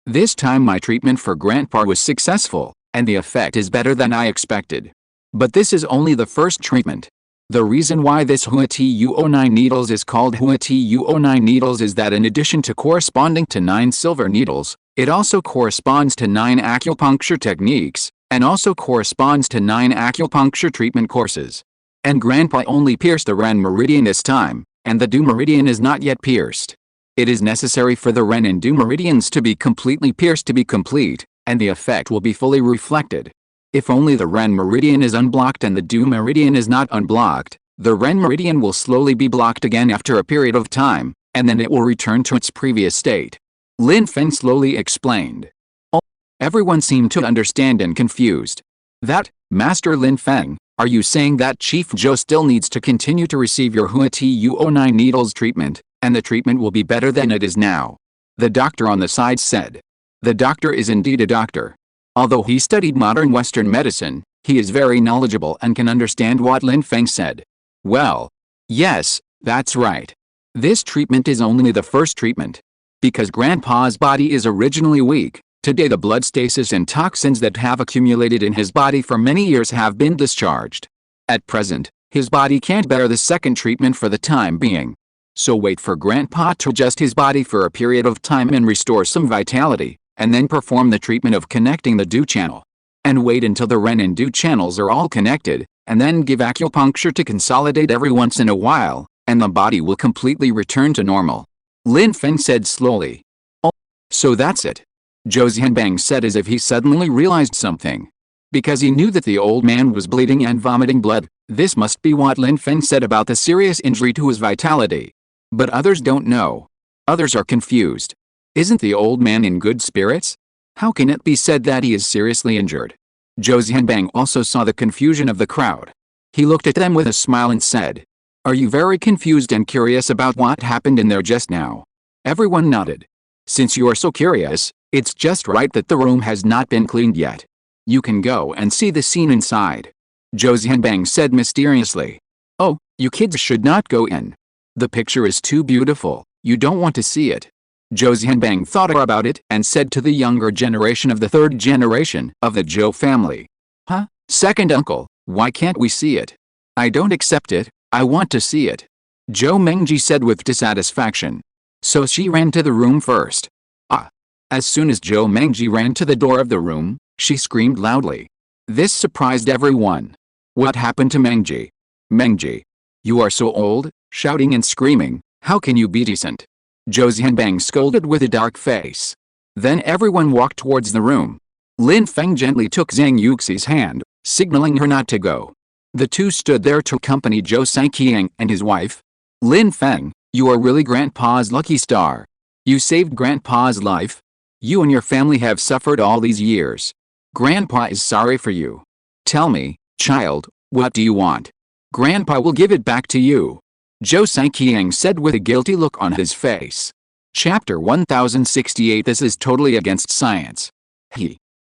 This time my treatment for Grandpa was successful, and the effect is better than I expected. But this is only the first treatment. The reason why this HUA-TU09 needles is called HUA-TU09 needles is that in addition to corresponding to 9 silver needles, it also corresponds to 9 acupuncture techniques, and also corresponds to 9 acupuncture treatment courses. And Grandpa only pierced the Ren meridian this time, and the Du meridian is not yet pierced. It is necessary for the Ren and Du meridians to be completely pierced to be complete, and the effect will be fully reflected. If only the Ren meridian is unblocked and the Du meridian is not unblocked, the Ren meridian will slowly be blocked again after a period of time, and then it will return to its previous state. Lin Feng slowly explained. Oh, everyone seemed to understand and confused. That, Master Lin Feng, are you saying that Chief Zhou still needs to continue to receive your HUA-TU09 needles treatment, and the treatment will be better than it is now? The doctor on the side said. The doctor is indeed a doctor. Although he studied modern Western medicine, he is very knowledgeable and can understand what Lin Feng said. Well, yes, that's right. This treatment is only the first treatment. Because Grandpa's body is originally weak, today the blood stasis and toxins that have accumulated in his body for many years have been discharged. At present, his body can't bear the second treatment for the time being. So wait for Grandpa to adjust his body for a period of time and restore some vitality, and then perform the treatment of connecting the Du channel. And wait until the Ren and Du channels are all connected, and then give acupuncture to consolidate every once in a while, and the body will completely return to normal. Lin Feng said slowly. Oh, so that's it. Zhou Xianbang said as if he suddenly realized something. Because he knew that the old man was bleeding and vomiting blood, this must be what Lin Feng said about the serious injury to his vitality. But others don't know. Others are confused. Isn't the old man in good spirits? How can it be said that he is seriously injured? Zhou Xianbang also saw the confusion of the crowd. He looked at them with a smile and said, Are you very confused and curious about what happened in there just now? Everyone nodded. Since you are so curious, it's just right that the room has not been cleaned yet. You can go and see the scene inside. Zhou Xianbang said mysteriously. Oh, you kids should not go in. The picture is too beautiful, you don't want to see it. Zhou Xianbang thought about it and said to the younger generation of the third generation of the Zhou family. Huh? Second uncle, why can't we see it? I don't accept it, I want to see it. Zhou Mengji said with dissatisfaction. So she ran to the room first. As soon as Zhou Mengji ran to the door of the room, she screamed loudly. This surprised everyone. What happened to Mengji? Mengji. You are so old, shouting and screaming, how can you be decent? Zhou Xianbang scolded with a dark face. Then everyone walked towards the room. Lin Feng gently took Zhang Yuxi's hand, signaling her not to go. The two stood there to accompany Zhou Saiqiang and his wife. Lin Feng, you are really Grandpa's lucky star. You saved Grandpa's life. You and your family have suffered all these years. Grandpa is sorry for you. Tell me, child, what do you want? Grandpa will give it back to you. Zhou Saiqiang said with a guilty look on his face. Chapter 1068. This is totally against science.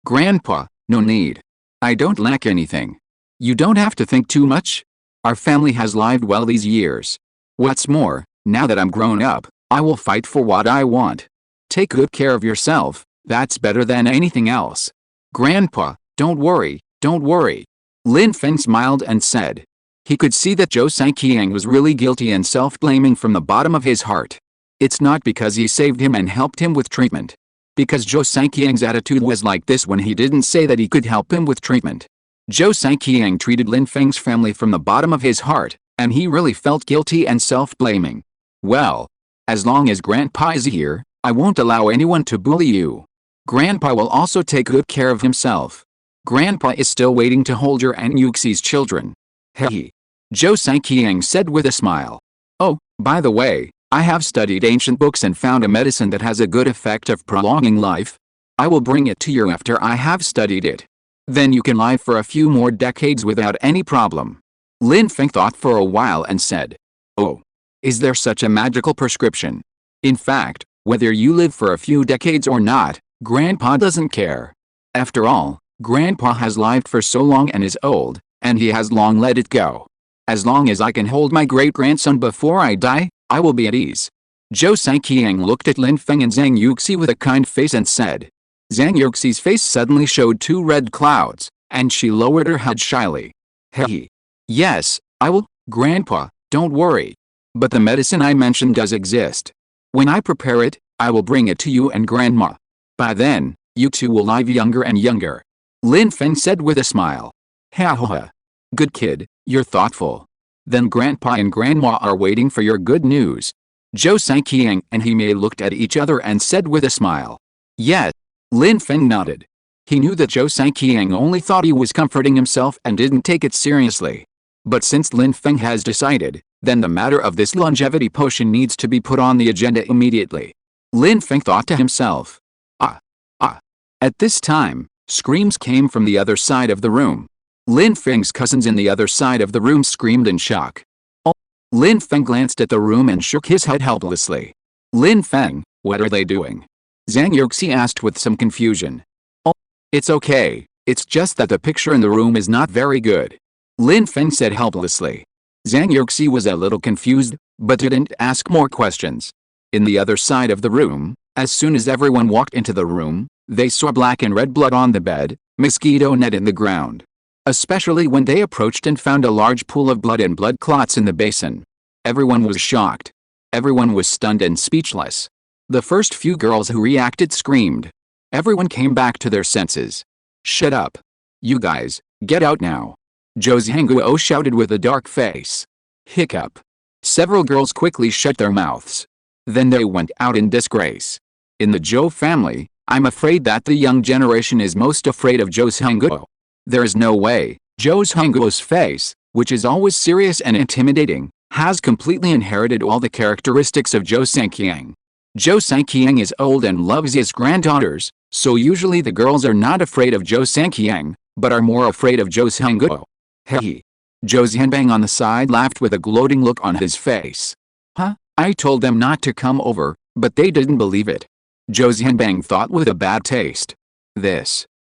Grandpa, no need. I don't lack anything. You don't have to think too much. Our family has lived well these years. What's more, now that I'm grown up, I will fight for what I want. Take good care of yourself, that's better than anything else. Grandpa, don't worry, don't worry. Lin Feng smiled and said. He could see that Zhou Saiqiang was really guilty and self-blaming from the bottom of his heart. It's not because he saved him and helped him with treatment. Because Zhou Saiqiang's attitude was like this when he didn't say that he could help him with treatment. Zhou Sanqiang treated Lin Feng's family from the bottom of his heart, and he really felt guilty and self-blaming. Well, as long as Grandpa is here, I won't allow anyone to bully you. Grandpa will also take good care of himself. Grandpa is still waiting to hold your Aunt Yuxi's children. Hehe. Zhou Sanqiang said with a smile. Oh, by the way, I have studied ancient books and found a medicine that has a good effect of prolonging life. I will bring it to you after I have studied it. Then you can live for a few more decades without any problem. Lin Feng thought for a while and said, Oh, is there such a magical prescription? In fact, whether you live for a few decades or not, Grandpa doesn't care. After all, Grandpa has lived for so long and is old, and he has long let it go. As long as I can hold my great-grandson before I die, I will be at ease. Zhou Sanqiang looked at Lin Feng and Zhang Yuxi with a kind face and said. Zhang Yuxi's face suddenly showed 2 red clouds, and she lowered her head shyly. Hehe. Yes, I will, Grandpa, don't worry. But the medicine I mentioned does exist. When I prepare it, I will bring it to you and Grandma. By then, you two will live younger and younger. Lin Feng said with a smile. Ha ha ha. Good kid, you're thoughtful. Then Grandpa and Grandma are waiting for your good news. Zhou Sanqiang and He looked at each other and said with a smile. Yes. Lin Feng nodded. He knew that Zhou Sanqiang only thought he was comforting himself and didn't take it seriously. But since Lin Feng has decided, then the matter of this longevity potion needs to be put on the agenda immediately. Lin Feng thought to himself. At this time, screams came from the other side of the room. Lin Feng's cousins in the other side of the room screamed in shock. Oh. Lin Feng glanced at the room and shook his head helplessly. Lin Feng, what are they doing? Zhang Yuxi asked with some confusion. Oh, it's okay, it's just that the picture in the room is not very good. Lin Feng said helplessly. Zhang Yuxi was a little confused, but didn't ask more questions. In the other side of the room, as soon as everyone walked into the room, they saw black and red blood on the bed, mosquito net in the ground. Especially when they approached and found a large pool of blood and blood clots in the basin. Everyone was shocked. Everyone was stunned and speechless. The first few girls who reacted screamed. Everyone came back to their senses. Shut up. You guys, get out now. Zhou Zhangguo shouted with a dark face. Hiccup. Several girls quickly shut their mouths. Then they went out in disgrace. In the Zhou family, I'm afraid that the young generation is most afraid of Zhou Zhangguo. There is no way. Zhou Zhangguo's face, which is always serious and intimidating, has completely inherited all the characteristics of Zhou Sanqiang. Zhou Sanqiang is old and loves his granddaughters, so usually the girls are not afraid of Zhou Sanqiang, but are more afraid of Zhou Zhangguo. Hehe. Zhou Zhanbang on the side laughed with a gloating look on his face. Huh? I told them not to come over, but they didn't believe it. Zhou Zhanbang thought with a bad taste.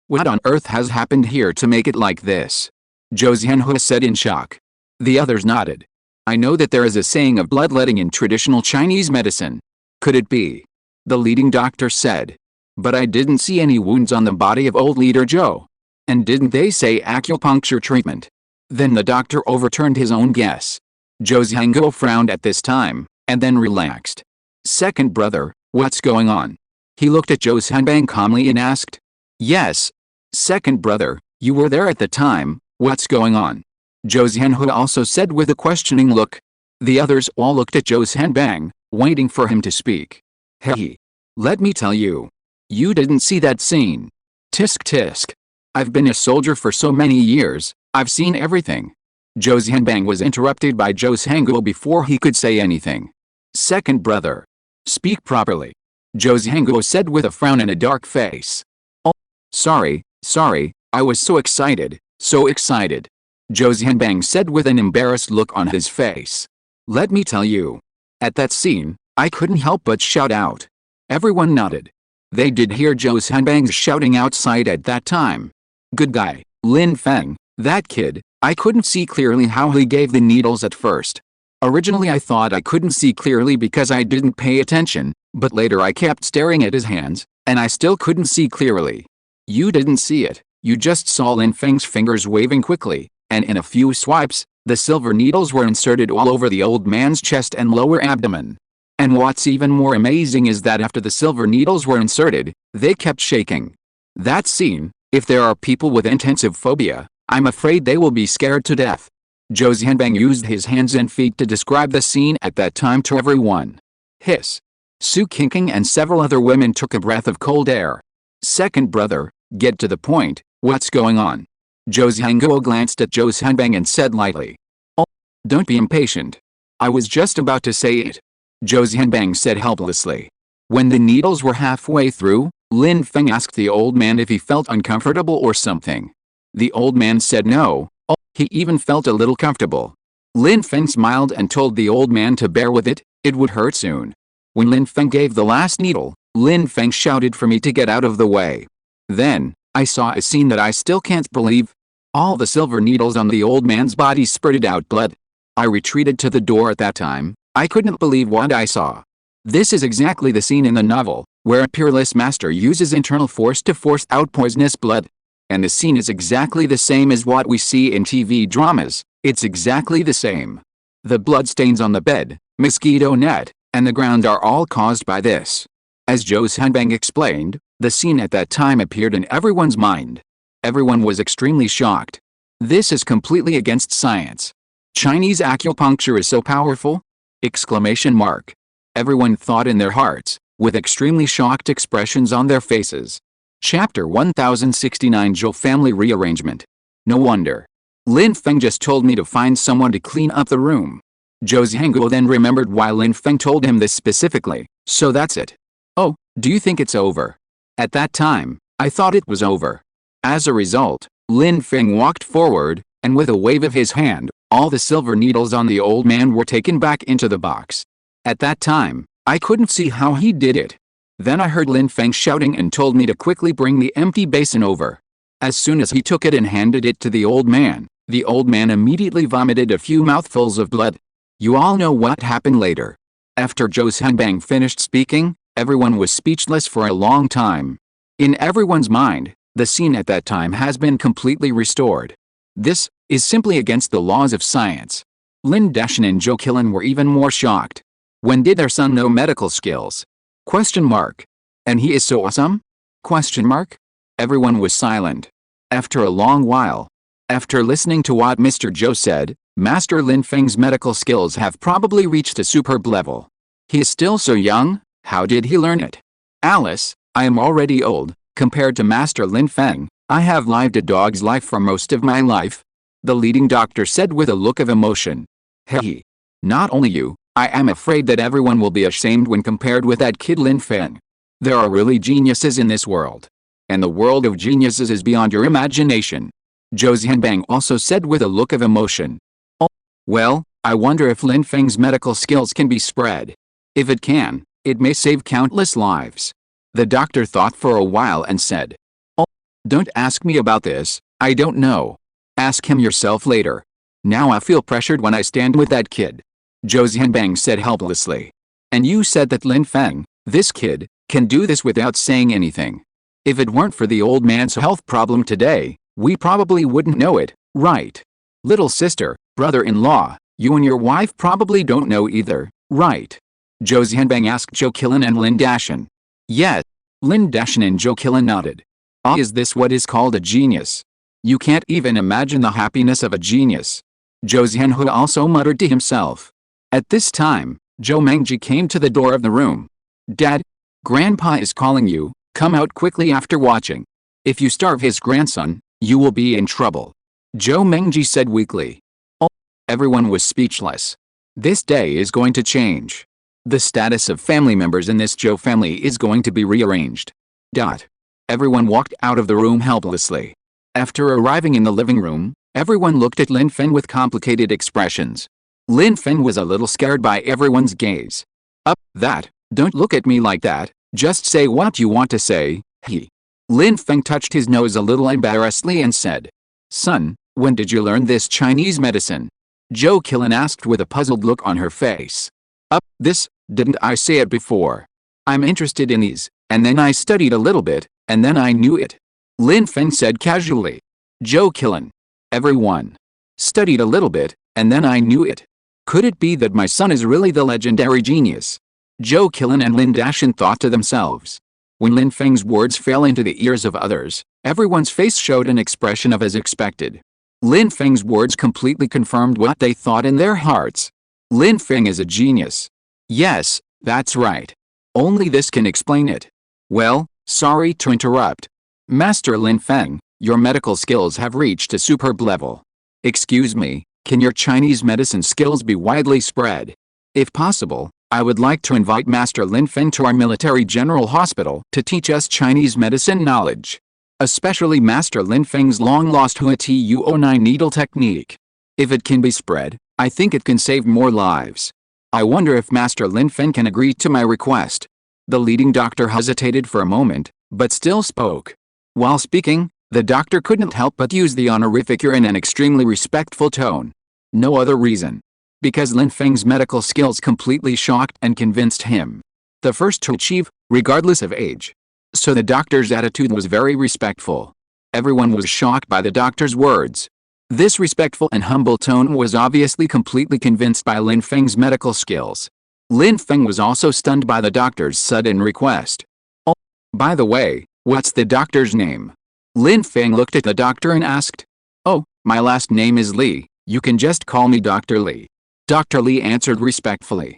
What on earth has happened here to make it like this? Zhou Zhanhua said in shock. The others nodded. I know that there is a saying of bloodletting in traditional Chinese medicine. Could it be? The leading doctor said. But I didn't see any wounds on the body of old leader Zhou. And didn't they say acupuncture treatment? Then the doctor overturned his own guess. Zhou Zhangguo frowned at this time, and then relaxed. Second brother, what's going on? He looked at Zhou Zhanbang calmly and asked. Yes. Second brother, you were there at the time, what's going on? Zhou Zhanhua also said with a questioning look. The others all looked at Zhou Zhanbang, waiting for him to speak. Hey. Let me tell you. You didn't see that scene. Tisk tisk. I've been a soldier for so many years, I've seen everything. Zhou Zhanbang was interrupted by Zhou Zhangguo before he could say anything. Second brother. Speak properly. Zhou Zhangguo said with a frown and a dark face. Oh, sorry, I was so excited, so excited. Zhou Zhanbang said with an embarrassed look on his face. Let me tell you. At that scene, I couldn't help but shout out. Everyone nodded. They did hear Zhou Zhanbang's shouting outside at that time. Good guy, Lin Feng, that kid, I couldn't see clearly how he gave the needles at first. Originally I thought I couldn't see clearly because I didn't pay attention, but later I kept staring at his hands, and I still couldn't see clearly. You didn't see it, you just saw Lin Feng's fingers waving quickly, and in a few swipes, the silver needles were inserted all over the old man's chest and lower abdomen. And what's even more amazing is that after the silver needles were inserted, they kept shaking. That scene, if there are people with intensive phobia, I'm afraid they will be scared to death. Zhou Xianbang used his hands and feet to describe the scene at that time to everyone. Hiss. Su Qingqing and several other women took a breath of cold air. Second brother, get to the point, what's going on? Zhou Xiangguo glanced at Zhou Xianbang and said lightly. Oh, don't be impatient. I was just about to say it. Zhou Xianbang said helplessly. When the needles were halfway through, Lin Feng asked the old man if he felt uncomfortable or something. The old man said no. Oh, he even felt a little comfortable. Lin Feng smiled and told the old man to bear with it, it would hurt soon. When Lin Feng gave the last needle, Lin Feng shouted for me to get out of the way. Then, I saw a scene that I still can't believe. All the silver needles on the old man's body spurted out blood. I retreated to the door at that time. I couldn't believe what I saw. This is exactly the scene in the novel, where a peerless master uses internal force to force out poisonous blood. And the scene is exactly the same as what we see in TV dramas. It's exactly the same. The bloodstains on the bed, mosquito net, and the ground are all caused by this. As Zhou Xianbang explained, the scene at that time appeared in everyone's mind. Everyone was extremely shocked. This is completely against science. Chinese acupuncture is so powerful? Exclamation mark. Everyone thought in their hearts, with extremely shocked expressions on their faces. Chapter 1069 Zhou Family Rearrangement. No wonder. Lin Feng just told me to find someone to clean up the room. Zhou Xiangguo then remembered why Lin Feng told him this specifically, so that's it. Oh, do you think it's over? At that time, I thought it was over. As a result, Lin Feng walked forward, and with a wave of his hand, all the silver needles on the old man were taken back into the box. At that time, I couldn't see how he did it. Then I heard Lin Feng shouting and told me to quickly bring the empty basin over. As soon as he took it and handed it to the old man immediately vomited a few mouthfuls of blood. You all know what happened later. After Zhou Xianbang finished speaking, everyone was speechless for a long time. In everyone's mind, the scene at that time has been completely restored. This is simply against the laws of science. Lin Dashan and Zhou Qilin were even more shocked. When did their son know medical skills? Question mark. And he is so awesome? Question mark. Everyone was silent. After a long while, after listening to what Mr. Zhou said, Master Lin Feng's medical skills have probably reached a superb level. He is still so young, how did he learn it? Alice, I am already old, compared to Master Lin Feng, I have lived a dog's life for most of my life. The leading doctor said with a look of emotion. Hey. Not only you, I am afraid that everyone will be ashamed when compared with that kid Lin Feng. There are really geniuses in this world. And the world of geniuses is beyond your imagination. Zhou Xianbang also said with a look of emotion. Oh, well, I wonder if Lin Feng's medical skills can be spread. If it can, it may save countless lives. The doctor thought for a while and said. Oh, don't ask me about this, I don't know. Ask him yourself later. Now I feel pressured when I stand with that kid. Zhou Xianbang said helplessly. And you said that Lin Feng, this kid, can do this without saying anything. If it weren't for the old man's health problem today, we probably wouldn't know it, right? Little sister, brother-in-law, you and your wife probably don't know either, right? Zhou Xianbang asked Zhou Qilin and Lin Dashan. Yes. Lin Dashan and Zhou Qilin nodded. Ah, is this what is called a genius? You can't even imagine the happiness of a genius. Zhou Xianhu also muttered to himself. At this time, Zhou Mengji came to the door of the room. Dad, Grandpa is calling you, come out quickly after watching. If you starve his grandson, you will be in trouble. Zhou Mengji said weakly. Oh, everyone was speechless. This day is going to change. The status of family members in this Zhou family is going to be rearranged. Everyone walked out of the room helplessly. After arriving in the living room, everyone looked at Lin Feng with complicated expressions. Lin Feng was a little scared by everyone's gaze. Don't look at me like that, just say what you want to say, he. Lin Feng touched his nose a little embarrassedly and said. Son, when did you learn this Chinese medicine? Zhou Qilin asked with a puzzled look on her face. Didn't I say it before? I'm interested in these, and then I studied a little bit, and then I knew it. Lin Feng said casually. Zhou Qilin. Everyone. Studied a little bit, and then I knew it. Could it be that my son is really the legendary genius? Zhou Qilin and Lin Dashan thought to themselves. When Lin Feng's words fell into the ears of others, everyone's face showed an expression of as expected. Lin Feng's words completely confirmed what they thought in their hearts. Lin Feng is a genius. Yes, that's right. Only this can explain it. Well, sorry to interrupt. Master Lin Feng, your medical skills have reached a superb level. Excuse me, can your Chinese medicine skills be widely spread? If possible, I would like to invite Master Lin Feng to our military general hospital to teach us Chinese medicine knowledge. Especially Master Lin Feng's long-lost Hua Tuo9 needle technique. If it can be spread, I think it can save more lives. I wonder if Master Lin Feng can agree to my request. The leading doctor hesitated for a moment, but still spoke. While speaking, the doctor couldn't help but use the honorific "You're" in an extremely respectful tone. No other reason. Because Lin Feng's medical skills completely shocked and convinced him. The first to achieve, regardless of age. So the doctor's attitude was very respectful. Everyone was shocked by the doctor's words. This respectful and humble tone was obviously completely convinced by Lin Feng's medical skills. Lin Feng was also stunned by the doctor's sudden request. Oh, by the way, what's the doctor's name? Lin Feng looked at the doctor and asked. Oh, my last name is Li, you can just call me Dr. Li. Dr. Li answered respectfully.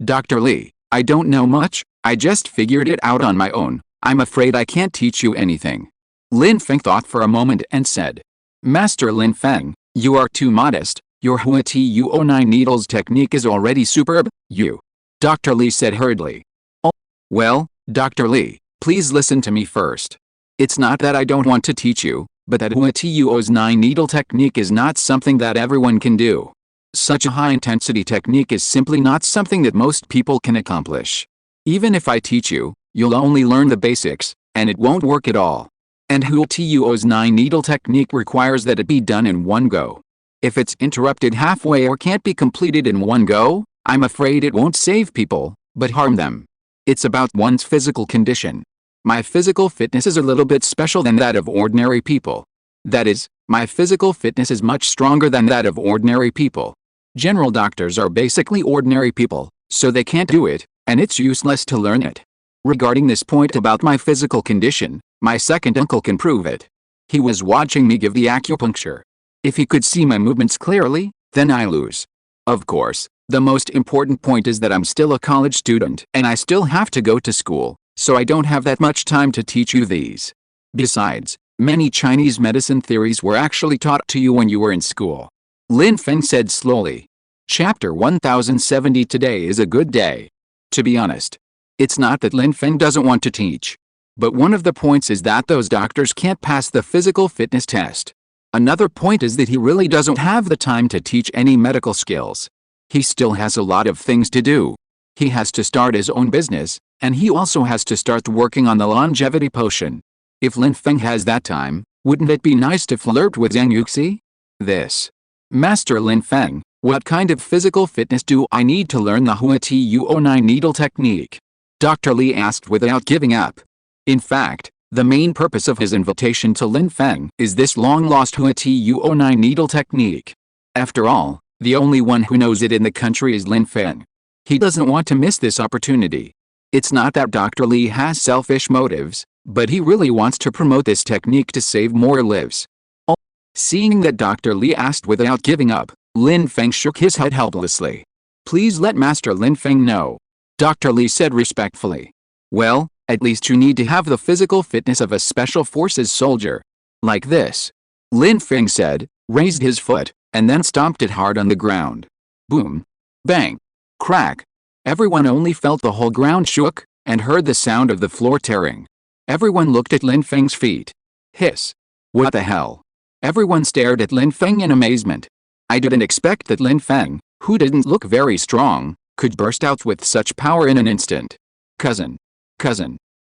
Dr. Li, I don't know much, I just figured it out on my own, I'm afraid I can't teach you anything. Lin Feng thought for a moment and said. Master Lin Feng, you are too modest, your Hua Tuo9 needles technique is already superb, you. Dr. Li said hurriedly. Oh, well, Dr. Li, please listen to me first. It's not that I don't want to teach you, but that Hua Tuo9 needle technique is not something that everyone can do. Such a high-intensity technique is simply not something that most people can accomplish. Even if I teach you, you'll only learn the basics, and it won't work at all. And Hua Tuo9 needle technique requires that it be done in one go. If it's interrupted halfway or can't be completed in one go, I'm afraid it won't save people, but harm them. It's about one's physical condition. My physical fitness is a little bit special than that of ordinary people. That is, my physical fitness is much stronger than that of ordinary people. General doctors are basically ordinary people, so they can't do it, and it's useless to learn it. Regarding this point about my physical condition, my second uncle can prove it. He was watching me give the acupuncture. If he could see my movements clearly, then I lose. Of course, the most important point is that I'm still a college student and I still have to go to school, so I don't have that much time to teach you these. Besides, many Chinese medicine theories were actually taught to you when you were in school. Lin Feng said slowly. Chapter 1070. Today is a good day. To be honest, it's not that Lin Feng doesn't want to teach. But one of the points is that those doctors can't pass the physical fitness test. Another point is that he really doesn't have the time to teach any medical skills. He still has a lot of things to do. He has to start his own business, and he also has to start working on the longevity potion. If Lin Feng has that time, wouldn't it be nice to flirt with Zhang Yuxi? This. Master Lin Feng, what kind of physical fitness do I need to learn the Hua Tuo9 needle technique? Dr. Li asked without giving up. In fact, the main purpose of his invitation to Lin Feng is this long-lost Hua Tuo9 needle technique. After all, the only one who knows it in the country is Lin Feng. He doesn't want to miss this opportunity. It's not that Dr. Li has selfish motives, but he really wants to promote this technique to save more lives. Seeing that Dr. Li asked without giving up, Lin Feng shook his head helplessly. Please let Master Lin Feng know. Dr. Li said respectfully. Well, at least you need to have the physical fitness of a special forces soldier. Like this. Lin Feng said, raised his foot, and then stomped it hard on the ground. Boom. Bang. Crack. Everyone only felt the whole ground shook, and heard the sound of the floor tearing. Everyone looked at Lin Feng's feet. Hiss. What the hell? Everyone stared at Lin Feng in amazement. I didn't expect that Lin Feng, who didn't look very strong, could burst out with such power in an instant. Cousin.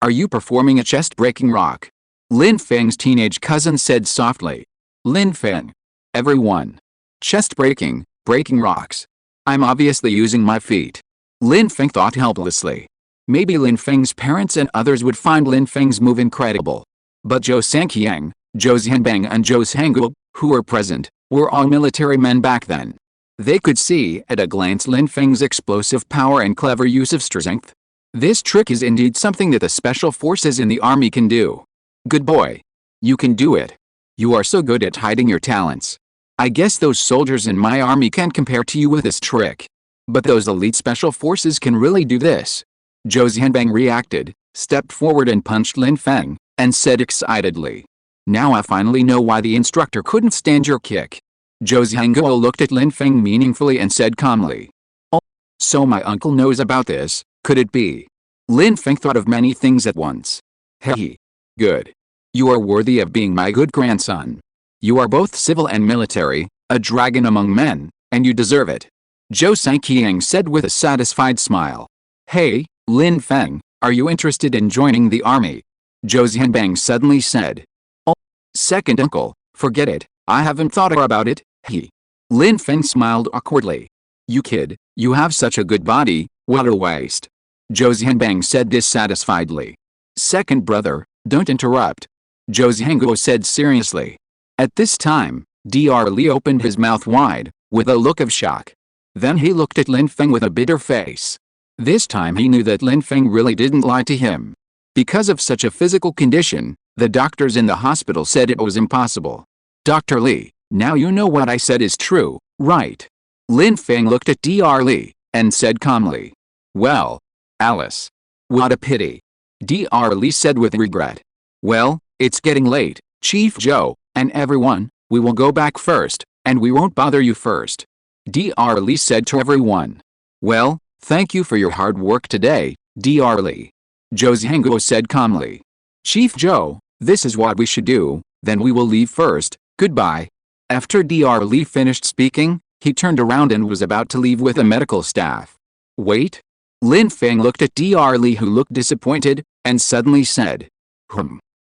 Are you performing a chest-breaking rock? Lin Feng's teenage cousin said softly. Lin Feng. Everyone. Chest-breaking, breaking rocks. I'm obviously using my feet. Lin Feng thought helplessly. Maybe Lin Feng's parents and others would find Lin Feng's move incredible. But Zhou Sanqiang, Zhou Zhanbang and Zhou Zhanggu, who were present, were all military men back then. They could see at a glance Lin Feng's explosive power and clever use of strength. This trick is indeed something that the special forces in the army can do. Good boy. You can do it. You are so good at hiding your talents. I guess those soldiers in my army can't compare to you with this trick. But those elite special forces can really do this. Zhou Xianbang reacted, stepped forward and punched Lin Feng, and said excitedly. Now I finally know why the instructor couldn't stand your kick. Zhou Xianguo looked at Lin Feng meaningfully and said calmly. Oh, so my uncle knows about this, could it be? Lin Feng thought of many things at once. Hey. Good. You are worthy of being my good grandson. You are both civil and military, a dragon among men, and you deserve it. Zhou Sanqiang said with a satisfied smile. Hey, Lin Feng, are you interested in joining the army? Zhou Xianbang suddenly said. Oh, second uncle, forget it, I haven't thought about it, he. Lin Feng smiled awkwardly. You kid, you have such a good body, what a waste. Zhou Xianbang said dissatisfiedly. Second brother, don't interrupt. Zhou Xianguo said seriously. At this time, Dr. Li opened his mouth wide, with a look of shock. Then he looked at Lin Feng with a bitter face. This time he knew that Lin Feng really didn't lie to him. Because of such a physical condition, the doctors in the hospital said it was impossible. Dr. Li, now you know what I said is true, right? Lin Feng looked at Dr. Li, and said calmly. Well, Alice. What a pity. Dr. Li said with regret. Well, it's getting late, Chief Zhou, and everyone, we will go back first, and we won't bother you first. Dr. Li said to everyone. Well, thank you for your hard work today, Dr. Li. Zhou Xianguo said calmly. Chief Zhou, this is what we should do, then we will leave first, goodbye. After Dr. Li finished speaking, he turned around and was about to leave with the medical staff. Wait. Lin Feng looked at Dr. Li who looked disappointed, and suddenly said.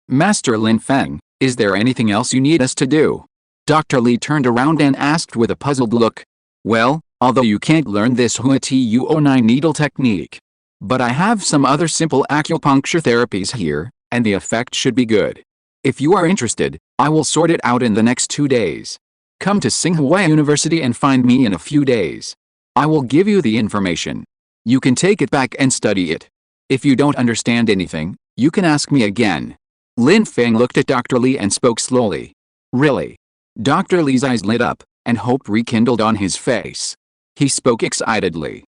Master Lin Feng, is there anything else you need us to do? Dr. Li turned around and asked with a puzzled look. Well, although you can't learn this Huatuo9 needle technique. But I have some other simple acupuncture therapies here, and the effect should be good. If you are interested, I will sort it out in the next 2 days. Come to Tsinghua University and find me in a few days. I will give you the information. You can take it back and study it. If you don't understand anything, you can ask me again. Lin Feng looked at Dr. Li and spoke slowly. Really? Dr. Li's eyes lit up, and hope rekindled on his face. He spoke excitedly.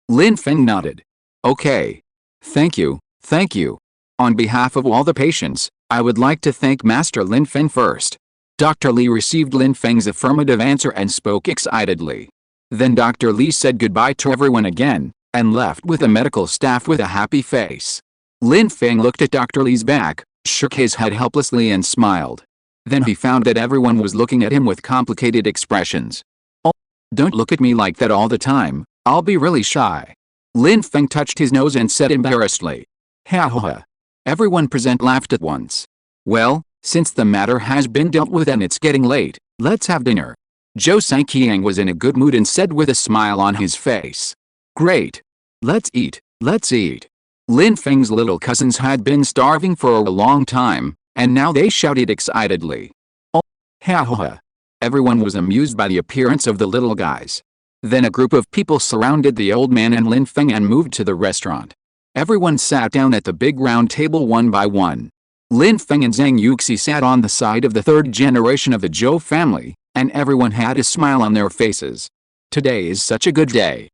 Lin Feng nodded. Okay. Thank you, thank you. On behalf of all the patients, I would like to thank Master Lin Feng first. Dr. Li received Lin Feng's affirmative answer and spoke excitedly. Then Dr. Li said goodbye to everyone again, and left with the medical staff with a happy face. Lin Feng looked at Dr. Li's back, shook his head helplessly and smiled. Then he found that everyone was looking at him with complicated expressions. Oh, don't look at me like that all the time, I'll be really shy. Lin Feng touched his nose and said embarrassedly. Ha ha ha. Everyone present laughed at once. Well, since the matter has been dealt with and it's getting late, let's have dinner. Zhou Sanqiang was in a good mood and said with a smile on his face. Great. Let's eat, let's eat. Lin Feng's little cousins had been starving for a long time, and now they shouted excitedly. Oh, ha ha ha. Everyone was amused by the appearance of the little guys. Then a group of people surrounded the old man and Lin Feng and moved to the restaurant. Everyone sat down at the big round table one by one. Lin Feng and Zhang Yuxi sat on the side of the third generation of the Zhou family, and everyone had a smile on their faces. Today is such a good day.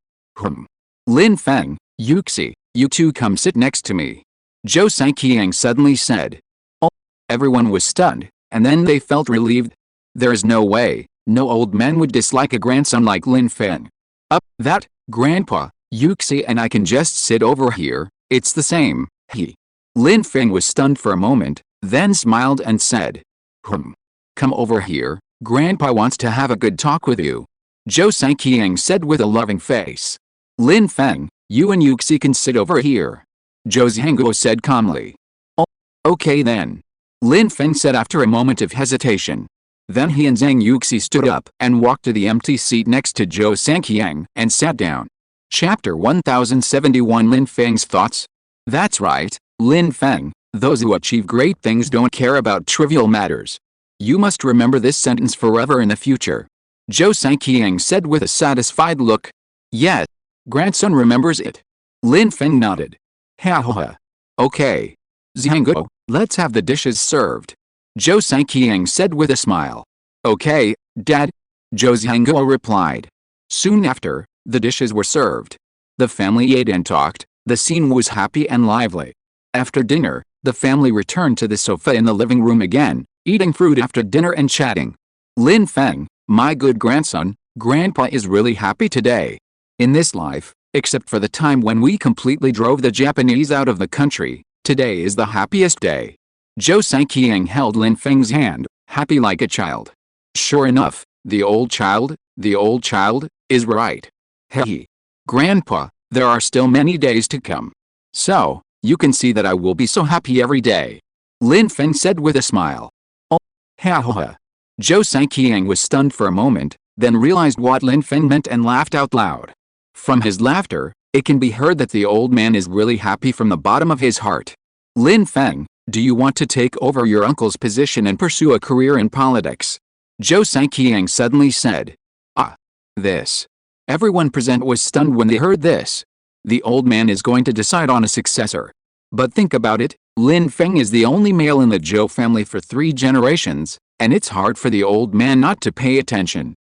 Lin Feng, Yuxi, you two come sit next to me. Zhou Sanqiang suddenly said. Oh, everyone was stunned, and then they felt relieved. There is no way, no old man would dislike a grandson like Lin Feng. That, Grandpa, Yuxi and I can just sit over here, it's the same, he. Lin Feng was stunned for a moment, then smiled and said. Come over here, Grandpa wants to have a good talk with you. Zhou Sanqiang said with a loving face. Lin Feng, you and Yuxi can sit over here. Zhou Xianguo said calmly. Oh, okay then. Lin Feng said after a moment of hesitation. Then he and Zhang Yuxi stood up and walked to the empty seat next to Zhou Sanqiang and sat down. Chapter 1071 Lin Feng's thoughts? That's right, Lin Feng, those who achieve great things don't care about trivial matters. You must remember this sentence forever in the future. Zhou Sanqiang said with a satisfied look. Yes, grandson remembers it. Lin Feng nodded. Ha ha ha. Okay. Xianguo, let's have the dishes served. Zhou Sanqiang said with a smile. Okay, Dad. Zhou Zhangguo replied. Soon after, the dishes were served. The family ate and talked. The scene was happy and lively. After dinner, the family returned to the sofa in the living room again, eating fruit after dinner and chatting. Lin Feng, my good grandson, Grandpa is really happy today. In this life, except for the time when we completely drove the Japanese out of the country, today is the happiest day. Zhou Sanqiang held Lin Feng's hand, happy like a child. Sure enough, the old child, is right. Hey, Grandpa, there are still many days to come. So, you can see that I will be so happy every day. Lin Feng said with a smile. Oh, ha ha. Zhou Sanqiang was stunned for a moment, then realized what Lin Feng meant and laughed out loud. From his laughter, it can be heard that the old man is really happy from the bottom of his heart. Lin Feng, do you want to take over your uncle's position and pursue a career in politics? Zhou Sanqiang suddenly said. Ah. This. Everyone present was stunned when they heard this. The old man is going to decide on a successor. But think about it, Lin Feng is the only male in the Zhou family for 3 generations, and it's hard for the old man not to pay attention.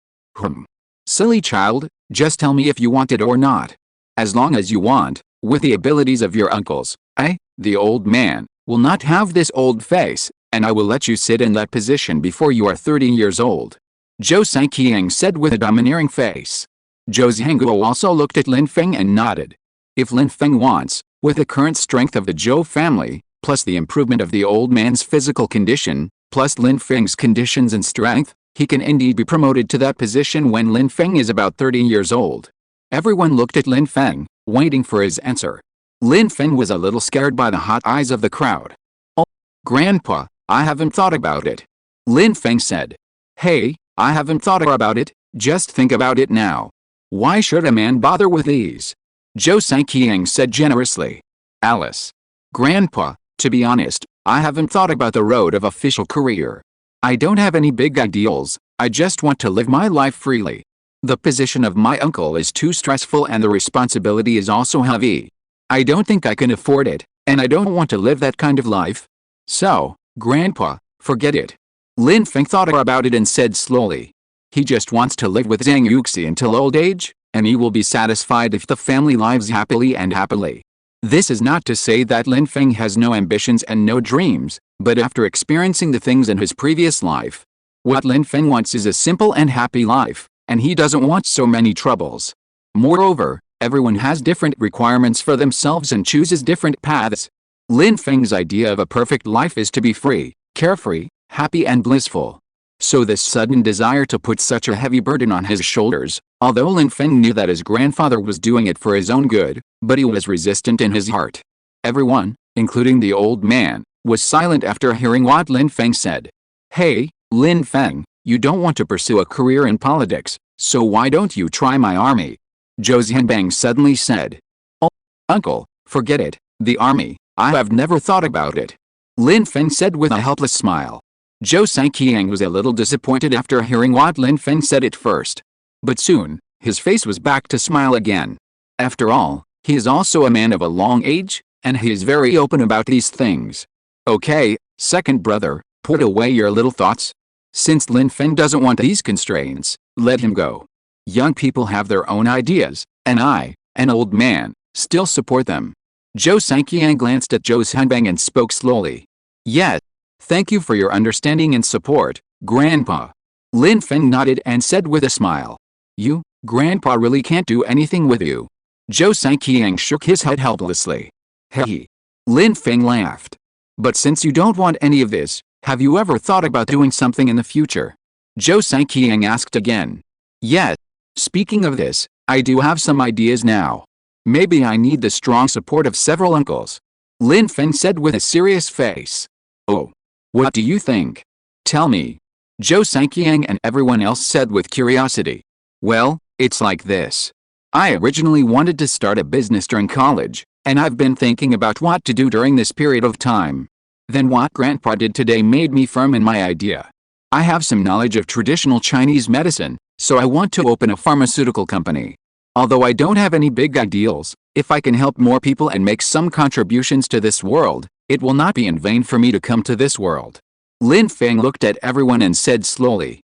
Silly child, just tell me if you want it or not. As long as you want, with the abilities of your uncles, I, the old man, will not have this old face, and I will let you sit in that position before you are 30 years old. Zhou Sanqiang said with a domineering face. Zhou Zhangguo also looked at Lin Feng and nodded. If Lin Feng wants, with the current strength of the Zhou family, plus the improvement of the old man's physical condition, plus Lin Feng's conditions and strength, he can indeed be promoted to that position when Lin Feng is about 30 years old. Everyone looked at Lin Feng, waiting for his answer. Lin Feng was a little scared by the hot eyes of the crowd. Oh, Grandpa, I haven't thought about it. Lin Feng said. Hey, I haven't thought about it, just think about it now. Why should a man bother with these? Zhou Sanqiang said generously. Alice. Grandpa, to be honest, I haven't thought about the road of official career. I don't have any big ideals, I just want to live my life freely. The position of my uncle is too stressful and the responsibility is also heavy. I don't think I can afford it, and I don't want to live that kind of life. So, Grandpa, forget it. Lin Feng thought about it and said slowly. He just wants to live with Zhang Yuxi until old age, and he will be satisfied if the family lives happily and happily. This is not to say that Lin Feng has no ambitions and no dreams, but after experiencing the things in his previous life, what Lin Feng wants is a simple and happy life, and he doesn't want so many troubles. Moreover, everyone has different requirements for themselves and chooses different paths. Lin Feng's idea of a perfect life is to be free, carefree, happy and blissful. So this sudden desire to put such a heavy burden on his shoulders, although Lin Feng knew that his grandfather was doing it for his own good, but he was resistant in his heart. Everyone, including the old man, was silent after hearing what Lin Feng said. Hey, Lin Feng, you don't want to pursue a career in politics, so why don't you try my army? Zhou Zhanbang suddenly said. Oh, uncle, forget it, the army, I have never thought about it. Lin Feng said with a helpless smile. Zhou Sanqiang was a little disappointed after hearing what Lin Feng said at first. But soon, his face was back to smile again. After all, he is also a man of a long age, and he is very open about these things. Okay, second brother, put away your little thoughts. Since Lin Feng doesn't want these constraints, let him go. Young people have their own ideas, and I, an old man, still support them. Zhou Sanqiang glanced at Zhou Zhanbang and spoke slowly. Yes. Thank you for your understanding and support, Grandpa. Lin Feng nodded and said with a smile. You, Grandpa really can't do anything with you. Zhou Sanqiang shook his head helplessly. Hey. Lin Feng laughed. But since you don't want any of this, have you ever thought about doing something in the future? Zhou Sanqiang asked again. Yes. Speaking of this, I do have some ideas now. Maybe I need the strong support of several uncles. Lin Feng said with a serious face. Oh. What do you think? Tell me. Zhou Sanqiang and everyone else said with curiosity. Well, it's like this. I originally wanted to start a business during college, and I've been thinking about what to do during this period of time. Then what Grandpa did today made me firm in my idea. I have some knowledge of traditional Chinese medicine, so I want to open a pharmaceutical company. Although I don't have any big ideals, if I can help more people and make some contributions to this world, it will not be in vain for me to come to this world. Lin Feng looked at everyone and said slowly.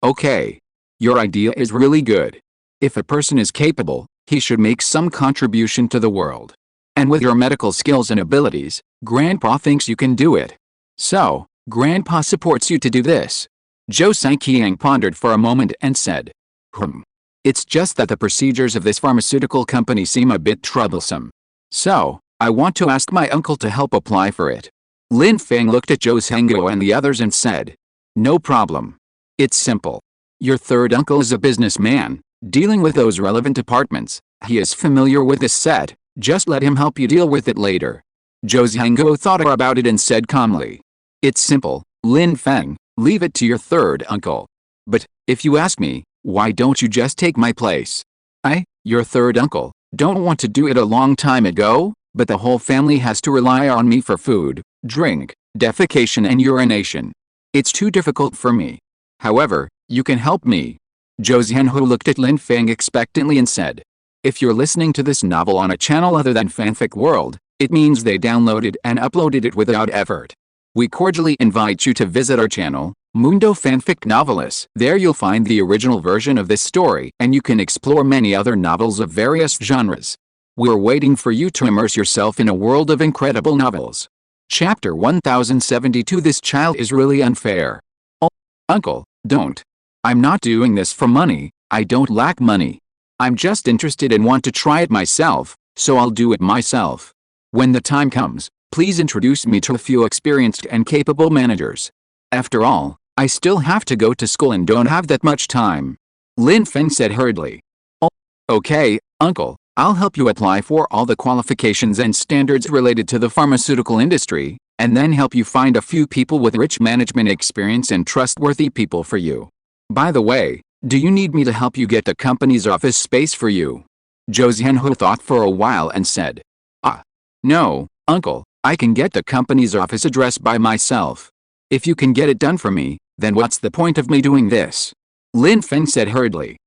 Okay. Your idea is really good. If a person is capable, he should make some contribution to the world. And with your medical skills and abilities, Grandpa thinks you can do it. So, Grandpa supports you to do this. Zhou Saiqiang pondered for a moment and said. It's just that the procedures of this pharmaceutical company seem a bit troublesome. So, I want to ask my uncle to help apply for it. Lin Feng looked at Zhou Sengguo and the others and said. No problem. It's simple. Your third uncle is a businessman, dealing with those relevant departments. He is familiar with this set, just let him help you deal with it later. Zhou Sengguo thought about it and said calmly. It's simple, Lin Feng, leave it to your third uncle. But, if you ask me, why don't you just take my place? Your third uncle, don't want to do it a long time ago, but the whole family has to rely on me for food, drink, defecation and urination. It's too difficult for me. However, you can help me. Zhou Zhanhu looked at Lin Feng expectantly and said. If you're listening to this novel on a channel other than Fanfic World, it means they downloaded and uploaded it without effort. We cordially invite you to visit our channel, Mundo Fanfic Novelists. There you'll find the original version of this story and you can explore many other novels of various genres. We're waiting for you to immerse yourself in a world of incredible novels. Chapter 1072. This child is really unfair. Oh, Uncle, don't. I'm not doing this for money, I don't lack money. I'm just interested and want to try it myself, so I'll do it myself. When the time comes, please introduce me to a few experienced and capable managers. After all, I still have to go to school and don't have that much time. Lin Feng said hurriedly. Oh, okay, Uncle, I'll help you apply for all the qualifications and standards related to the pharmaceutical industry, and then help you find a few people with rich management experience and trustworthy people for you. By the way, do you need me to help you get the company's office space for you? Zhou Zhanhu thought for a while and said. No, Uncle, I can get the company's office address by myself. If you can get it done for me, then what's the point of me doing this? Lin Feng said hurriedly.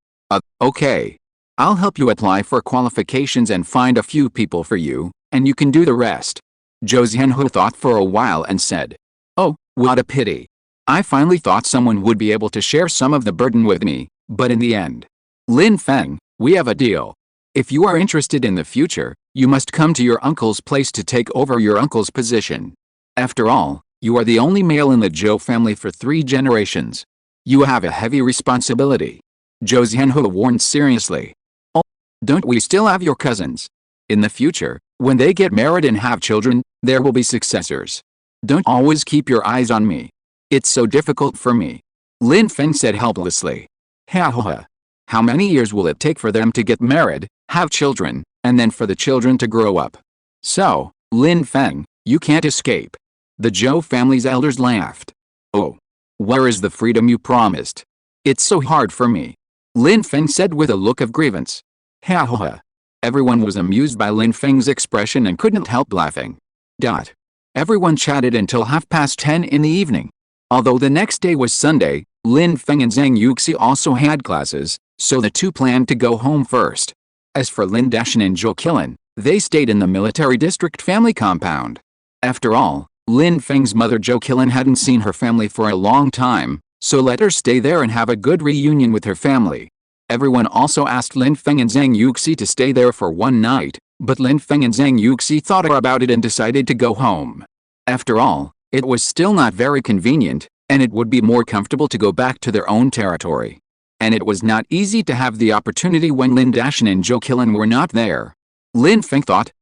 Okay. I'll help you apply for qualifications and find a few people for you, and you can do the rest. Zhou Zhanhu thought for a while and said. Oh, what a pity. I finally thought someone would be able to share some of the burden with me, but in the end. Lin Feng, we have a deal. If you are interested in the future, you must come to your uncle's place to take over your uncle's position. After all, you are the only male in the Zhou family for 3 generations. You have a heavy responsibility. Zhou Zhanhu warned seriously. Oh, don't we still have your cousins? In the future, when they get married and have children, there will be successors. Don't always keep your eyes on me. It's so difficult for me. Lin Feng said helplessly. How many years will it take for them to get married, have children, and then for the children to grow up? So, Lin Feng, you can't escape. The Zhou family's elders laughed. Oh. Where is the freedom you promised? It's so hard for me. Lin Feng said with a look of grievance. Everyone was amused by Lin Feng's expression and couldn't help laughing. Everyone chatted until 10:30 in the evening. Although the next day was Sunday, Lin Feng and Zhang Yuxi also had classes, so the two planned to go home first. As for Lin Dashan and Zhou Qilin, they stayed in the military district family compound. After all, Lin Feng's mother Zhou Qilin hadn't seen her family for a long time, so let her stay there and have a good reunion with her family. Everyone also asked Lin Feng and Zhang Yuxi to stay there for one night, but Lin Feng and Zhang Yuxi thought about it and decided to go home. After all, it was still not very convenient, and it would be more comfortable to go back to their own territory. And it was not easy to have the opportunity when Lin Dashan and Zhou Qilin were not there. Lin Feng thought,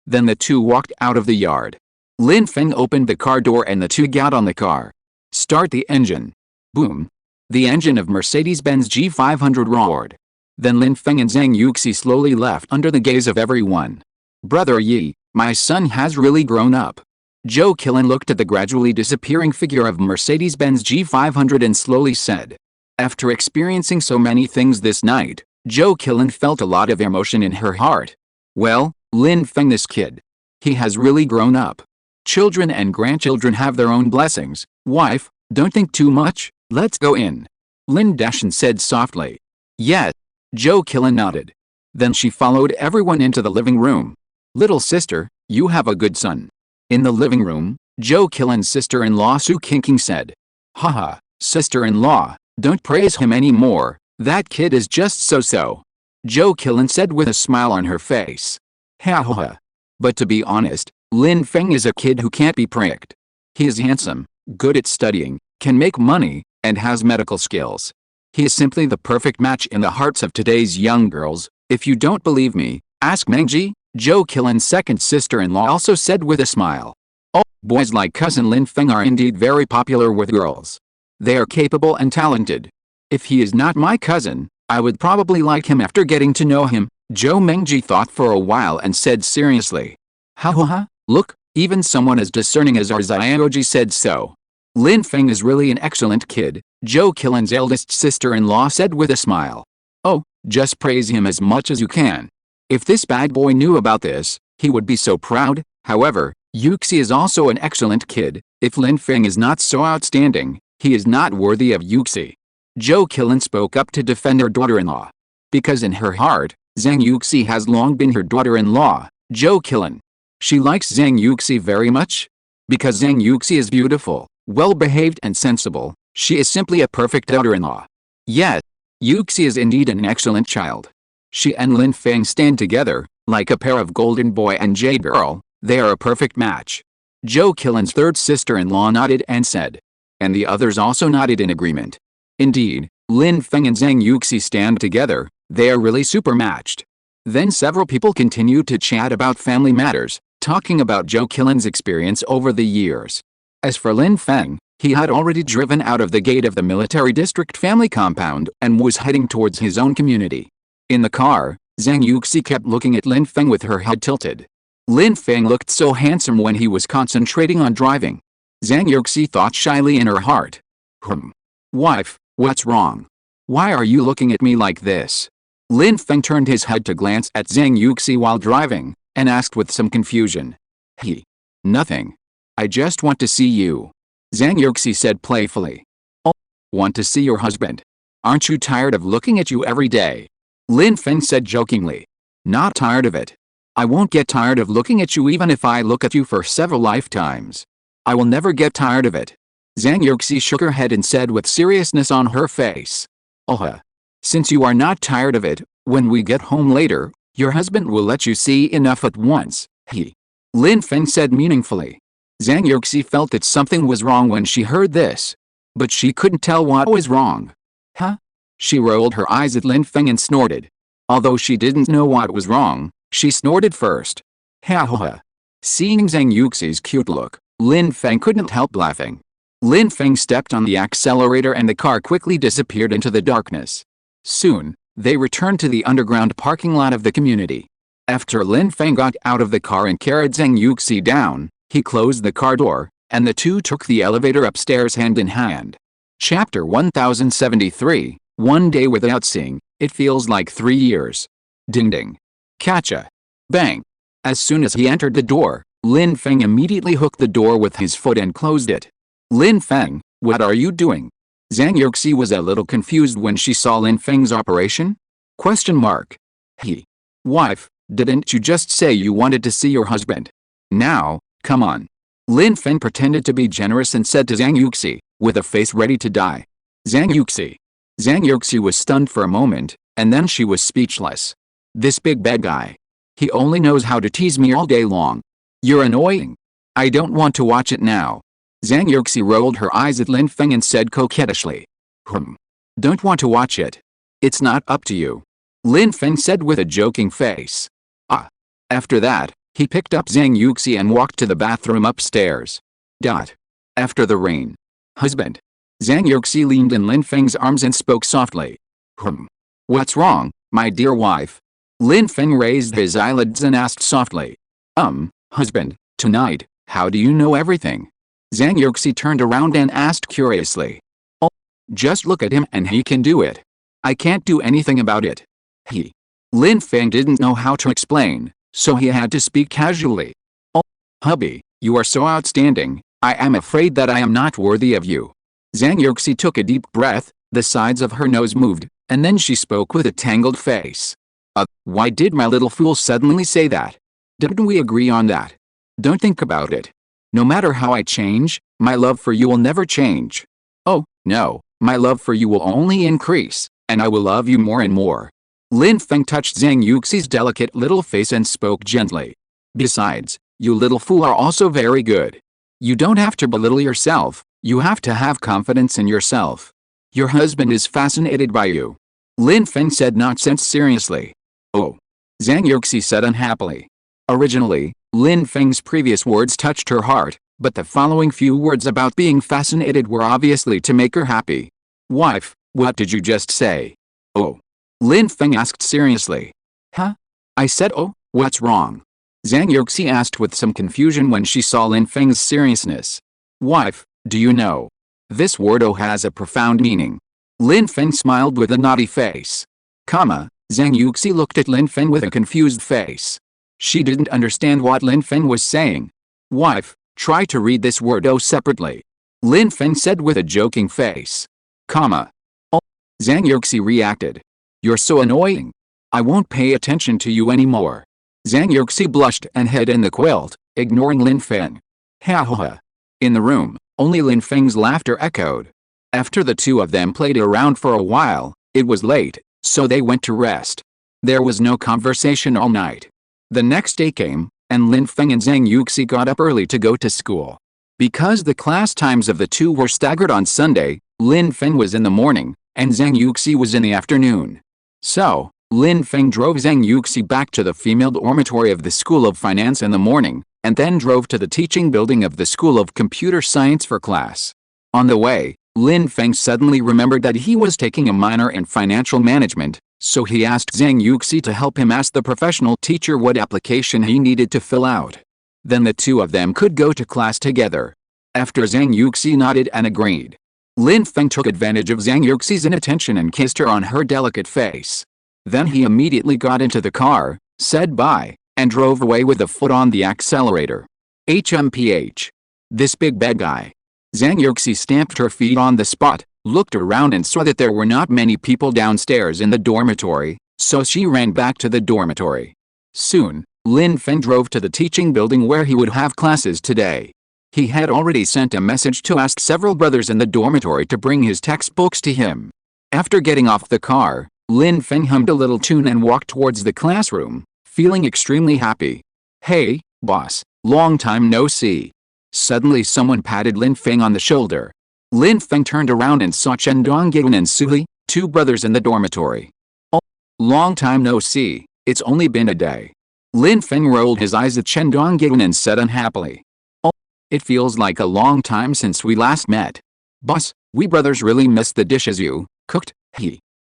Then the two walked out of the yard. Lin Feng opened the car door and the two got on the car. Start the engine. Boom. The engine of Mercedes-Benz G500 roared. Then Lin Feng and Zhang Yuxi slowly left under the gaze of everyone. Brother Yi, my son has really grown up. Zhou Qilin looked at the gradually disappearing figure of Mercedes-Benz G500 and slowly said. After experiencing so many things this night, Zhou Qilin felt a lot of emotion in her heart. Well, Lin Feng, this kid. He has really grown up. Children and grandchildren have their own blessings. Wife, don't think too much, let's go in. Lin Dashan said softly. Yes. Zhou Qilin nodded. Then she followed everyone into the living room. Little sister, you have a good son. In the living room, Joe Killen's sister-in-law Su Kinking said, "Haha, sister-in-law, don't praise him anymore, that kid is just so-so." Joe Killen said with a smile on her face. Ha ha ha. But to be honest, Lin Feng is a kid who can't be pricked. He is handsome, good at studying, can make money, and has medical skills. He is simply the perfect match in the hearts of today's young girls. If you don't believe me, ask Mengji, Joe Killen's second sister-in-law also said with a smile. Oh, boys like cousin Lin Feng are indeed very popular with girls. They are capable and talented. If he is not my cousin, I would probably like him after getting to know him. Joe Mengji thought for a while and said seriously. Ha ha ha, look, even someone as discerning as our Xiaoji said so. Lin Feng is really an excellent kid, Joe Killen's eldest sister-in-law said with a smile. Oh, just praise him as much as you can. If this bad boy knew about this, he would be so proud. However, Yuxi is also an excellent kid. If Lin Feng is not so outstanding, he is not worthy of Yuxi. Joe Killen spoke up to defend her daughter-in-law. Because in her heart, Zhang Yuxi has long been her daughter-in-law, Joe Killen. She likes Zhang Yuxi very much. Because Zhang Yuxi is beautiful, well-behaved and sensible, she is simply a perfect daughter-in-law. Yet, Yuxi is indeed an excellent child. She and Lin Feng stand together, like a pair of golden boy and jade girl. They are a perfect match. Joe Killen's third sister-in-law nodded and said. And the others also nodded in agreement. Indeed, Lin Feng and Zhang Yuxi stand together, they are really super matched. Then several people continued to chat about family matters, talking about Joe Killen's experience over the years. As for Lin Feng, he had already driven out of the gate of the military district family compound and was heading towards his own community. In the car, Zhang Yuxi kept looking at Lin Feng with her head tilted. Lin Feng looked so handsome when he was concentrating on driving. Zhang Yuxi thought shyly in her heart. Wife, what's wrong? Why are you looking at me like this? Lin Feng turned his head to glance at Zhang Yuxi while driving, and asked with some confusion. Nothing. I just want to see you. Zhang Yuxi said playfully. Oh, want to see your husband? Aren't you tired of looking at you every day? Lin Feng said jokingly. Not tired of it. I won't get tired of looking at you even if I look at you for several lifetimes. I will never get tired of it. Zhang Yuxi shook her head and said with seriousness on her face. Since you are not tired of it, when we get home later, your husband will let you see enough at once. Lin Feng said meaningfully. Zhang Yuxi felt that something was wrong when she heard this. But she couldn't tell what was wrong. She rolled her eyes at Lin Feng and snorted. Although she didn't know what was wrong, she snorted first. Ha ha ha. Seeing Zhang Yuxi's cute look, Lin Feng couldn't help laughing. Lin Feng stepped on the accelerator and the car quickly disappeared into the darkness. Soon, they returned to the underground parking lot of the community. After Lin Feng got out of the car and carried Zhang Yuxi down, he closed the car door, and the two took the elevator upstairs hand in hand. Chapter 1073, One day without seeing, it feels like 3 years. Ding ding. Catcha. Bang. As soon as he entered the door, Lin Feng immediately hooked the door with his foot and closed it. Lin Feng, what are you doing? Zhang Yuxi was a little confused when she saw Lin Feng's operation. Wife, didn't you just say you wanted to see your husband? Now, come on. Lin Feng pretended to be generous and said to Zhang Yuxi, with a face ready to die. Zhang Yuxi was stunned for a moment, and then she was speechless. This big bad guy. He only knows how to tease me all day long. You're annoying. I don't want to watch it now. Zhang Yuxi rolled her eyes at Lin Feng and said coquettishly. Don't want to watch it. It's not up to you. Lin Feng said with a joking face. After that, he picked up Zhang Yuxi and walked to the bathroom upstairs. After the rain. Husband. Zhang Yuxi leaned in Lin Feng's arms and spoke softly. What's wrong, my dear wife? Lin Feng raised his eyelids and asked softly. Husband, tonight, how do you know everything? Zhang Yuxi turned around and asked curiously. Just look at him and he can do it. I can't do anything about it. Lin Feng didn't know how to explain, so he had to speak casually. Hubby, you are so outstanding, I am afraid that I am not worthy of you. Zhang Yuxi took a deep breath, the sides of her nose moved, and then she spoke with a tangled face. Why did my little fool suddenly say that? Didn't we agree on that? Don't think about it. No matter how I change, my love for you will never change. Oh, no, my love for you will only increase, and I will love you more and more. Lin Feng touched Zhang Yuxi's delicate little face and spoke gently. Besides, you little fool are also very good. You don't have to belittle yourself, you have to have confidence in yourself. Your husband is fascinated by you. Lin Feng said nonsense seriously. Oh. Zhang Yuxi said unhappily. Originally, Lin Feng's previous words touched her heart, but the following few words about being fascinated were obviously to make her happy. Wife, what did you just say? Oh. Lin Feng asked seriously. Huh? I said oh, what's wrong? Zhang Yuxi asked with some confusion when she saw Lin Feng's seriousness. Wife, do you know? This word oh has a profound meaning. Lin Feng smiled with a naughty face. Zhang Yuxi looked at Lin Feng with a confused face. She didn't understand what Lin Feng was saying. Wife, try to read this word oh separately. Lin Feng said with a joking face. Oh. Zhang Yuxi reacted. You're so annoying. I won't pay attention to you anymore. Zhang Yuxi blushed and hid in the quilt, ignoring Lin Feng. Ha ha ha. In the room, only Lin Feng's laughter echoed. After the two of them played around for a while, it was late, so they went to rest. There was no conversation all night. The next day came, and Lin Feng and Zhang Yuxi got up early to go to school. Because the class times of the two were staggered on Sunday, Lin Feng was in the morning, and Zhang Yuxi was in the afternoon. So, Lin Feng drove Zhang Yuxi back to the female dormitory of the School of Finance in the morning, and then drove to the teaching building of the School of Computer Science for class. On the way, Lin Feng suddenly remembered that he was taking a minor in financial management, so he asked Zhang Yuxi to help him ask the professional teacher what application he needed to fill out. Then the two of them could go to class together. After Zhang Yuxi nodded and agreed, Lin Feng took advantage of Zhang Yuxi's inattention and kissed her on her delicate face. Then he immediately got into the car, said bye, and drove away with a foot on the accelerator. HMPH. This big bad guy. Zhang Yuxi stamped her feet on the spot, looked around and saw that there were not many people downstairs in the dormitory, so she ran back to the dormitory. Soon, Lin Feng drove to the teaching building where he would have classes today. He had already sent a message to ask several brothers in the dormitory to bring his textbooks to him. After getting off the car, Lin Feng hummed a little tune and walked towards the classroom, feeling extremely happy. Hey, boss, long time no see. Suddenly someone patted Lin Feng on the shoulder. Lin Feng turned around and saw Chen Donggyun and Suhi, two brothers in the dormitory. Oh, long time no see, it's only been a day. Lin Feng rolled his eyes at Chen Donggyun and said unhappily. Oh, it feels like a long time since we last met. Boss, we brothers really miss the dishes you cooked,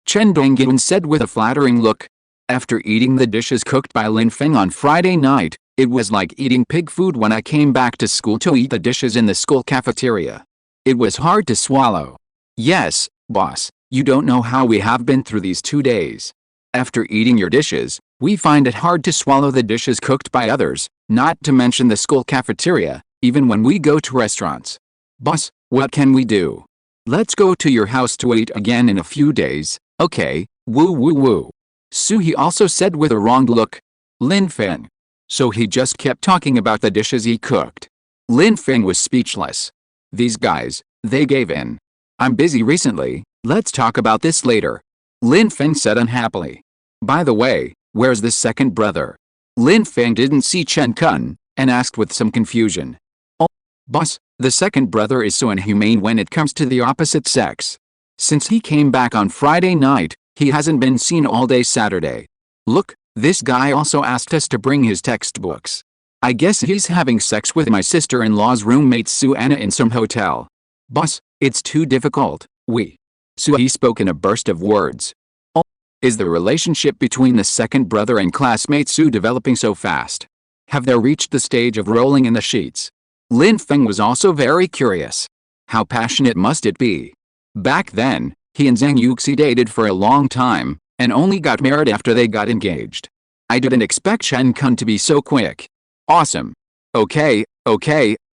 Chen Donggyun said with a flattering look. After eating the dishes cooked by Lin Feng on Friday night, it was like eating pig food when I came back to school to eat the dishes in the school cafeteria. It was hard to swallow. Yes, boss, you don't know how we have been through these 2 days. After eating your dishes, we find it hard to swallow the dishes cooked by others, not to mention the school cafeteria, even when we go to restaurants. Boss, what can we do? Let's go to your house to eat again in a few days, okay, woo woo woo. Suhi also said with a wronged look. Lin Feng. So he just kept talking about the dishes he cooked. Lin Feng was speechless. These guys, they gave in. I'm busy recently, let's talk about this later. Lin Feng said unhappily. By the way, where's the second brother? Lin Feng didn't see Chen Kun, and asked with some confusion. Oh, boss, the second brother is so inhumane when it comes to the opposite sex. Since he came back on Friday night, he hasn't been seen all day Saturday. Look, this guy also asked us to bring his textbooks. I guess he's having sex with my sister-in-law's roommate Sue Anna in some hotel. Boss, it's too difficult, Suhi spoke in a burst of words. Oh, is the relationship between the second brother and classmate Sue developing so fast? Have they reached the stage of rolling in the sheets? Lin Feng was also very curious. How passionate must it be? Back then, he and Zhang Yuxi dated for a long time, and only got married after they got engaged. I didn't expect Chen Kun to be so quick. Awesome. Okay,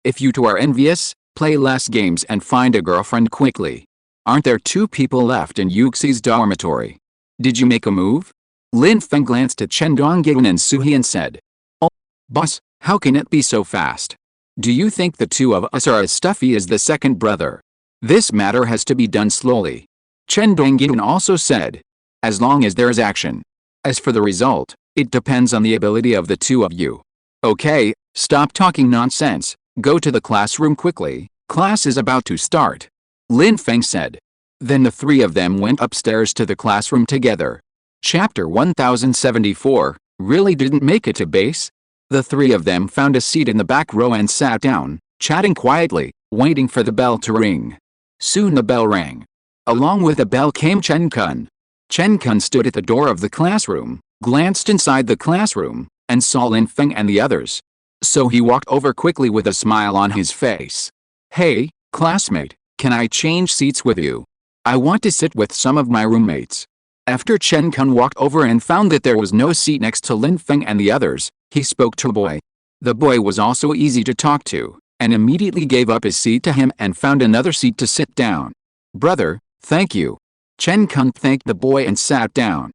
if you two are envious, play less games and find a girlfriend quickly. Aren't there 2 people left in Yuxi's dormitory? Did you make a move? Lin Feng glanced at Chen Donggyun and Suhi and said. Oh, boss, how can it be so fast? Do you think the two of us are as stuffy as the second brother? This matter has to be done slowly. Chen Dongyun also said. As long as there is action. As for the result, it depends on the ability of the two of you. Okay, stop talking nonsense, go to the classroom quickly, class is about to start. Lin Feng said. Then the three of them went upstairs to the classroom together. Chapter 1074, really didn't make it to base? The three of them found a seat in the back row and sat down, chatting quietly, waiting for the bell to ring. Soon the bell rang. Along with the bell came Chen Kun. Chen Kun stood at the door of the classroom, glanced inside the classroom, and saw Lin Feng and the others. So he walked over quickly with a smile on his face. Hey, classmate, can I change seats with you? I want to sit with some of my roommates. After Chen Kun walked over and found that there was no seat next to Lin Feng and the others, he spoke to the boy. The boy was also easy to talk to, and immediately gave up his seat to him and found another seat to sit down. Brother, thank you. Chen Kun thanked the boy and sat down.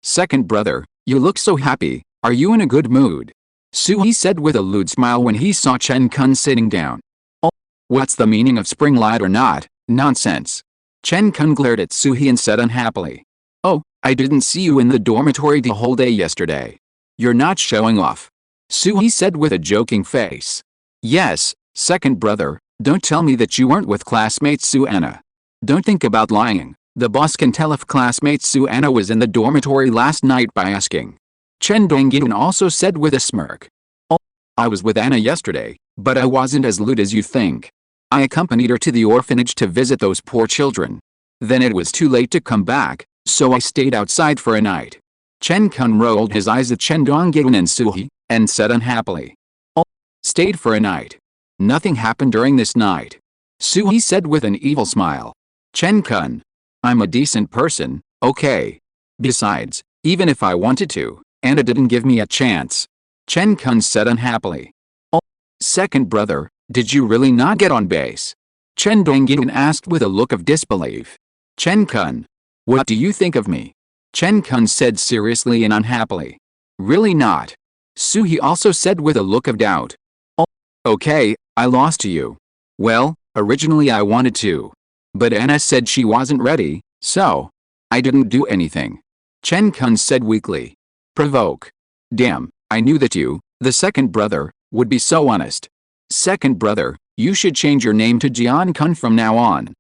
Second brother, you look so happy, are you in a good mood? He said with a lewd smile when he saw Chen Kun sitting down. Oh, what's the meaning of spring light or not? Nonsense. Chen Kun glared at Suhi and said unhappily. Oh, I didn't see you in the dormitory the whole day yesterday. You're not showing off. Suhi said with a joking face. Yes, second brother, don't tell me that you weren't with classmate Su-Anna. Don't think about lying. The boss can tell if classmate Su-Anna was in the dormitory last night by asking. Chen Dongyun also said with a smirk. Oh, I was with Anna yesterday, but I wasn't as lewd as you think. I accompanied her to the orphanage to visit those poor children. Then it was too late to come back, so I stayed outside for a night. Chen Kun rolled his eyes at Chen Dongyun and Suhi, and said unhappily. Oh, stayed for a night. Nothing happened during this night. Suhi said with an evil smile. Chen Kun. I'm a decent person, okay. Besides, even if I wanted to, Anna didn't give me a chance. Chen Kun said unhappily. Oh, second brother, did you really not get on base? Chen Dongyun asked with a look of disbelief. Chen Kun. What do you think of me? Chen Kun said seriously and unhappily. Really not. Suhi also said with a look of doubt. Oh, okay, I lost to you. Well, originally I wanted to. But Anna said she wasn't ready, so I didn't do anything. Chen Kun said weakly. Provoke. Damn, I knew that you, the second brother, would be so honest. Second brother, you should change your name to Jian Kun from now on.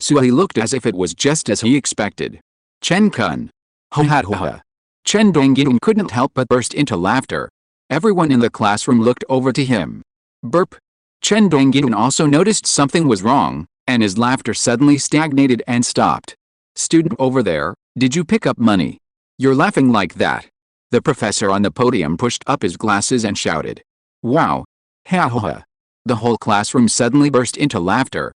Suhi looked as if it was just as he expected. Chen Kun. Ho ha ho ha. Chen Dongyun couldn't help but burst into laughter. Everyone in the classroom looked over to him. Burp. Chen Dongyun also noticed something was wrong, and his laughter suddenly stagnated and stopped. Student over there, did you pick up money? You're laughing like that. The professor on the podium pushed up his glasses and shouted. Wow. Ha ha ha. The whole classroom suddenly burst into laughter.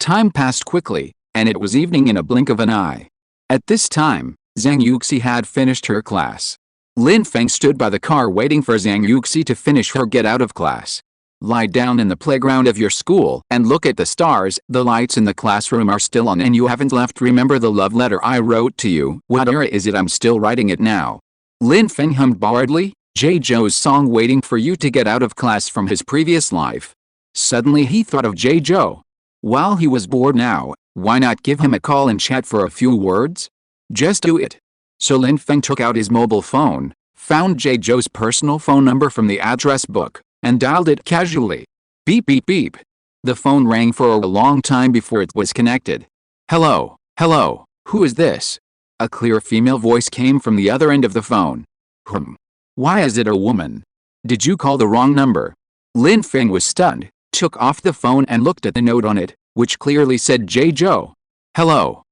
Time passed quickly, and it was evening in a blink of an eye. At this time, Zhang Yuxi had finished her class. Lin Feng stood by the car waiting for Zhang Yuxi to finish her get out of class. Lie down in the playground of your school and look at the stars. The lights in the classroom are still on and you haven't left. Remember the love letter I wrote to you? What era is it? I'm still writing it now. Lin Feng hummed boredly, J-Joe's song Waiting for You to Get Out of Class from his previous life. Suddenly he thought of J-Joe. While he was bored now, why not give him a call and chat for a few words? Just do it. So Lin Feng took out his mobile phone, found J-Joe's personal phone number from the address book, and dialed it casually. Beep beep beep. The phone rang for a long time before it was connected. Hello, who is this? A clear female voice came from the other end of the phone. Why is it a woman? Did you call the wrong number? Lin Feng was stunned, took off the phone and looked at the note on it, which clearly said J-Joe. Hello.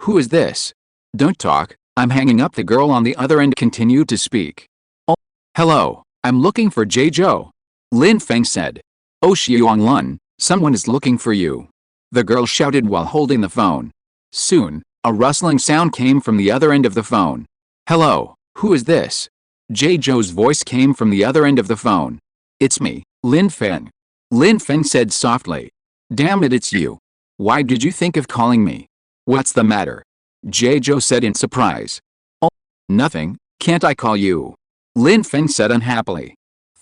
Who is this? Don't talk, I'm hanging up. The girl on the other end continued to speak. Oh, hello, I'm looking for J-Joe. Lin Feng said. Oh Xiuanglun, someone is looking for you. The girl shouted while holding the phone. Soon, a rustling sound came from the other end of the phone. Hello, who is this? J-Joe's voice came from the other end of the phone. It's me, Lin Feng. Lin Feng said softly. Damn it, it's you. Why did you think of calling me? What's the matter? J-Joe said in surprise. Oh, nothing, can't I call you? Lin Feng said unhappily.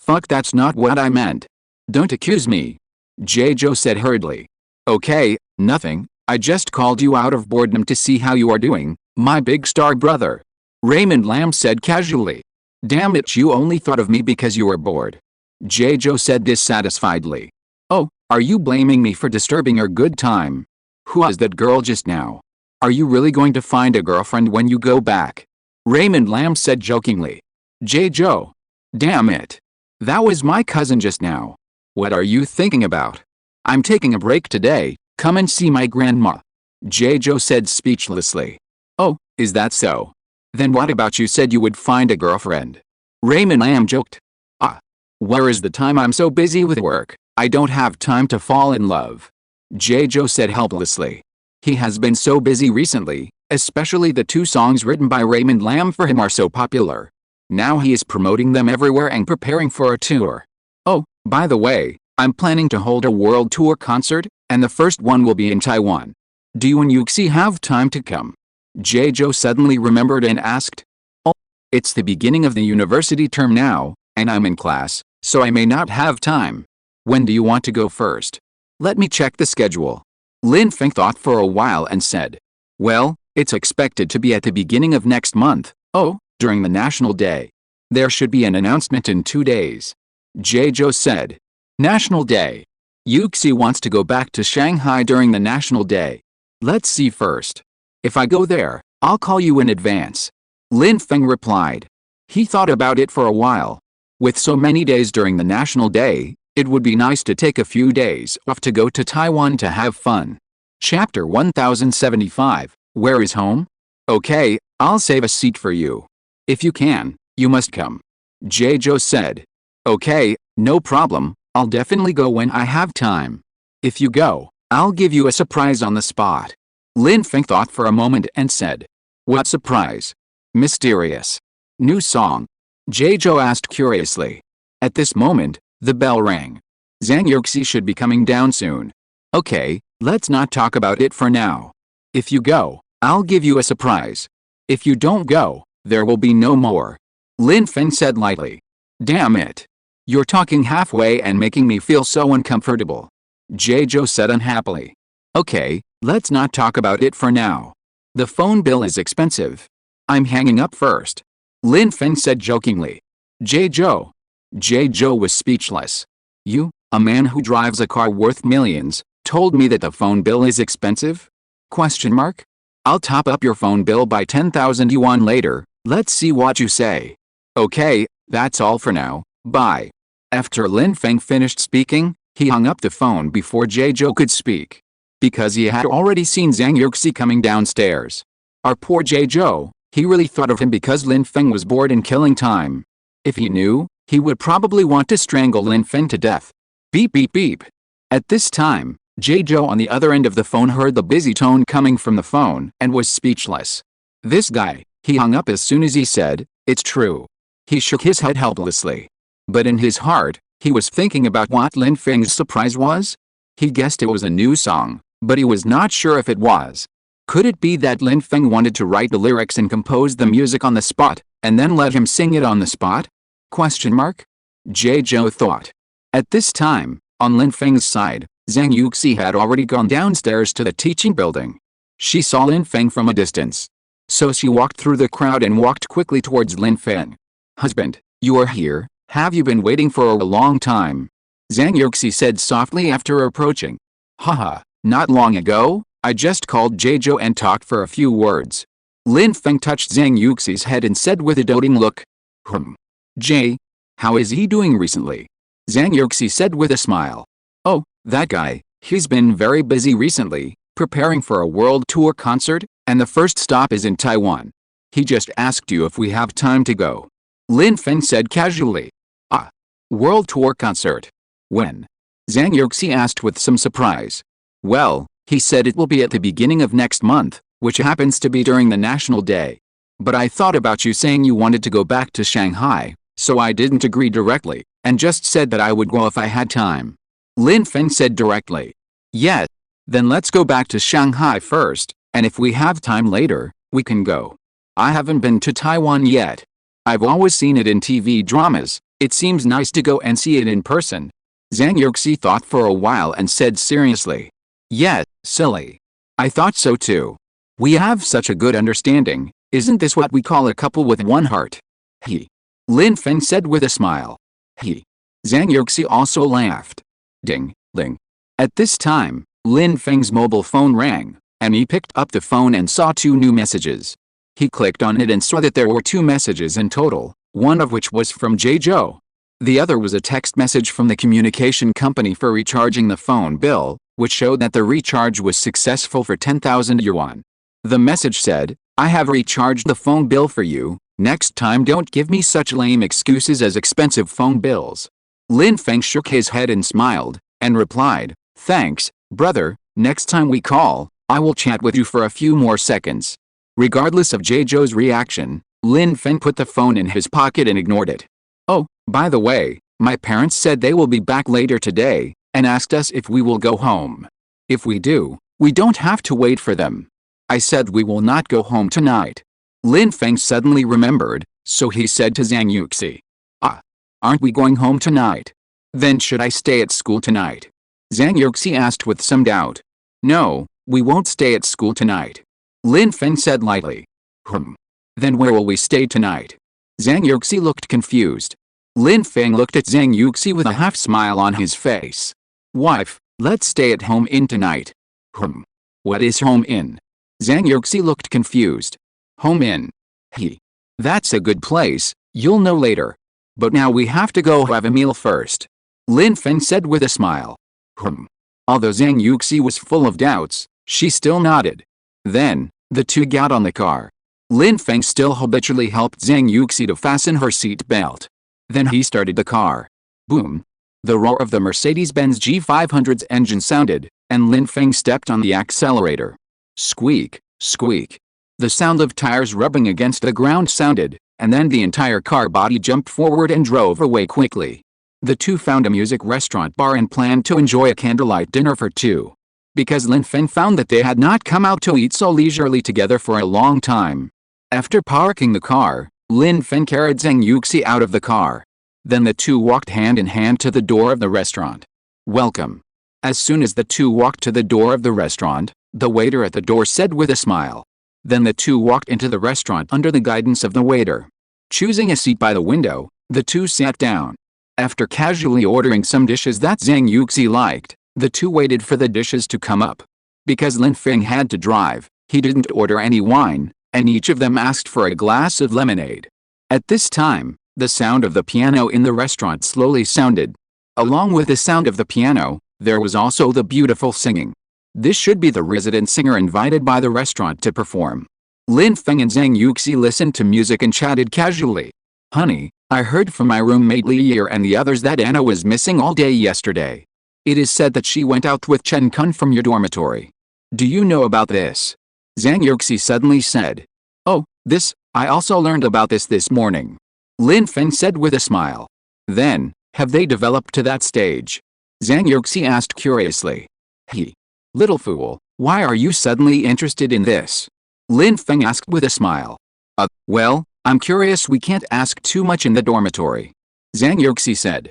Fuck, that's not what I meant. Don't accuse me. Jejo said hurriedly. Okay, nothing, I just called you out of boredom to see how you are doing, my big star brother. Raymond Lamb said casually. Damn it, you only thought of me because you were bored. Jejo said dissatisfiedly. Oh, are you blaming me for disturbing your good time? Who was that girl just now? Are you really going to find a girlfriend when you go back? Raymond Lamb said jokingly. Jejo. Damn it. That was my cousin just now. What are you thinking about? I'm taking a break today, come and see my grandma. Jejo said speechlessly. Oh, is that so? Then what about you said you would find a girlfriend? Raymond Lamb joked. Ah. Where is the time? I'm so busy with work, I don't have time to fall in love. Jejo said helplessly. He has been so busy recently, especially the 2 songs written by Raymond Lamb for him are so popular. Now he is promoting them everywhere and preparing for a tour. Oh, by the way, I'm planning to hold a world tour concert, and the first one will be in Taiwan. Do you and Yuxi have time to come? Jejo suddenly remembered and asked. Oh, it's the beginning of the university term now, and I'm in class, so I may not have time. When do you want to go first? Let me check the schedule. Lin Feng thought for a while and said. Well, it's expected to be at the beginning of next month. Oh, during the National Day. There should be an announcement in 2 days. Jejo said. National Day. Yuxi wants to go back to Shanghai during the National Day. Let's see first. If I go there, I'll call you in advance. Lin Feng replied. He thought about it for a while. With so many days during the National Day, it would be nice to take a few days off to go to Taiwan to have fun. Chapter 1075, Where is home? Okay, I'll save a seat for you. If you can, you must come. Jejo said. Okay, no problem, I'll definitely go when I have time. If you go, I'll give you a surprise on the spot. Lin Feng thought for a moment and said. What surprise? Mysterious. New song? Jejo asked curiously. At this moment, the bell rang. Zhang Yuxi should be coming down soon. Okay, let's not talk about it for now. If you go, I'll give you a surprise. If you don't go, there will be no more. Lin Feng said lightly. Damn it. You're talking halfway and making me feel so uncomfortable. Jejo said unhappily. Okay, let's not talk about it for now. The phone bill is expensive. I'm hanging up first. Lin Feng said jokingly. Jejo. Jejo was speechless. You, a man who drives a car worth millions, told me that the phone bill is expensive? Question mark? I'll top up your phone bill by 10,000 yuan later, let's see what you say. Okay, that's all for now, bye. After Lin Feng finished speaking, he hung up the phone before Jejo could speak. Because he had already seen Zhang Yuxi coming downstairs. Our poor Jejo, he really thought of him because Lin Feng was bored and killing time. If he knew, he would probably want to strangle Lin Feng to death. Beep beep beep. At this time, Jejo on the other end of the phone heard the busy tone coming from the phone and was speechless. This guy, he hung up as soon as he said, it's true. He shook his head helplessly. But in his heart, he was thinking about what Lin Feng's surprise was. He guessed it was a new song, but he was not sure if it was. Could it be that Lin Feng wanted to write the lyrics and compose the music on the spot, and then let him sing it on the spot? Question mark? Jejo thought. At this time, on Lin Feng's side, Zhang Yuxi had already gone downstairs to the teaching building. She saw Lin Feng from a distance. So she walked through the crowd and walked quickly towards Lin Feng. Husband, you are here, have you been waiting for a long time? Zhang Yuxi said softly after approaching. Haha, not long ago, I just called Jejo and talked for a few words. Lin Feng touched Zhang Yuxi's head and said with a doting look. Jay, how is he doing recently? Zhang Yuxi said with a smile. Oh, that guy, he's been very busy recently, preparing for a world tour concert, and the first stop is in Taiwan. He just asked you if we have time to go. Lin Feng said casually. Ah, world tour concert. When? Zhang Yuxi asked with some surprise. Well, he said it will be at the beginning of next month, which happens to be during the National Day. But I thought about you saying you wanted to go back to Shanghai, so I didn't agree directly, and just said that I would go if I had time. Lin Feng said directly. Yes. Then let's go back to Shanghai first, and if we have time later, we can go. I haven't been to Taiwan yet. I've always seen it in TV dramas, It seems nice to go and see it in person. Zhang Yuxi thought for a while and said seriously. Yeah, silly. I thought so too. We have such a good understanding, isn't this what we call a couple with one heart? He. Lin Feng said with a smile. He. Zhang Yuxi also laughed. Ding, ling. At this time, Lin Feng's mobile phone rang, and he picked up the phone and saw 2 new messages. He clicked on it and saw that there were 2 messages in total, one of which was from Zhou. The other was a text message from the communication company for recharging the phone bill, which showed that the recharge was successful for 10,000 yuan. The message said, I have recharged the phone bill for you, next time don't give me such lame excuses as expensive phone bills. Lin Feng shook his head and smiled, and replied, thanks, brother, next time we call, I will chat with you for a few more seconds. Regardless of Zhou's reaction, Lin Feng put the phone in his pocket and ignored it. Oh, by the way, my parents said they will be back later today, and asked us if we will go home. If we do, we don't have to wait for them. I said we will not go home tonight. Lin Feng suddenly remembered, so he said to Zhang Yuxi. Ah, aren't we going home tonight? Then should I stay at school tonight? Zhang Yuxi asked with some doubt. No, we won't stay at school tonight. Lin Feng said lightly. Then where will we stay tonight? Zhang Yuxi looked confused. Lin Feng looked at Zhang Yuxi with a half smile on his face. Wife, let's stay at home inn tonight. What is home inn? Zhang Yuxi looked confused. Home inn. That's a good place, you'll know later. But now we have to go have a meal first. Lin Feng said with a smile. Although Zhang Yuxi was full of doubts, she still nodded. Then, the 2 got on the car. Lin Feng still habitually helped Zhang Yuxi to fasten her seat belt. Then he started the car. Boom. The roar of the Mercedes-Benz G500's engine sounded, and Lin Feng stepped on the accelerator. Squeak, squeak. The sound of tires rubbing against the ground sounded, and then the entire car body jumped forward and drove away quickly. The 2 found a music restaurant bar and planned to enjoy a candlelight dinner for 2. Because Lin Feng found that they had not come out to eat so leisurely together for a long time. After parking the car, Lin Feng carried Zhang Yuxi out of the car. Then the 2 walked hand in hand to the door of the restaurant. Welcome. As soon as the 2 walked to the door of the restaurant, the waiter at the door said with a smile. Then the 2 walked into the restaurant under the guidance of the waiter. Choosing a seat by the window, the 2 sat down. After casually ordering some dishes that Zhang Yuxi liked, the 2 waited for the dishes to come up. Because Lin Feng had to drive, he didn't order any wine, and each of them asked for a glass of lemonade. At this time, the sound of the piano in the restaurant slowly sounded. Along with the sound of the piano, there was also the beautiful singing. This should be the resident singer invited by the restaurant to perform. Lin Feng and Zhang Yuxi listened to music and chatted casually. Honey, I heard from my roommate Li and the others that Anna was missing all day yesterday. It is said that she went out with Chen Kun from your dormitory. Do you know about this? Zhang Yuxi suddenly said. Oh, I also learned about this morning. Lin Feng said with a smile. Then, have they developed to that stage? Zhang Yuxi asked curiously. Little fool, why are you suddenly interested in this? Lin Feng asked with a smile. Well, I'm curious, we can't ask too much in the dormitory. Zhang Yuxi said.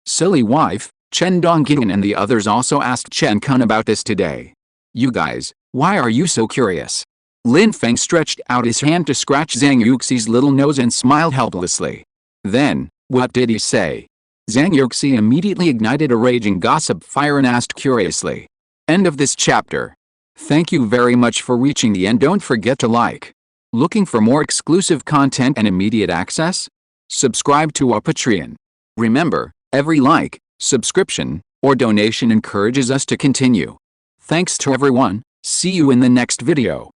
Silly wife, Chen Dongjin and the others also asked Chen Kun about this today. You guys, why are you so curious? Lin Feng stretched out his hand to scratch Zhang Yuxi's little nose and smiled helplessly. Then, what did he say? Zhang Yuxi immediately ignited a raging gossip fire and asked curiously. End of this chapter. Thank you very much for reaching the end. Don't forget to like. Looking for more exclusive content and immediate access? Subscribe to our Patreon. Remember, every like, subscription, or donation encourages us to continue. Thanks to everyone. See you in the next video.